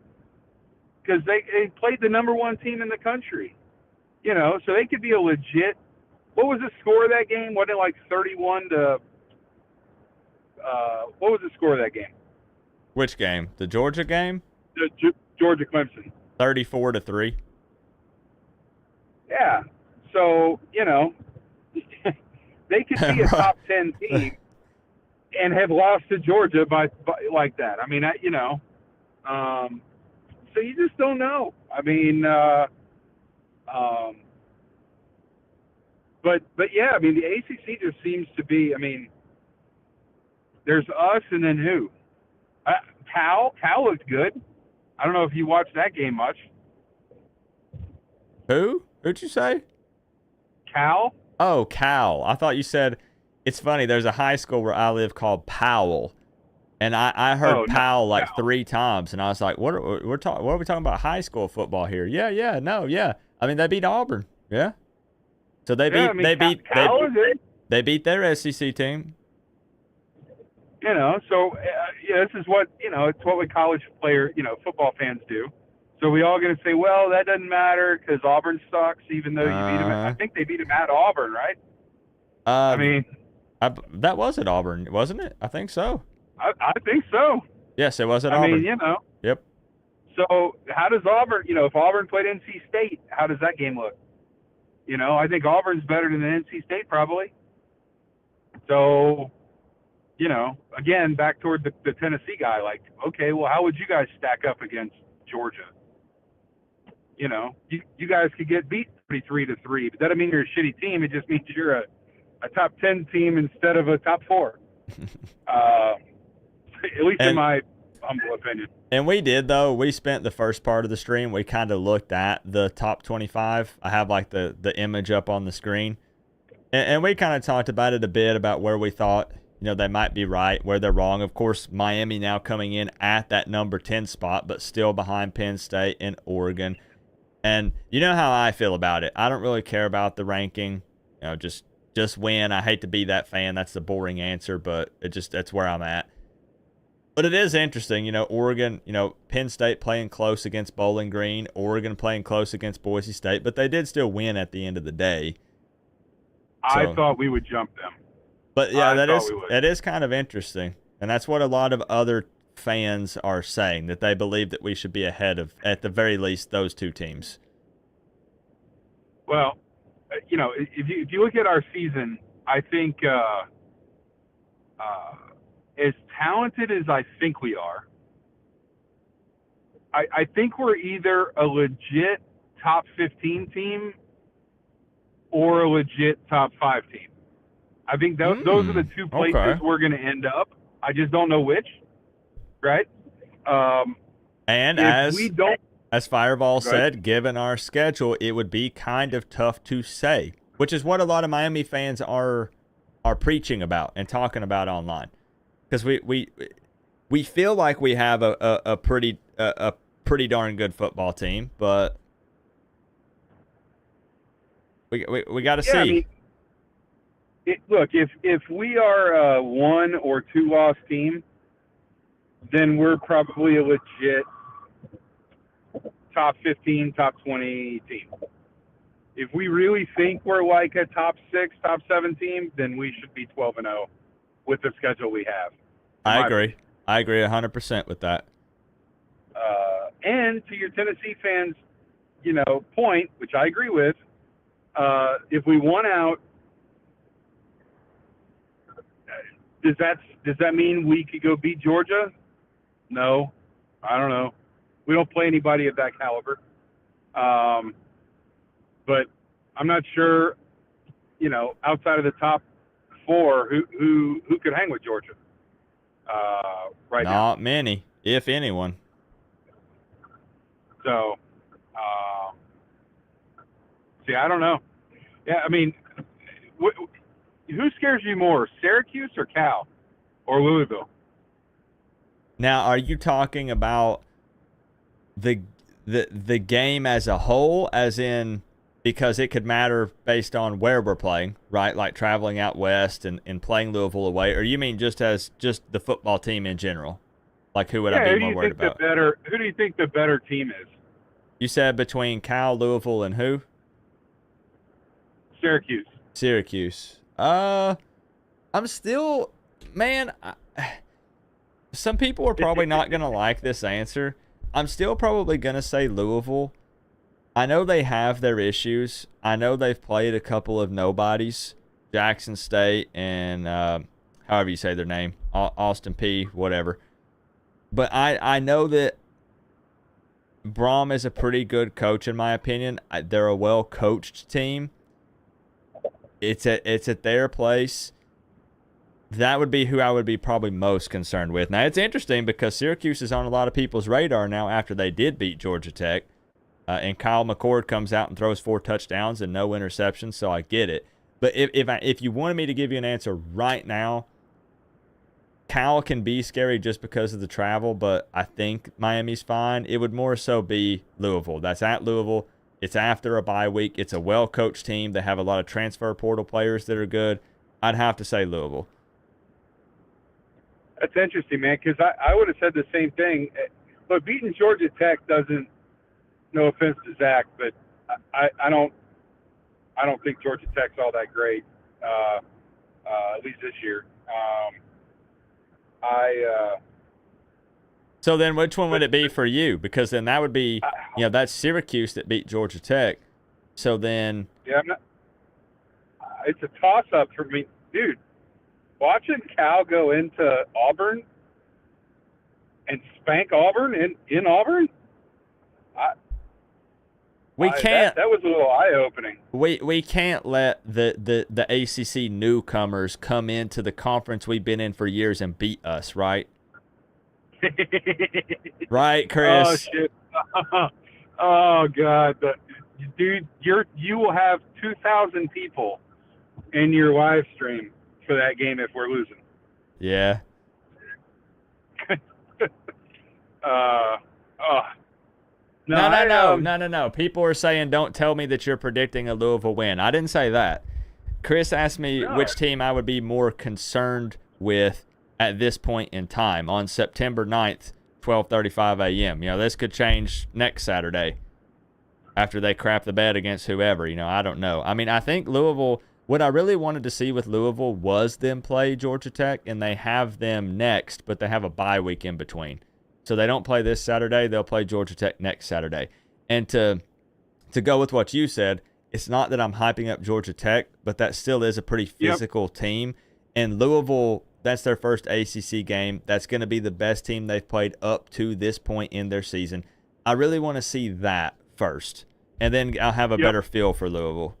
because they played the number 1 team in the country. So they could be a legit. What was the score of that game? Wasn't it like 31 to? What was the score of that game? Which game? The Georgia game? The Georgia Clemson. 34-3. Yeah. So they could be a top 10 team and have lost to Georgia by like that. I mean, so you just don't know. I mean. But yeah, I mean, the ACC just seems to be, I mean, there's us and then who? Cal looked good. I don't know if you watched that game much. Who'd you say? Cal. Oh, Cal. I thought you said, it's funny, there's a high school where I live called Powell. And I heard Powell like Cal. 3 times, and I was like, what are we talking about high school football here? Yeah. I mean, they beat Auburn. Yeah. So they beat their SEC team. So this is what it's what we college football fans do. So we all going to say, well, that doesn't matter because Auburn sucks, even though you beat them. I think they beat them at Auburn, right? I mean, that was at Auburn, wasn't it? I think so. I think so. Yes, it was at Auburn. I mean, Yep. So how does Auburn? If Auburn played NC State, how does that game look? I think Auburn's better than NC State probably. So, again, back toward the Tennessee guy, like, okay, well, how would you guys stack up against Georgia? You guys could get beat 33-3, but that doesn't mean you're a shitty team. It just means you're a top 10 team instead of a top 4. At least in my humble opinion. And we did, though. We spent the first part of the stream. We kind of looked at the top 25. I have like the image up on the screen. And we kind of talked about it a bit about where we thought, they might be right, where they're wrong. Of course, Miami now coming in at that number 10 spot, but still behind Penn State and Oregon. And you know how I feel about it. I don't really care about the ranking. Just win. I hate to be that fan. That's the boring answer, but that's where I'm at. But it is interesting, Oregon, Penn State playing close against Bowling Green, Oregon playing close against Boise State, but they did still win at the end of the day. I thought we would jump them. But yeah, that is kind of interesting. And that's what a lot of other fans are saying, that they believe that we should be ahead of, at the very least, those 2 teams. Well, if you look at our season, I think as talented as I think we are, I think we're either a legit top 15 team or a legit top 5 team. I think those are the two places we're going to end up. I just don't know which, right? And as Fireball said, given our schedule, it would be kind of tough to say, which is what a lot of Miami fans are preaching about and talking about online, because we feel like we have a pretty darn good football team, but we got to see. I mean, look, if we are a 1 or 2 loss team, then we're probably a legit top 15, top 20 team. If we really think we're like a top 6, top 7 team, then we should be 12-0 with the schedule we have. I agree. I agree 100% with that. And to your Tennessee fans, point, which I agree with, if we won out, does that mean we could go beat Georgia? No, I don't know. We don't play anybody of that caliber. But I'm not sure, outside of the top 4, who could hang with Georgia right now. Not many, if anyone. So, see, I don't know. Yeah, I mean, who scares you more, Syracuse or Cal or Louisville? Now, are you talking about the game as a whole, as in because it could matter based on where we're playing, right? Like traveling out west and playing Louisville away, or you mean just the football team in general? Like who would I be more worried about? Who do you think the better team is? You said between Cal, Louisville, and who? Syracuse. I'm still, man. Some people are probably not gonna like this answer. I'm still probably gonna say Louisville. I know they have their issues. I know they've played a couple of nobodies, Jackson State and however you say their name, Austin P, whatever. But I know that Brom is a pretty good coach in my opinion. They're a well-coached team. It's at their place. That would be who I would be probably most concerned with. Now, it's interesting because Syracuse is on a lot of people's radar now after they did beat Georgia Tech. And Kyle McCord comes out and throws 4 touchdowns and no interceptions, so I get it. But if you wanted me to give you an answer right now, Cal can be scary just because of the travel, but I think Miami's fine. It would more so be Louisville. That's at Louisville. It's after a bye week. It's a well-coached team. They have a lot of transfer portal players that are good. I'd have to say Louisville. That's interesting, man, because I would have said the same thing. But beating Georgia Tech doesn't, no offense to Zach, but I don't think Georgia Tech's all that great, at least this year. So then which one would it be for you? Because then that would be, that's Syracuse that beat Georgia Tech. So then. Yeah, it's a toss-up for me. Dude, watching Cal go into Auburn and spank Auburn in Auburn, that was a little eye-opening. We can't let the ACC newcomers come into the conference we've been in for years and beat us, right? Right, Chris? Oh, shit. Oh, God. Dude, you will have 2,000 people in your live stream for that game if we're losing. Yeah. No. People are saying don't tell me that you're predicting a Louisville win. I didn't say that. Chris asked me which team I would be more concerned with at this point in time on September 9th, 12:35 a.m. This could change next Saturday after they crap the bed against whoever. I don't know. I mean, I think Louisville, what I really wanted to see with Louisville was them play Georgia Tech, and they have them next, but they have a bye week in between. So they don't play this Saturday. They'll play Georgia Tech next Saturday. And to go with what you said, it's not that I'm hyping up Georgia Tech, but that still is a pretty physical team. And Louisville, that's their first ACC game. That's going to be the best team they've played up to this point in their season. I really want to see that first. And then I'll have a better feel for Louisville.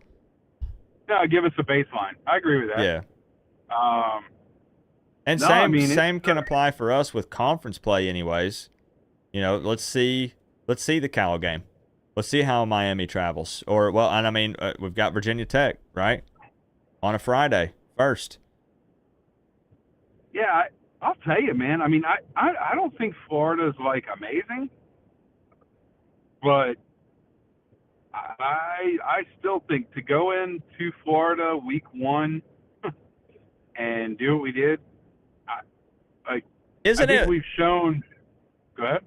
No, give us a baseline. I agree with that. Yeah. And No, I mean, same can apply for us with conference play anyways. You know, let's see the Cal game. Let's see how Miami travels. Or, well, and I mean, we've got Virginia Tech, right? On a Friday, first. Yeah, I'll tell you, man. I mean, I don't think Florida's, like, amazing. But I still think to go into Florida week 1 and do what we did, I think we've shown. Go ahead.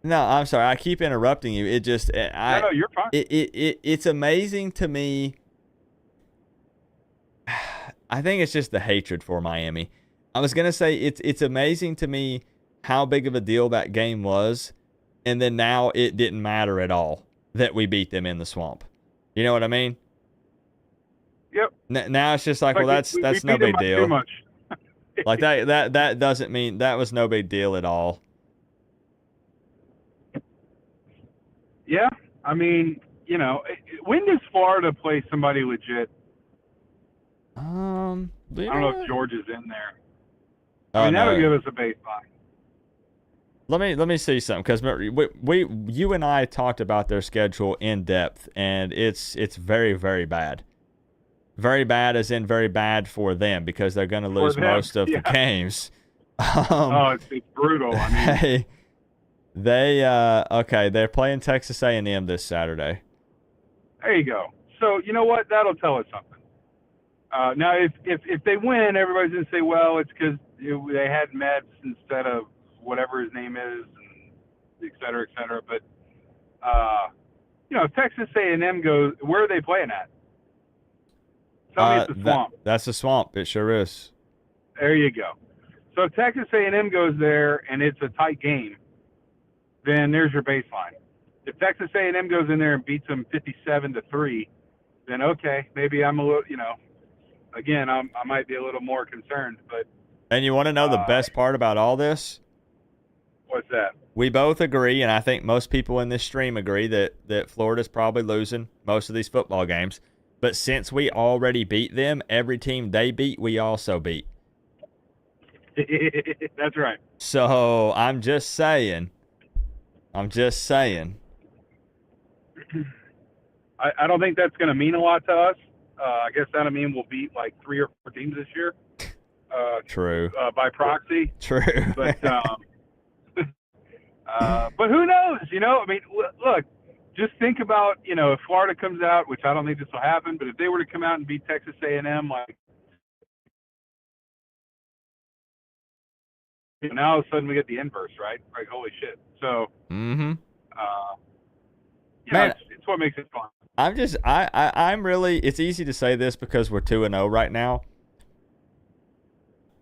No, I'm sorry. I keep interrupting you. It just, No, you're fine. It's amazing to me. I think it's just the hatred for Miami. I was gonna say it's amazing to me how big of a deal that game was, and then now it didn't matter at all that we beat them in the swamp. You know what I mean? Yep. Now it's just like, well, that's no big deal. Too much. Like that doesn't mean that was no big deal at all. Yeah, I mean, you know, when does Florida play somebody legit? I don't know if George is in there. I mean, that'll give us a baseline. Let me see something, because you and I talked about their schedule in depth, and it's very, very bad. Very bad, as in very bad for them, because they're going to lose most of the games. It's brutal. I mean, hey, they're playing Texas A&M this Saturday. There you go. So you know what? That'll tell us something. Now, if they win, everybody's gonna say, well, it's because they had Mets instead of whatever his name is, and et cetera, et cetera. But you know, if Texas A&M goes, where are they playing at? Tell me it's the Swamp. That's the Swamp. It sure is. There you go. So if Texas A&M goes there and it's a tight game, then there's your baseline. If Texas A&M goes in there and beats them 57-3, then okay, maybe I'm a little, you know, again, I might be a little more concerned. But and you want to know the best part about all this? What's that? We both agree, and I think most people in this stream agree, that Florida's probably losing most of these football games. But since we already beat them, every team they beat, we also beat. That's right. So I'm just saying. I don't think that's going to mean a lot to us. I guess that'll mean we'll beat like 3 or 4 teams this year. True. By proxy. True. But but who knows? You know, I mean, look, just think about, you know, if Florida comes out, which I don't think this will happen, but if they were to come out and beat Texas A&M, like, now all of a sudden we get the inverse, right? Like, holy shit. So, mm-hmm. You know, it's what makes it fun. I'm really, it's easy to say this because we're 2-0 right now.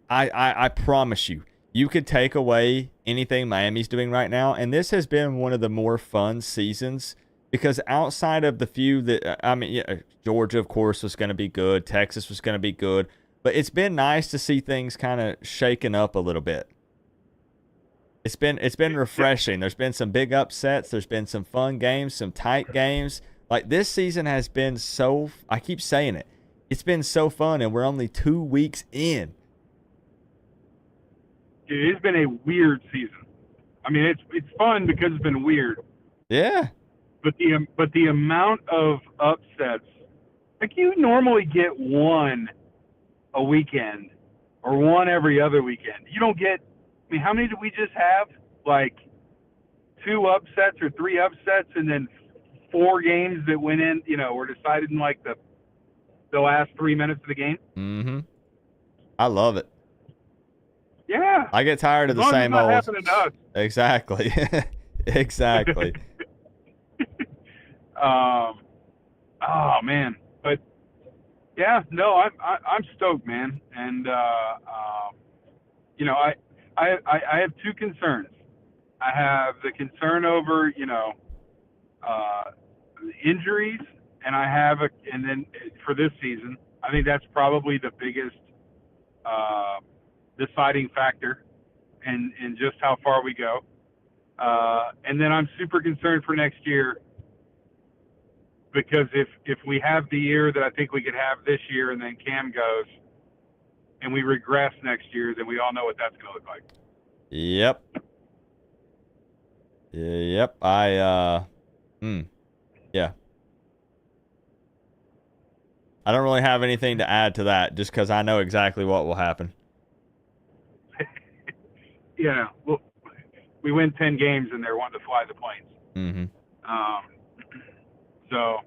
I promise you, you could take away anything Miami's doing right now, and this has been one of the more fun seasons, because outside of the few that, I mean, yeah, Georgia, of course, was going to be good. Texas was going to be good. But it's been nice to see things kind of shaken up a little bit. It's been refreshing. There's been some big upsets. There's been some fun games, some tight games. Like, this season has been so, I keep saying it, it's been so fun, and we're only 2 weeks in. Dude, it's been a weird season. I mean, it's fun because it's been weird. Yeah. But the amount of upsets, like, you normally get one a weekend or one every other weekend. You don't get, I mean, how many did we just have? Like 2 upsets or 3 upsets, and then 4 games that went in, you know, were decided in like the last 3 minutes of the game. Mm-hmm. I love it. Yeah. I get tired of the same old. Happening to us. Exactly. Exactly. Oh man, but yeah, no, I'm stoked, man, and you know, I have 2 concerns. I have the concern over, you know, injuries, and and then for this season, I think that's probably the biggest deciding factor in just how far we go. And then I'm super concerned for next year because if we have the year that I think we could have this year, and then Cam goes, and we regress next year, then we all know what that's going to look like. Yep. Yep. Yeah. I don't really have anything to add to that, just because I know exactly what will happen. Yeah. Well, we win 10 games, and they're wanting to fly the planes. Mm-hmm. So,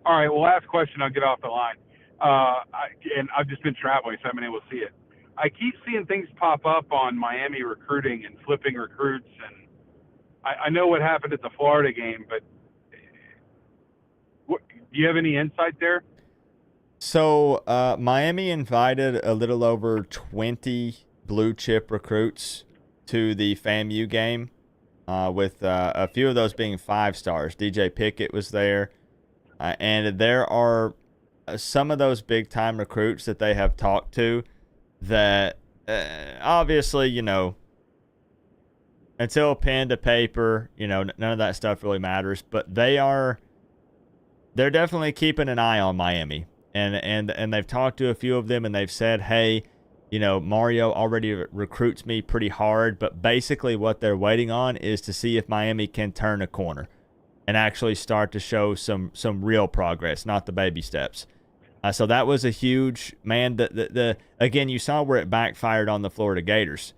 all right. Well, last question. I'll get off the line. And I've just been traveling, so I haven't been able to see it. I keep seeing things pop up on Miami recruiting and flipping recruits, and I know what happened at the Florida game, but do you have any insight there? So, Miami invited a little over 20 blue chip recruits to the FAMU game, with a few of those being 5 stars. DJ Pickett was there, and there are some of those big time recruits that they have talked to that obviously, you know, until pen to paper, you know, none of that stuff really matters, but they're definitely keeping an eye on Miami. And they've talked to a few of them, and they've said, hey, you know, Mario already recruits me pretty hard, but basically what they're waiting on is to see if Miami can turn a corner and actually start to show some real progress, not the baby steps. So that was a huge, man, again, you saw where it backfired on the Florida Gators,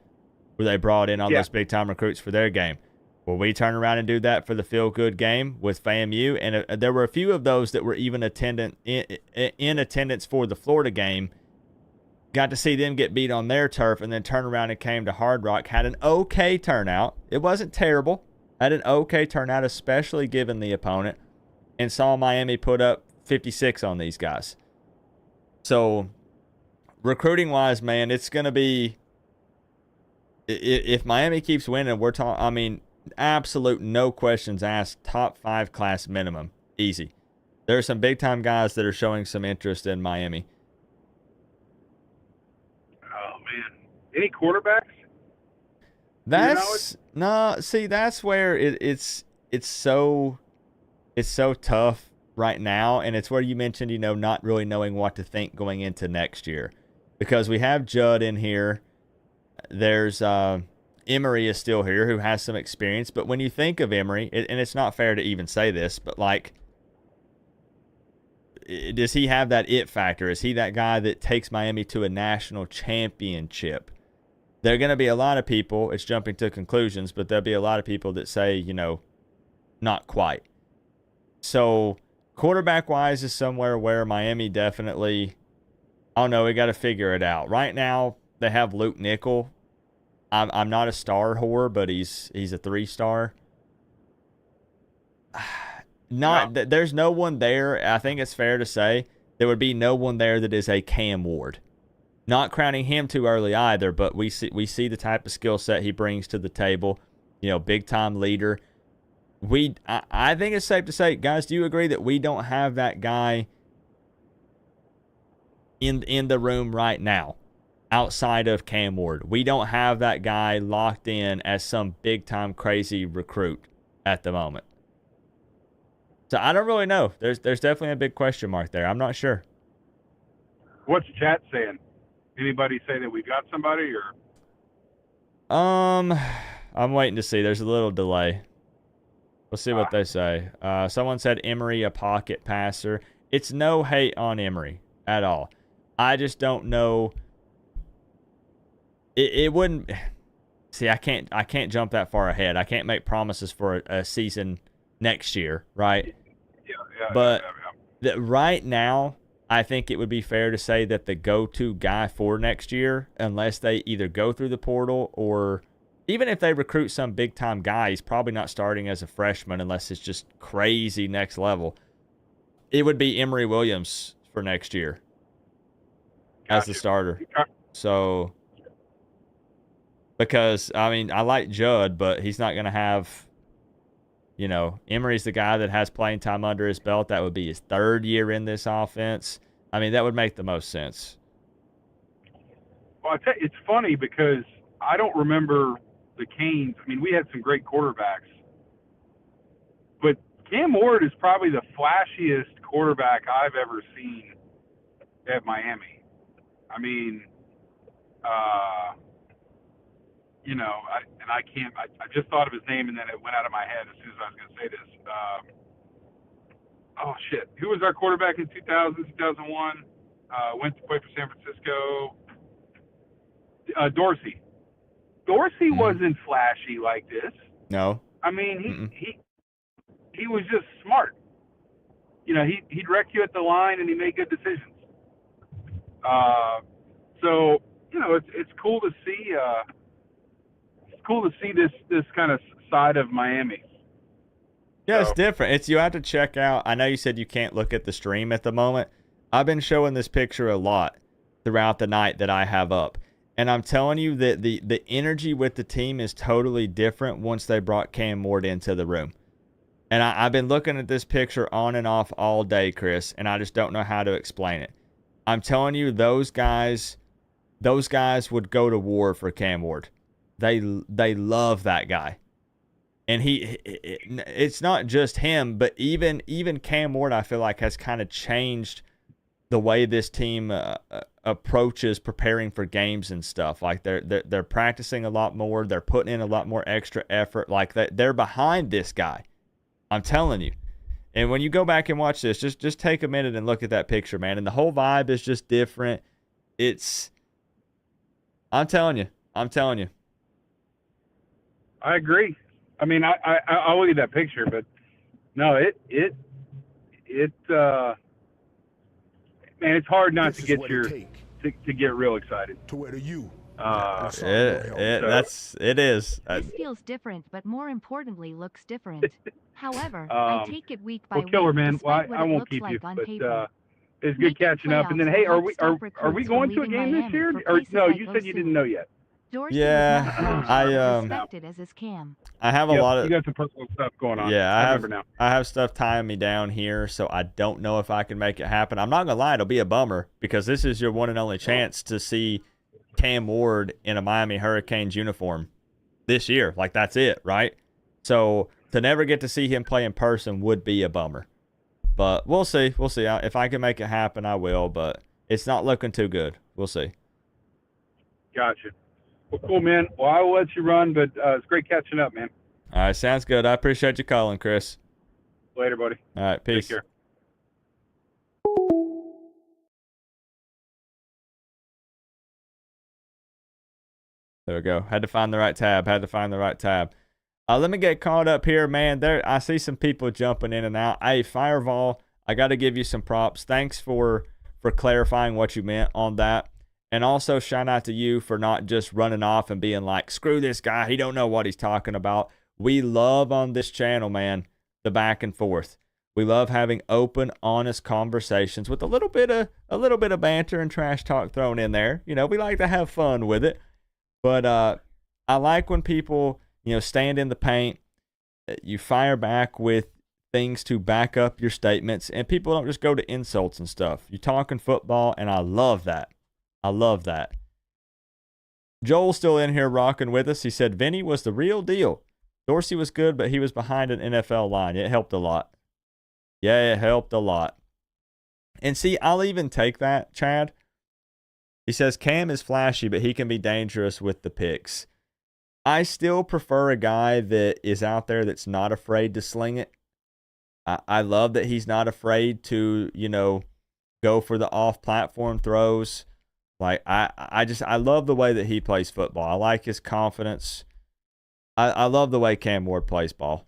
where they brought in all those big-time recruits for their game. Well, we turn around and do that for the feel-good game with FAMU, and there were a few of those that were even in attendance for the Florida game. Got to see them get beat on their turf, and then turn around and came to Hard Rock, had an okay turnout. It wasn't terrible. Had an okay turnout, especially given the opponent, and saw Miami put up 56 on these guys. So, recruiting-wise, man, it's going to be, if Miami keeps winning, we're talking, I mean, absolute no questions asked, top 5 class minimum. Easy. There are some big-time guys that are showing some interest in Miami. Oh, man. Any quarterbacks? That's where it's so tough right now, and it's where you mentioned, you know, not really knowing what to think going into next year, because we have Judd in here. There's Emory is still here, who has some experience, but when you think of Emory, and it's not fair to even say this, but like, does he have that it factor? Is he that guy that takes Miami to a national championship? There are going to be a lot of people, it's jumping to conclusions, but there'll be a lot of people that say, you know, not quite. So, quarterback-wise is somewhere where Miami definitely, I don't know, we got to figure it out. Right now, they have Luke Nickel. I'm not a star whore, but he's a 3-star. There's no one there. I think it's fair to say there would be no one there that is a Cam Ward. Not crowning him too early either, but we see the type of skill set he brings to the table. You know, big time leader. I think it's safe to say, guys, do you agree that we don't have that guy in the room right now outside of Cam Ward? We don't have that guy locked in as some big time crazy recruit at the moment. So I don't really know. There's definitely a big question mark there. I'm not sure. What's chat saying? Anybody say that we got somebody, or? I'm waiting to see. There's a little delay. We'll see what they say. Someone said Emory a pocket passer. It's no hate on Emory at all. I just don't know. It wouldn't. See, I can't jump that far ahead. I can't make promises for a season next year, right? But right now, I think it would be fair to say that the go-to guy for next year, unless they either go through the portal or even if they recruit some big-time guy, he's probably not starting as a freshman unless it's just crazy next level. It would be Emory Williams for next year as the starter. So, because, I mean, I like Judd, but he's not going to have, you know, Emory's the guy that has playing time under his belt. That would be his 3rd year in this offense. I mean, that would make the most sense. Well, I tell you, it's funny because I don't remember the Canes. I mean, we had some great quarterbacks, but Cam Ward is probably the flashiest quarterback I've ever seen at Miami. I mean, you know, I just thought of his name and then it went out of my head as soon as I was going to say this. Oh, shit. Who was our quarterback in 2000, 2001? Went to play for San Francisco. Dorsey. Dorsey wasn't flashy like this. No. I mean, he was just smart. You know, he'd wreck you at the line and he made good decisions. So, you know, it's cool to see. It's cool to see this kind of side of Miami. Yeah, it's different. It's, you have to check out. I know you said you can't look at the stream at the moment. I've been showing this picture a lot throughout the night that I have up. And I'm telling you that the energy with the team is totally different once they brought Cam Ward into the room. And I've been looking at this picture on and off all day, Chris, and I just don't know how to explain it. I'm telling you, those guys would go to war for Cam Ward. They love that guy. And it's not just him, but even Cam Ward, I feel like, has kind of changed the way this team approaches preparing for games and stuff. Like they're practicing a lot more. They're putting in a lot more extra effort. Like they're behind this guy. I'm telling you. And when you go back and watch this, just take a minute and look at that picture, man. And the whole vibe is just different. I'm telling you. I agree. I mean, I'll look at that picture, but no, man, it's hard not to get to get real excited. To where the you. It is. This feels different, but more importantly, looks different. However, I take it week by week. Killer, man. Well, I won't keep you, but it's good catching up. And then, hey, are we going to a game this year? Or no, you said you didn't know yet. Yeah, I have a lot of. You got some personal stuff going on. Yeah, I remember now. I have stuff tying me down here, so I don't know if I can make it happen. I'm not gonna lie, it'll be a bummer because this is your one and only chance to see Cam Ward in a Miami Hurricanes uniform this year. Like, that's it, right? So to never get to see him play in person would be a bummer. But we'll see. We'll see. If I can make it happen, I will. But it's not looking too good. We'll see. Gotcha. Well, cool, man. Well, I will let you run, but it's great catching up, man. All right, sounds good. I appreciate you calling, Chris. Later, buddy. All right, peace. Take care. There we go. Had to find the right tab. Let me get caught up here, man. I see some people jumping in and out. Hey, Fireball, I got to give you some props. Thanks for clarifying what you meant on that. And also, shout out to you for not just running off and being like, screw this guy. He don't know what he's talking about. We love on this channel, man, the back and forth. We love having open, honest conversations with a little bit of banter and trash talk thrown in there. You know, we like to have fun with it. But I like when people, you know, stand in the paint. You fire back with things to back up your statements, and people don't just go to insults and stuff. You're talking football, and I love that. Joel's still in here rocking with us. He said Vinny was the real deal. Dorsey was good, but he was behind an NFL line. It helped a lot. Yeah, it helped a lot. And see, I'll even take that, Chad. He says Cam is flashy, but he can be dangerous with the picks. I still prefer a guy that is out there that's not afraid to sling it. I love that he's not afraid to, you know, go for the off-platform throws. Like, I love the way that he plays football. I like his confidence. I love the way Cam Ward plays ball.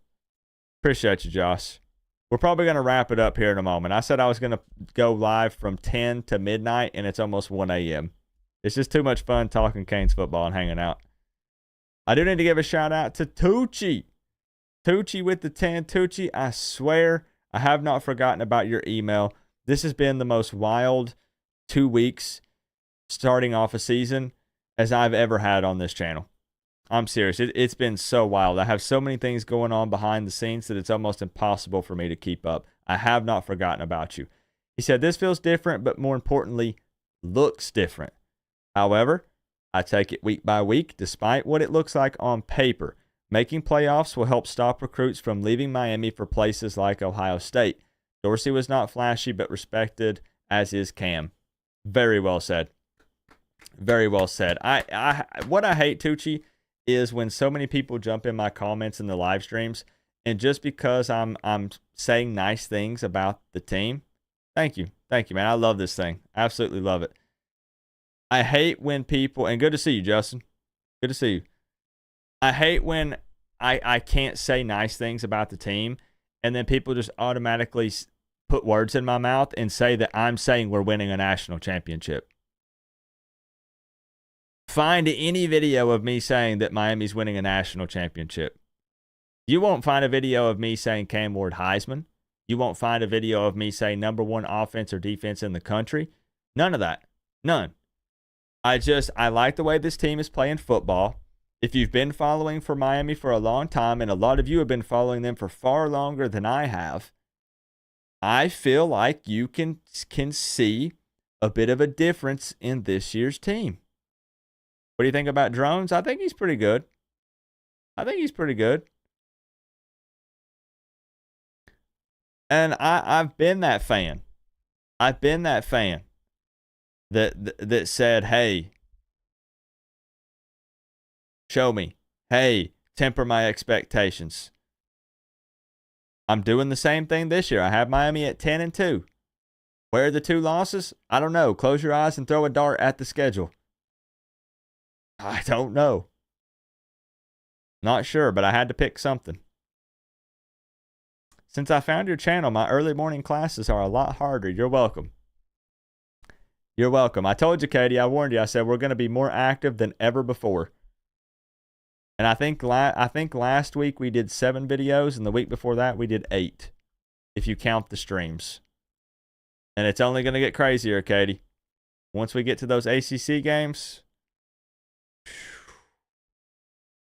Appreciate you, Josh. We're probably going to wrap it up here in a moment. I said I was going to go live from 10 to midnight, and it's almost 1 a.m. It's just too much fun talking Canes football and hanging out. I do need to give a shout-out to Tucci. Tucci with the 10. Tucci, I swear I have not forgotten about your email. This has been the most wild 2 weeks starting off a season as I've ever had on this channel. I'm serious. It's been so wild. I have so many things going on behind the scenes that it's almost impossible for me to keep up. I have not forgotten about you. He said, this feels different, but more importantly, looks different. However, I take it week by week, despite what it looks like on paper. Making playoffs will help stop recruits from leaving Miami for places like Ohio State. Dorsey was not flashy, but respected, as is Cam. Very well said. Very well said. What I hate, Tucci, is when so many people jump in my comments in the live streams, and just because I'm saying nice things about the team, thank you, man. I love this thing. Absolutely love it. I hate when people, and good to see you, Justin. Good to see you. I hate when I can't say nice things about the team, and then people just automatically put words in my mouth and say that I'm saying we're winning a national championship. Find any video of me saying that Miami's winning a national championship. You won't find a video of me saying Cam Ward Heisman. You won't find a video of me saying number one offense or defense in the country. None of that. None. I like the way this team is playing football. If you've been following for Miami for a long time, and a lot of you have been following them for far longer than I have, I feel like you can see a bit of a difference in this year's team. What do you think about Drones? I think he's pretty good. And I've been that fan. That said, hey, show me. Hey, temper my expectations. I'm doing the same thing this year. I have Miami at 10-2. Where are the 2 losses? I don't know. Close your eyes and throw a dart at the schedule. I don't know. Not sure, but I had to pick something. Since I found your channel, my early morning classes are a lot harder. You're welcome. You're welcome. I told you, Katie, I warned you. I said we're going to be more active than ever before. And I think last week we did 7 videos, and the week before that we did 8, if you count the streams. And it's only going to get crazier, Katie. Once we get to those ACC games,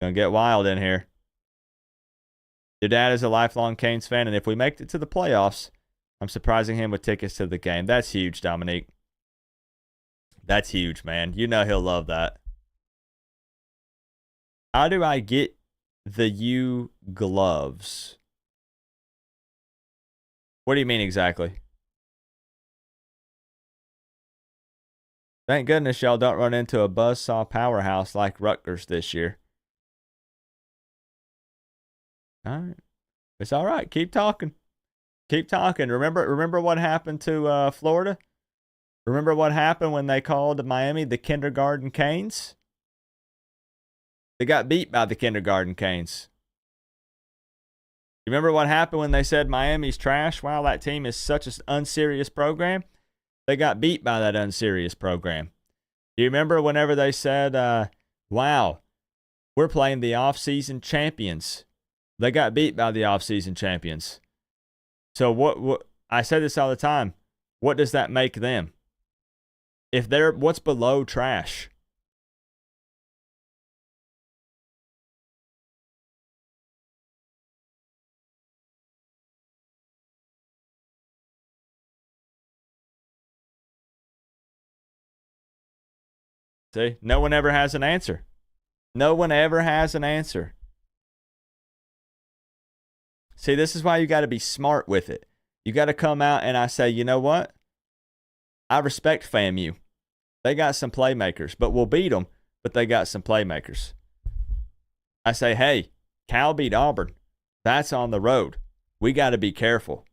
going to get wild in here. Your dad is a lifelong Canes fan, and if we make it to the playoffs, I'm surprising him with tickets to the game. That's huge, Dominique. That's huge, man. You know he'll love that. How do I get the U gloves? What do you mean exactly? Thank goodness y'all don't run into a buzzsaw powerhouse like Rutgers this year. All right. It's all right. Keep talking. Keep talking. Remember what happened to Florida? Remember what happened when they called Miami the kindergarten Canes? They got beat by the kindergarten Canes. You remember what happened when they said Miami's trash? Wow, that team is such an unserious program. They got beat by that unserious program. Do you remember whenever they said, wow, we're playing the off-season champions? They got beat by the off-season champions. So what I say this all the time. What does that make them? If they're, what's below trash? See, no one ever has an answer. No one ever has an answer. See, this is why you got to be smart with it. You got to come out and I say, you know what? I respect FAMU. They got some playmakers, but we'll beat them, but they got some playmakers. I say, hey, Cal beat Auburn. That's on the road. We got to be careful.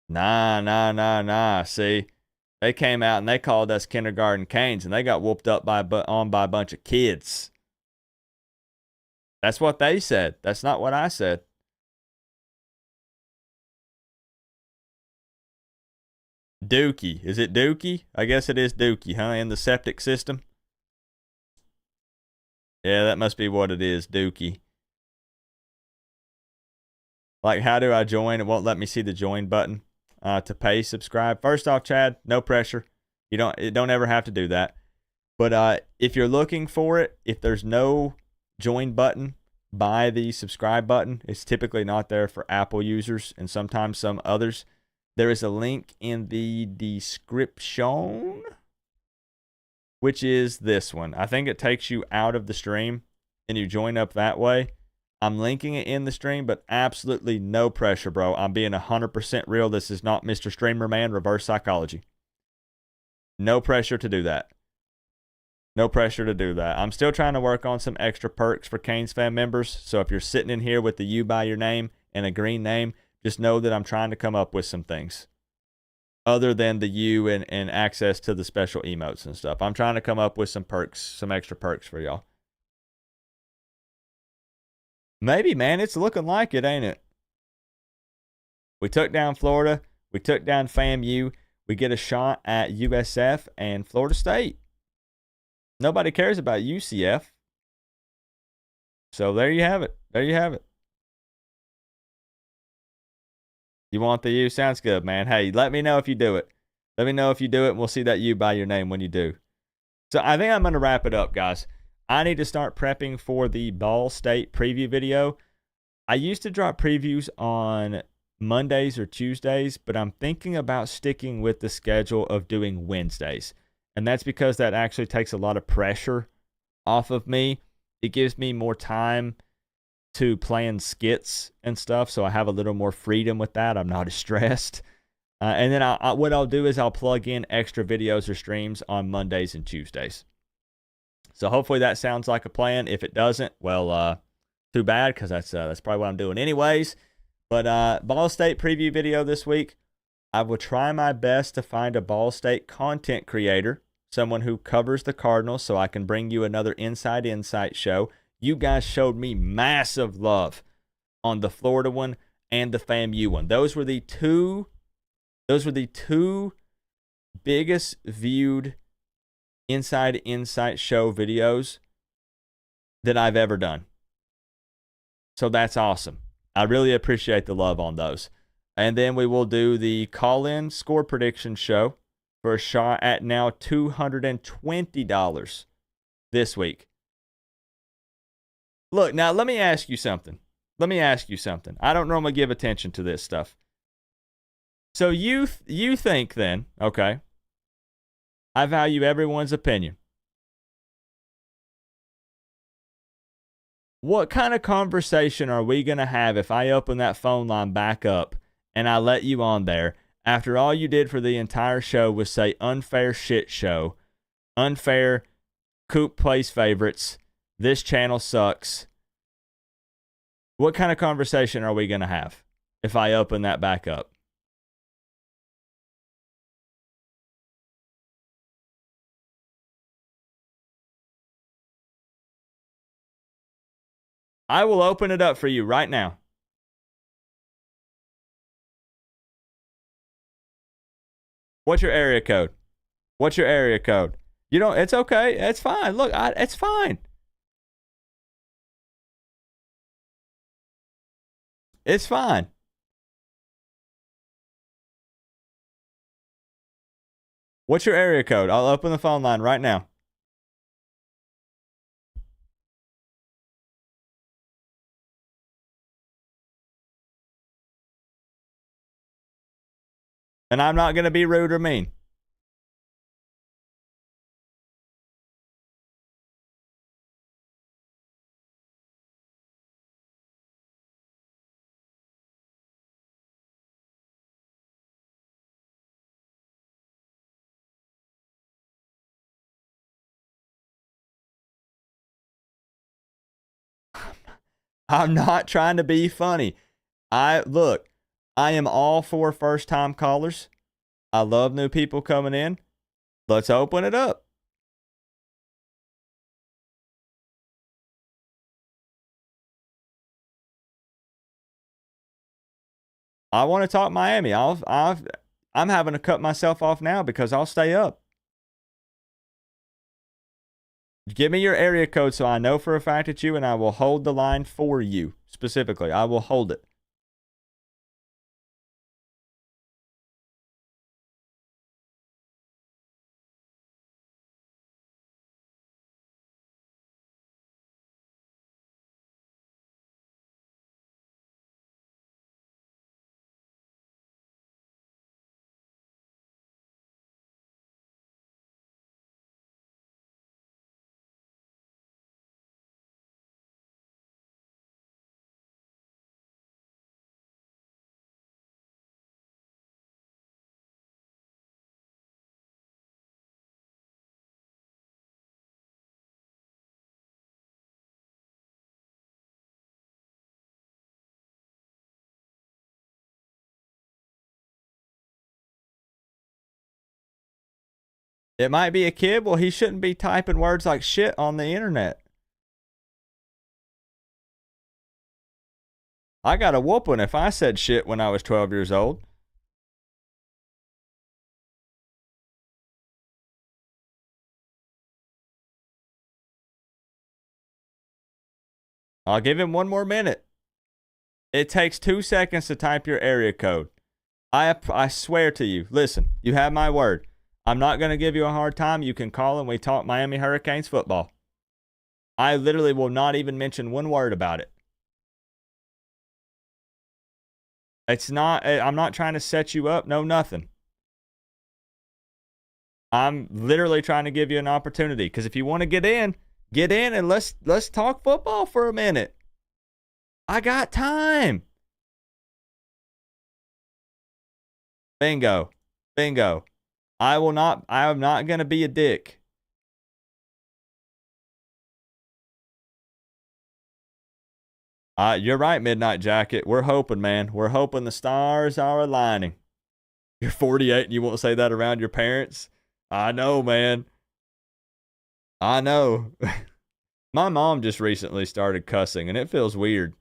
Nah. See, they came out and they called us kindergarten Canes, and they got whooped up by a bunch of kids. That's what they said. That's not what I said. Dookie. Is it Dookie? I guess it is Dookie, huh? In the septic system? Yeah, that must be what it is, Dookie. Like, how do I join? It won't let me see the join button to pay subscribe. First off, Chad, no pressure. You don't ever have to do that. But if you're looking for it, if there's no join button by the subscribe button, it's typically not there for Apple users and sometimes some others. There is a link in the description, which is this one. I think it takes you out of the stream and you join up that way. I'm linking it in the stream, but absolutely no pressure, bro. I'm being 100% real. This is not Mr. Streamer Man reverse psychology. No pressure to do that. No pressure to do that. I'm still trying to work on some extra perks for Canes fan members. So if you're sitting in here with the U by your name and a green name, just know that I'm trying to come up with some things other than the U and access to the special emotes and stuff. I'm trying to come up with some perks, some extra perks for y'all. Maybe, man. It's looking like it, ain't it? We took down Florida. We took down FAMU. We get a shot at USF and Florida State. Nobody cares about UCF. So there you have it. There you have it. You want the U? Sounds good, man. Hey, let me know if you do it. Let me know if you do it, and we'll see that U by your name when you do. So I think I'm going to wrap it up, guys. I need to start prepping for the Ball State preview video. I used to drop previews on Mondays or Tuesdays, but I'm thinking about sticking with the schedule of doing Wednesdays. And that's because that actually takes a lot of pressure off of me. It gives me more time to plan skits and stuff, so I have a little more freedom with that. I'm not as stressed. And then what I'll do is I'll plug in extra videos or streams on Mondays and Tuesdays. So hopefully that sounds like a plan. If it doesn't, well, too bad, because that's probably what I'm doing anyways. But Ball State preview video this week. I will try my best to find a Ball State content creator, someone who covers the Cardinals, so I can bring you another Inside Insight show. You guys showed me massive love on the Florida one and the FAMU one. Those were the two biggest viewed Inside Insight show videos that I've ever done. So that's awesome. I really appreciate the love on those. And then we will do the call-in score prediction show for a shot at now $220 this week. Look, now let me ask you something. I don't normally give attention to this stuff. So you think then, okay, I value everyone's opinion. What kind of conversation are we going to have if I open that phone line back up and I let you on there after all you did for the entire show was say unfair shit show, unfair Coop plays favorites, this channel sucks? What kind of conversation are we going to have if I open that back up? I will open it up for you right now. What's your area code? You don't, it's okay. It's fine. Look, it's fine. It's fine. What's your area code? I'll open the phone line right now. And I'm not going to be rude or mean. I'm not trying to be funny. I am all for first-time callers. I love new people coming in. Let's open it up. I want to talk Miami. I'm having to cut myself off now because I'll stay up. Give me your area code so I know for a fact it's you, and I will hold the line for you specifically. I will hold it. It might be a kid. Well, he shouldn't be typing words like shit on the internet. I got a whooping if I said shit when I was 12 years old. I'll give him 1 more minute. It takes 2 seconds to type your area code. I swear to you. Listen, you have my word. I'm not going to give you a hard time. You can call and we talk Miami Hurricanes football. I literally will not even mention 1 word about it. I'm not trying to set you up. No, nothing. I'm literally trying to give you an opportunity. Because if you want to get in and let's talk football for a minute. I got time. Bingo. I am not going to be a dick. You're right, Midnight Jacket. We're hoping, man. We're hoping the stars are aligning. You're 48 and you won't say that around your parents? I know, man. I know. My mom just recently started cussing, and it feels weird.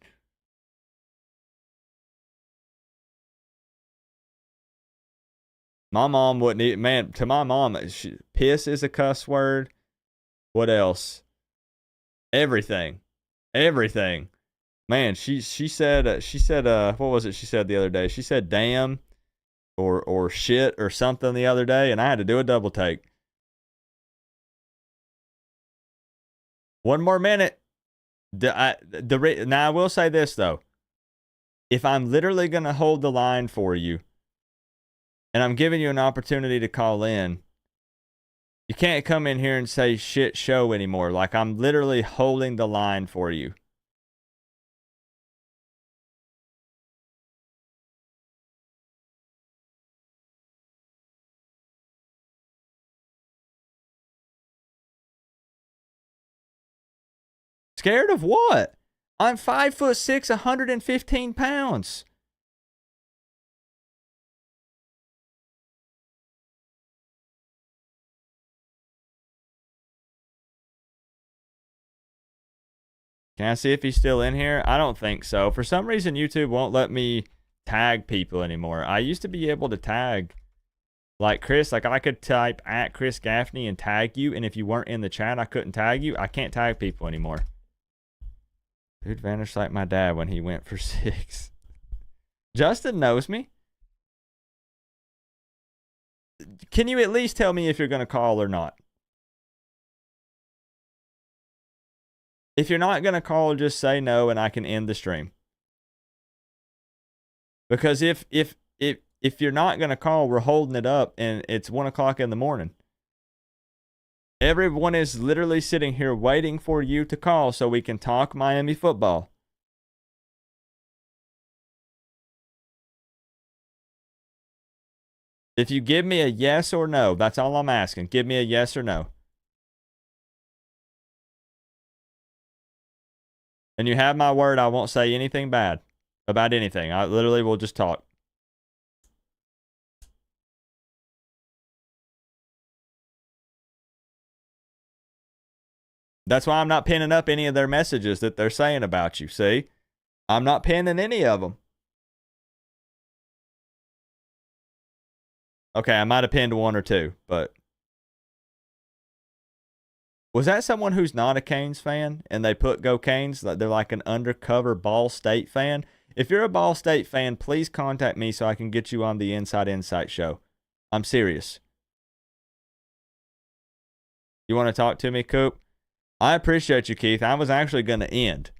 My mom wouldn't eat, man, to my mom, piss is a cuss word. What else? Everything. Man, she said, what was it she said the other day? She said damn or shit or something the other day, and I had to do a double take. 1 more minute. Now, I will say this, though. If I'm literally going to hold the line for you, and I'm giving you an opportunity to call in, you can't come in here and say shit show anymore. Like, I'm literally holding the line for you. Scared of what? I'm 5'6", 115 pounds. Can I see if he's still in here? I don't think so. For some reason, YouTube won't let me tag people anymore. I used to be able to tag, like Chris, like I could type at Chris Gaffney and tag you, and if you weren't in the chat, I couldn't tag you. I can't tag people anymore. Dude vanished like my dad when he went for 6. Justin knows me. Can you at least tell me if you're going to call or not? If you're not going to call, just say no and I can end the stream. Because if you're not going to call, we're holding it up and it's 1 o'clock in the morning. Everyone is literally sitting here waiting for you to call so we can talk Miami football. If you give me a yes or no, that's all I'm asking. Give me a yes or no. And you have my word, I won't say anything bad about anything. I literally will just talk. That's why I'm not pinning up any of their messages that they're saying about you, see? I'm not pinning any of them. Okay, I might have pinned 1 or 2, but... Was that someone who's not a Canes fan and they put Go Canes? They're like an undercover Ball State fan? If you're a Ball State fan, please contact me so I can get you on the Inside Insight show. I'm serious. You want to talk to me, Coop? I appreciate you, Keith. I was actually going to end.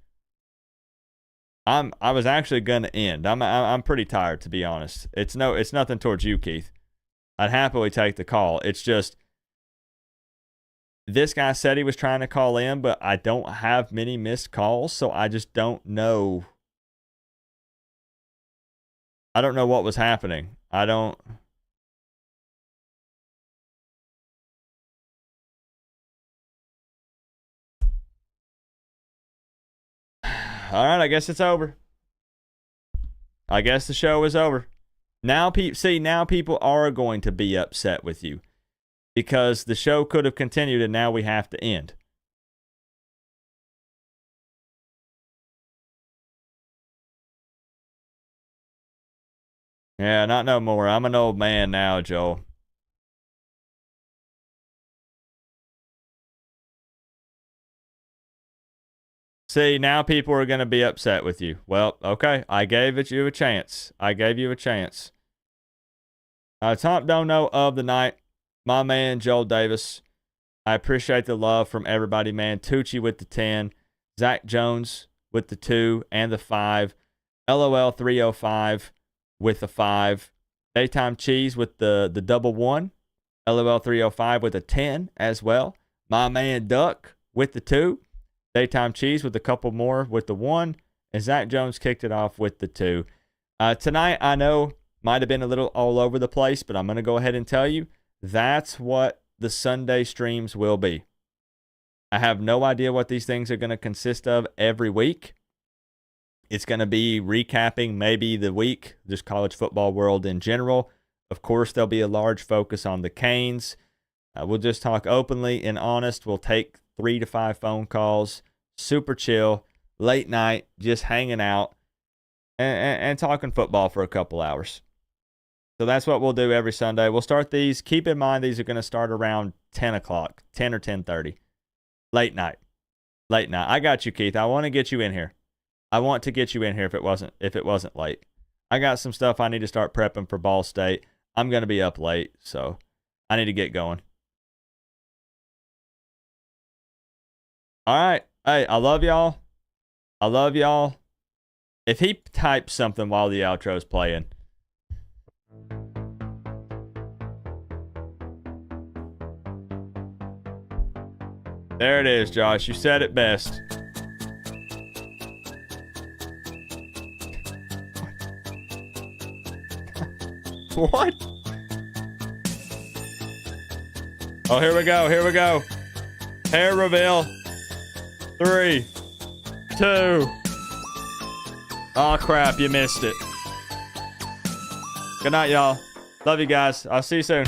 I was actually going to end. I'm pretty tired, to be honest. It's nothing towards you, Keith. I'd happily take the call. It's just this guy said he was trying to call in, but I don't have many missed calls, so I just don't know. I don't know what was happening. I don't. All right, I guess it's over. I guess the show is over. Now, now people are going to be upset with you. because the show could have continued and now we have to end. Yeah, not no more. I'm an old man now, Joel. See, now people are going to be upset with you. Well, okay, I gave you a chance. Top dono of the night, my man Joel Davis. I appreciate the love from everybody, man. Tucci with the 10, Zach Jones with the 2 and the 5, LOL 305 with the 5, Daytime Cheese with the double 1, LOL 305 with a 10 as well. My man Duck with the 2, Daytime Cheese with a couple more with the 1, and Zach Jones kicked it off with the 2. Tonight, I know, might have been a little all over the place, but I'm going to go ahead and tell you, that's what the Sunday streams will be. I have no idea what these things are going to consist of every week. It's going to be recapping maybe the week, just college football world in general. Of course, there'll be a large focus on the Canes. We'll just talk openly and honest. We'll take 3 to 5 phone calls, super chill, late night, just hanging out and talking football for a couple hours. So that's what we'll do every Sunday. We'll start these. Keep in mind, these are going to start around 10 o'clock, 10 or 10:30. Late night. I got you, Keith. I want to get you in here. If it wasn't late. I got some stuff I need to start prepping for Ball State. I'm going to be up late, so I need to get going. All right. Hey, I love y'all. If he types something while the outro's playing. There it is, Josh. You said it best. What? Oh, here we go. Hair reveal. 3, 2. Oh, crap. You missed it. Good night, y'all. Love you guys. I'll see you soon.